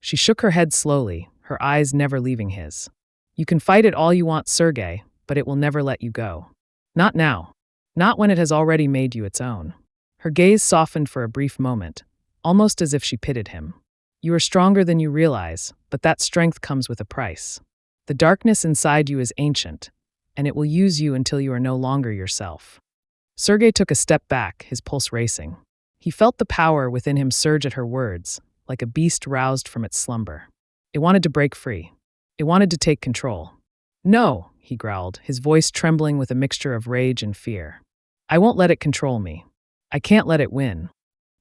[SPEAKER 1] She shook her head slowly, her eyes never leaving his. "You can fight it all you want, Sergei, but it will never let you go. Not now. Not when it has already made you its own." Her gaze softened for a brief moment, almost as if she pitied him. "You are stronger than you realize, but that strength comes with a price. The darkness inside you is ancient, and it will use you until you are no longer yourself." Sergei took a step back, his pulse racing. He felt the power within him surge at her words, like a beast roused from its slumber. It wanted to break free. It wanted to take control. "No," he growled, his voice trembling with a mixture of rage and fear. "I won't let it control me. I can't let it win."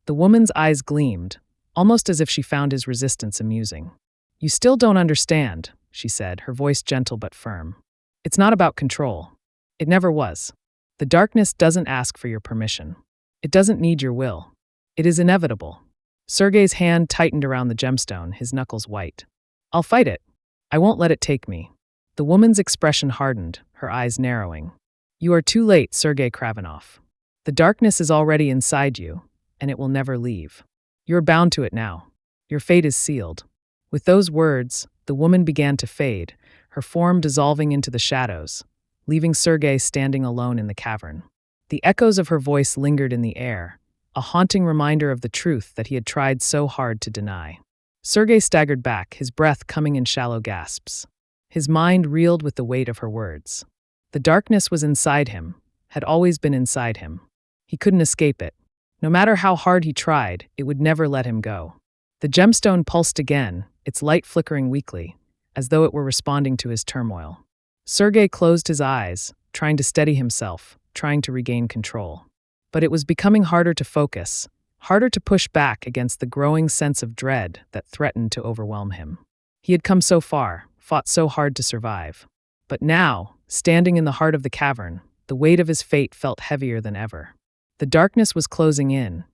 [SPEAKER 1] The woman's eyes gleamed, almost as if she found his resistance amusing. "You still don't understand," she said, her voice gentle but firm. "It's not about control. It never was. The darkness doesn't ask for your permission. It doesn't need your will. It is inevitable." Sergei's hand tightened around the gemstone, his knuckles white. "I'll fight it. I won't let it take me." The woman's expression hardened, her eyes narrowing. "You are too late, Sergei Kravinoff. The darkness is already inside you, and it will never leave. You're bound to it now. Your fate is sealed." With those words, the woman began to fade, her form dissolving into the shadows, leaving Sergei standing alone in the cavern. The echoes of her voice lingered in the air, a haunting reminder of the truth that he had tried so hard to deny. Sergei staggered back, his breath coming in shallow gasps. His mind reeled with the weight of her words. The darkness was inside him, had always been inside him. He couldn't escape it. No matter how hard he tried, it would never let him go. The gemstone pulsed again, its light flickering weakly, as though it were responding to his turmoil. Sergei closed his eyes, trying to steady himself, trying to regain control. But it was becoming harder to focus, harder to push back against the growing sense of dread that threatened to overwhelm him. He had come so far, fought so hard to survive. But now, standing in the heart of the cavern, the weight of his fate felt heavier than ever. The darkness was closing in,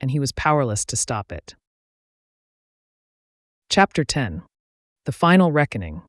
[SPEAKER 1] and he was powerless to stop it. Chapter 10. The Final Reckoning.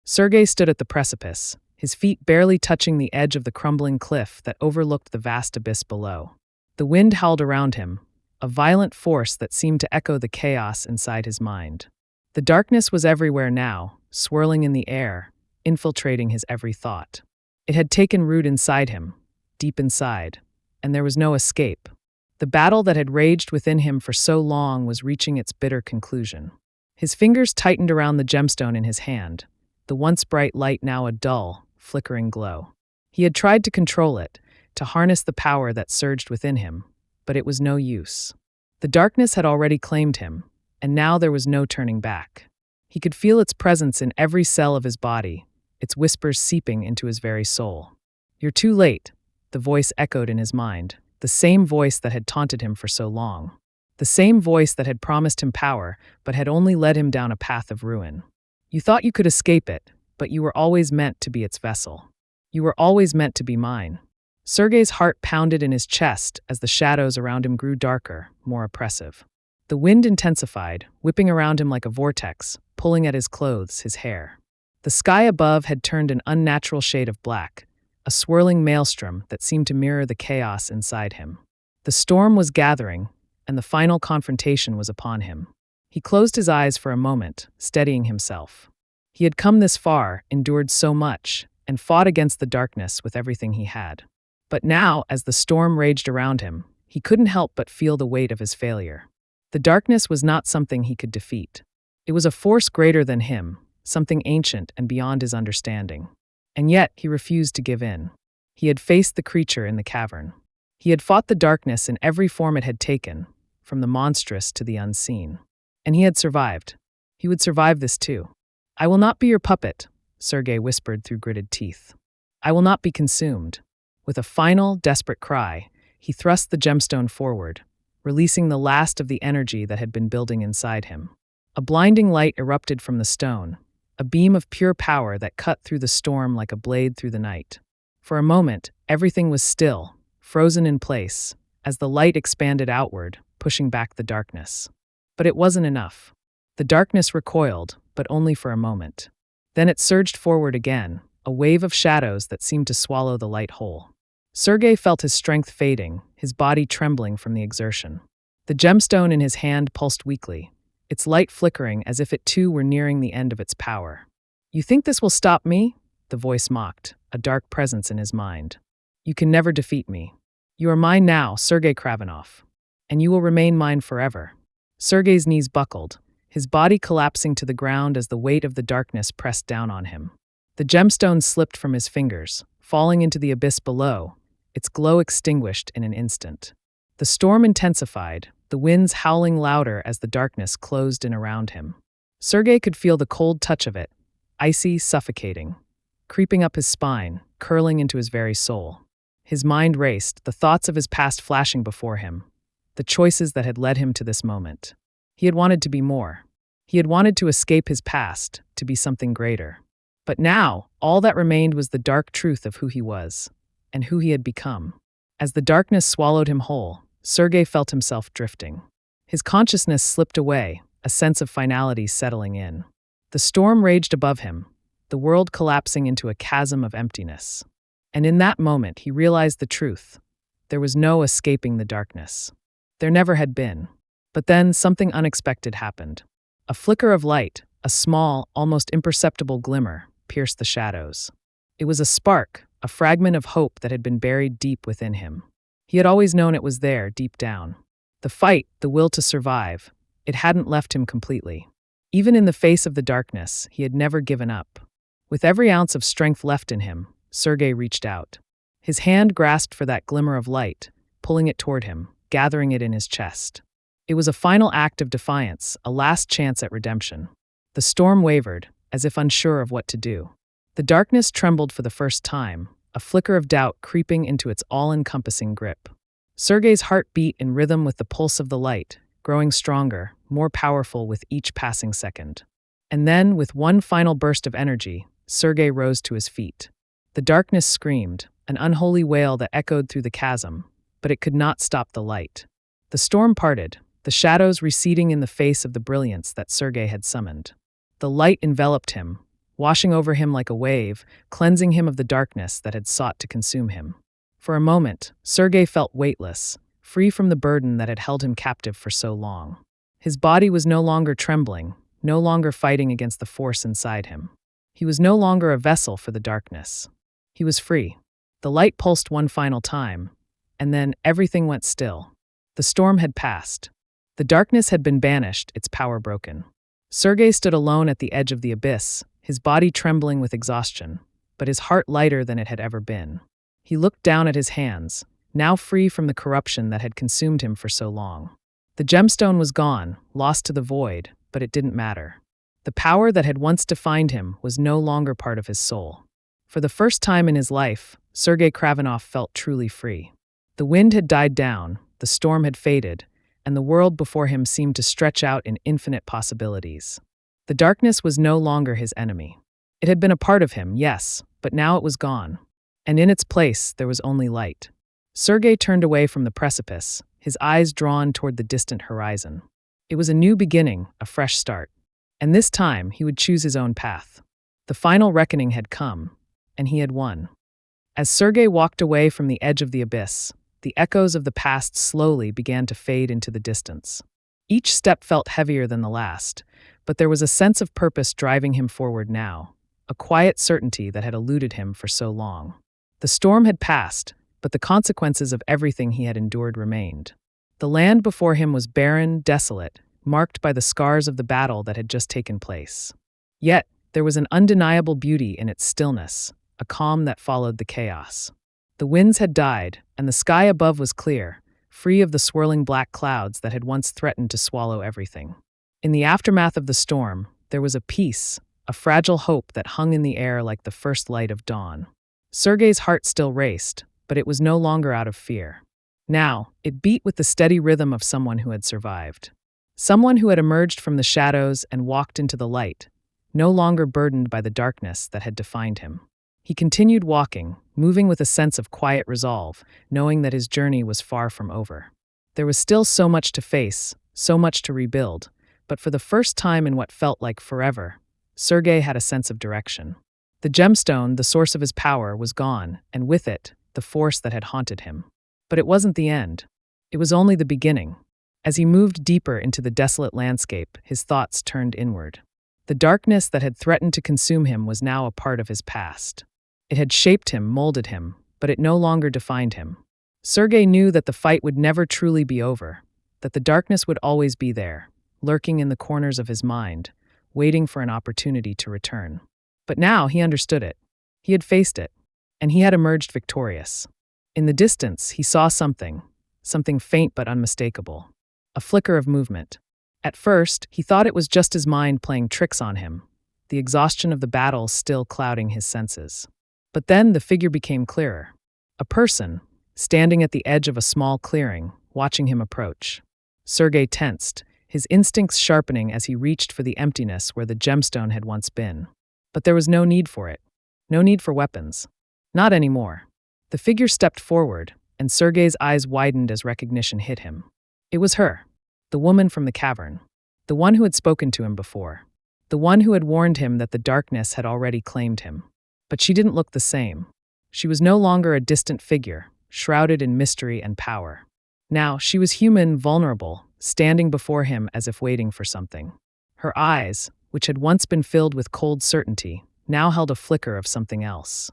[SPEAKER 1] Sergei stood at the precipice, his feet barely touching the edge of the crumbling cliff that overlooked the vast abyss below. The wind howled around him, a violent force that seemed to echo the chaos inside his mind. The darkness was everywhere now, swirling in the air, infiltrating his every thought. It had taken root inside him, deep inside, and there was no escape. The battle that had raged within him for so long was reaching its bitter conclusion. His fingers tightened around the gemstone in his hand, the once bright light now a dull, flickering glow. He had tried to control it, to harness the power that surged within him, but it was no use. The darkness had already claimed him, and now there was no turning back. He could feel its presence in every cell of his body, its whispers seeping into his very soul. "You're too late," the voice echoed in his mind, the same voice that had taunted him for so long. The same voice that had promised him power, but had only led him down a path of ruin. "You thought you could escape it, but you were always meant to be its vessel. You were always meant to be mine." Sergei's heart pounded in his chest as the shadows around him grew darker, more oppressive. The wind intensified, whipping around him like a vortex, pulling at his clothes, his hair. The sky above had turned an unnatural shade of black, a swirling maelstrom that seemed to mirror the chaos inside him. The storm was gathering, and the final confrontation was upon him. He closed his eyes for a moment, steadying himself. He had come this far, endured so much, and fought against the darkness with everything he had. But now, as the storm raged around him, He couldn't help but feel the weight of his failure. The darkness was not something he could defeat. It was a force greater than him, something ancient and beyond his understanding. And yet, he refused to give in. He had faced the creature in the cavern. He had fought the darkness in every form it had taken, from the monstrous to the unseen. And he had survived. He would survive this too. "I will not be your puppet," Sergei whispered through gritted teeth. "I will not be consumed." With a final, desperate cry, he thrust the gemstone forward, releasing the last of the energy that had been building inside him. A blinding light erupted from the stone, a beam of pure power that cut through the storm like a blade through the night. For a moment, everything was still, frozen in place, as the light expanded outward, pushing back the darkness. But it wasn't enough. The darkness recoiled, but only for a moment. Then it surged forward again, a wave of shadows that seemed to swallow the light whole. Sergei felt his strength fading, his body trembling from the exertion. The gemstone in his hand pulsed weakly, its light flickering as if it too were nearing the end of its power. "You think this will stop me?" the voice mocked, a dark presence in his mind. "You can never defeat me. You are mine now, Sergei Kravinoff. And you will remain mine forever." Sergei's knees buckled, his body collapsing to the ground as the weight of the darkness pressed down on him. The gemstone slipped from his fingers, falling into the abyss below, its glow extinguished in an instant. The storm intensified, the winds howling louder as the darkness closed in around him. Sergei could feel the cold touch of it, icy, suffocating, creeping up his spine, curling into his very soul. His mind raced, the thoughts of his past flashing before him, the choices that had led him to this moment. He had wanted to be more. He had wanted to escape his past, to be something greater. But now, all that remained was the dark truth of who he was, and who he had become. As the darkness swallowed him whole, Sergei felt himself drifting. His consciousness slipped away, a sense of finality settling in. The storm raged above him, the world collapsing into a chasm of emptiness. And in that moment, he realized the truth. There was no escaping the darkness. There never had been. But then something unexpected happened. A flicker of light, a small, almost imperceptible glimmer, pierced the shadows. It was a spark, a fragment of hope that had been buried deep within him. He had always known it was there, deep down. The fight, the will to survive, it hadn't left him completely. Even in the face of the darkness, he had never given up. With every ounce of strength left in him, Sergei reached out. His hand grasped for that glimmer of light, pulling it toward him, gathering it in his chest. It was a final act of defiance, a last chance at redemption. The storm wavered, as if unsure of what to do. The darkness trembled for the first time, a flicker of doubt creeping into its all-encompassing grip. Sergei's heart beat in rhythm with the pulse of the light, growing stronger, more powerful with each passing second. And then, with one final burst of energy, Sergei rose to his feet. The darkness screamed, an unholy wail that echoed through the chasm, but it could not stop the light. The storm parted, the shadows receding in the face of the brilliance that Sergei had summoned. The light enveloped him, washing over him like a wave, cleansing him of the darkness that had sought to consume him. For a moment, Sergei felt weightless, free from the burden that had held him captive for so long. His body was no longer trembling, no longer fighting against the force inside him. He was no longer a vessel for the darkness. He was free. The light pulsed one final time, and then everything went still. The storm had passed. The darkness had been banished, its power broken. Sergei stood alone at the edge of the abyss, his body trembling with exhaustion, but his heart lighter than it had ever been. He looked down at his hands, now free from the corruption that had consumed him for so long. The gemstone was gone, lost to the void, but it didn't matter. The power that had once defined him was no longer part of his soul. For the first time in his life, Sergei Kravinoff felt truly free. The wind had died down, the storm had faded, and the world before him seemed to stretch out in infinite possibilities. The darkness was no longer his enemy. It had been a part of him, yes, but now it was gone. And in its place, there was only light. Sergei turned away from the precipice, his eyes drawn toward the distant horizon. It was a new beginning, a fresh start. And this time, he would choose his own path. The final reckoning had come, and he had won. As Sergei walked away from the edge of the abyss, the echoes of the past slowly began to fade into the distance. Each step felt heavier than the last, but there was a sense of purpose driving him forward now, a quiet certainty that had eluded him for so long. The storm had passed, but the consequences of everything he had endured remained. The land before him was barren, desolate, marked by the scars of the battle that had just taken place. Yet, there was an undeniable beauty in its stillness, a calm that followed the chaos. The winds had died, and the sky above was clear, free of the swirling black clouds that had once threatened to swallow everything. In the aftermath of the storm, there was a peace, a fragile hope that hung in the air like the first light of dawn. Sergei's heart still raced, but it was no longer out of fear. Now, it beat with the steady rhythm of someone who had survived. Someone who had emerged from the shadows and walked into the light, no longer burdened by the darkness that had defined him. He continued walking, moving with a sense of quiet resolve, knowing that his journey was far from over. There was still so much to face, so much to rebuild, but for the first time in what felt like forever, Sergei had a sense of direction. The gemstone, the source of his power, was gone, and with it, the force that had haunted him. But it wasn't the end. It was only the beginning. As he moved deeper into the desolate landscape, his thoughts turned inward. The darkness that had threatened to consume him was now a part of his past. It had shaped him, molded him, but it no longer defined him. Sergei knew that the fight would never truly be over, that the darkness would always be there, lurking in the corners of his mind, waiting for an opportunity to return. But now he understood it. He had faced it, and he had emerged victorious. In the distance, he saw something faint but unmistakable. A flicker of movement. At first, he thought it was just his mind playing tricks on him, the exhaustion of the battle still clouding his senses. But then the figure became clearer. A person, standing at the edge of a small clearing, watching him approach. Sergei tensed, his instincts sharpening as he reached for the emptiness where the gemstone had once been. But there was no need for it. No need for weapons. Not anymore. The figure stepped forward, and Sergei's eyes widened as recognition hit him. It was her. The woman from the cavern. The one who had spoken to him before. The one who had warned him that the darkness had already claimed him. But she didn't look the same. She was no longer a distant figure, shrouded in mystery and power. Now, she was human, vulnerable, standing before him as if waiting for something. Her eyes, which had once been filled with cold certainty, now held a flicker of something else.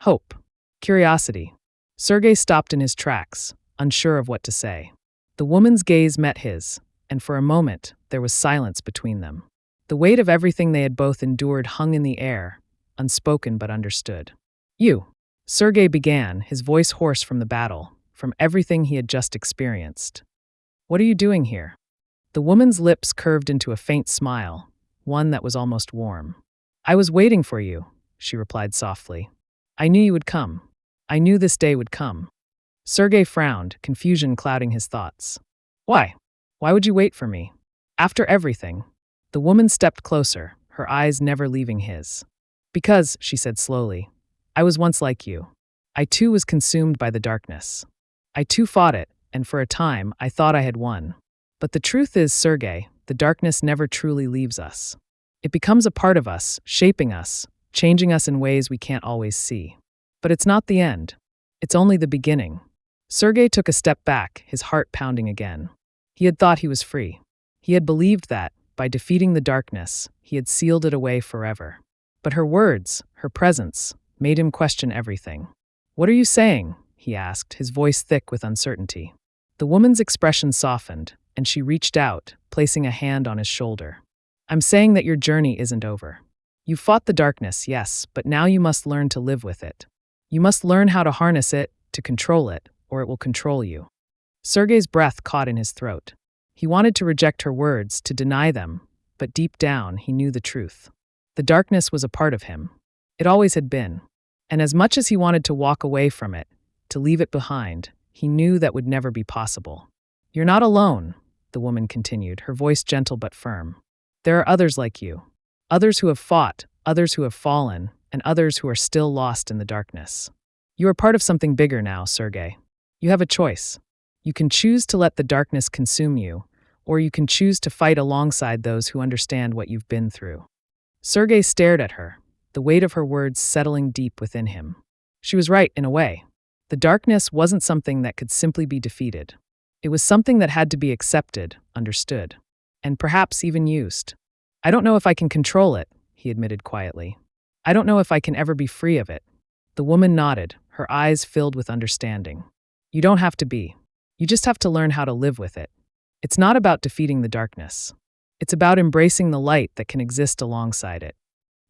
[SPEAKER 1] Hope. Curiosity. Sergei stopped in his tracks, unsure of what to say. The woman's gaze met his, and for a moment, there was silence between them. The weight of everything they had both endured hung in the air, unspoken but understood. You. Sergei began, his voice hoarse from the battle, from everything he had just experienced. What are you doing here? The woman's lips curved into a faint smile, one that was almost warm. I was waiting for you, she replied softly. I knew you would come. I knew this day would come. Sergei frowned, confusion clouding his thoughts. Why? Why would you wait for me? After everything. The woman stepped closer, her eyes never leaving his. Because, she said slowly, I was once like you. I too was consumed by the darkness. I too fought it, and for a time I thought I had won. But the truth is, Sergei, the darkness never truly leaves us. It becomes a part of us, shaping us, changing us in ways we can't always see. But it's not the end. It's only the beginning. Sergei took a step back, his heart pounding again. He had thought he was free. He had believed that, by defeating the darkness, he had sealed it away forever. But her words, her presence, made him question everything. What are you saying? He asked, his voice thick with uncertainty. The woman's expression softened, and she reached out, placing a hand on his shoulder. I'm saying that your journey isn't over. You fought the darkness, yes, but now you must learn to live with it. You must learn how to harness it, to control it, or it will control you. Sergei's breath caught in his throat. He wanted to reject her words, to deny them, but deep down he knew the truth. The darkness was a part of him. It always had been. And as much as he wanted to walk away from it, to leave it behind, he knew that would never be possible. You're not alone, the woman continued, her voice gentle but firm. There are others like you. Others who have fought, others who have fallen, and others who are still lost in the darkness. You are part of something bigger now, Sergei. You have a choice. You can choose to let the darkness consume you, or you can choose to fight alongside those who understand what you've been through. Sergei stared at her, the weight of her words settling deep within him. She was right, in a way. The darkness wasn't something that could simply be defeated. It was something that had to be accepted, understood, and perhaps even used. I don't know if I can control it, he admitted quietly. I don't know if I can ever be free of it. The woman nodded, her eyes filled with understanding. You don't have to be. You just have to learn how to live with it. It's not about defeating the darkness. It's about embracing the light that can exist alongside it.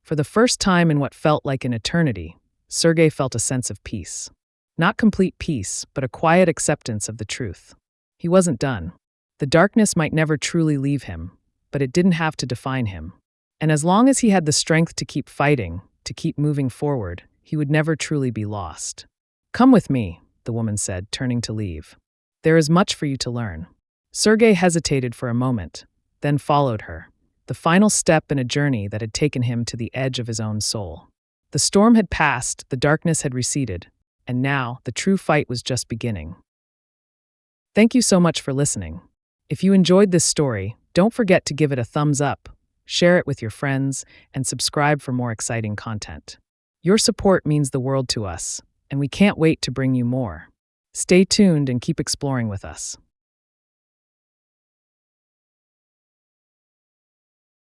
[SPEAKER 1] For the first time in what felt like an eternity, Sergei felt a sense of peace. Not complete peace, but a quiet acceptance of the truth. He wasn't done. The darkness might never truly leave him, but it didn't have to define him. And as long as he had the strength to keep fighting, to keep moving forward, he would never truly be lost. Come with me, the woman said, turning to leave. There is much for you to learn. Sergei hesitated for a moment, then followed her, the final step in a journey that had taken him to the edge of his own soul. The storm had passed, the darkness had receded, and now the true fight was just beginning. Thank you so much for listening. If you enjoyed this story, don't forget to give it a thumbs up, share it with your friends, and subscribe for more exciting content. Your support means the world to us, and we can't wait to bring you more. Stay tuned and keep exploring with us.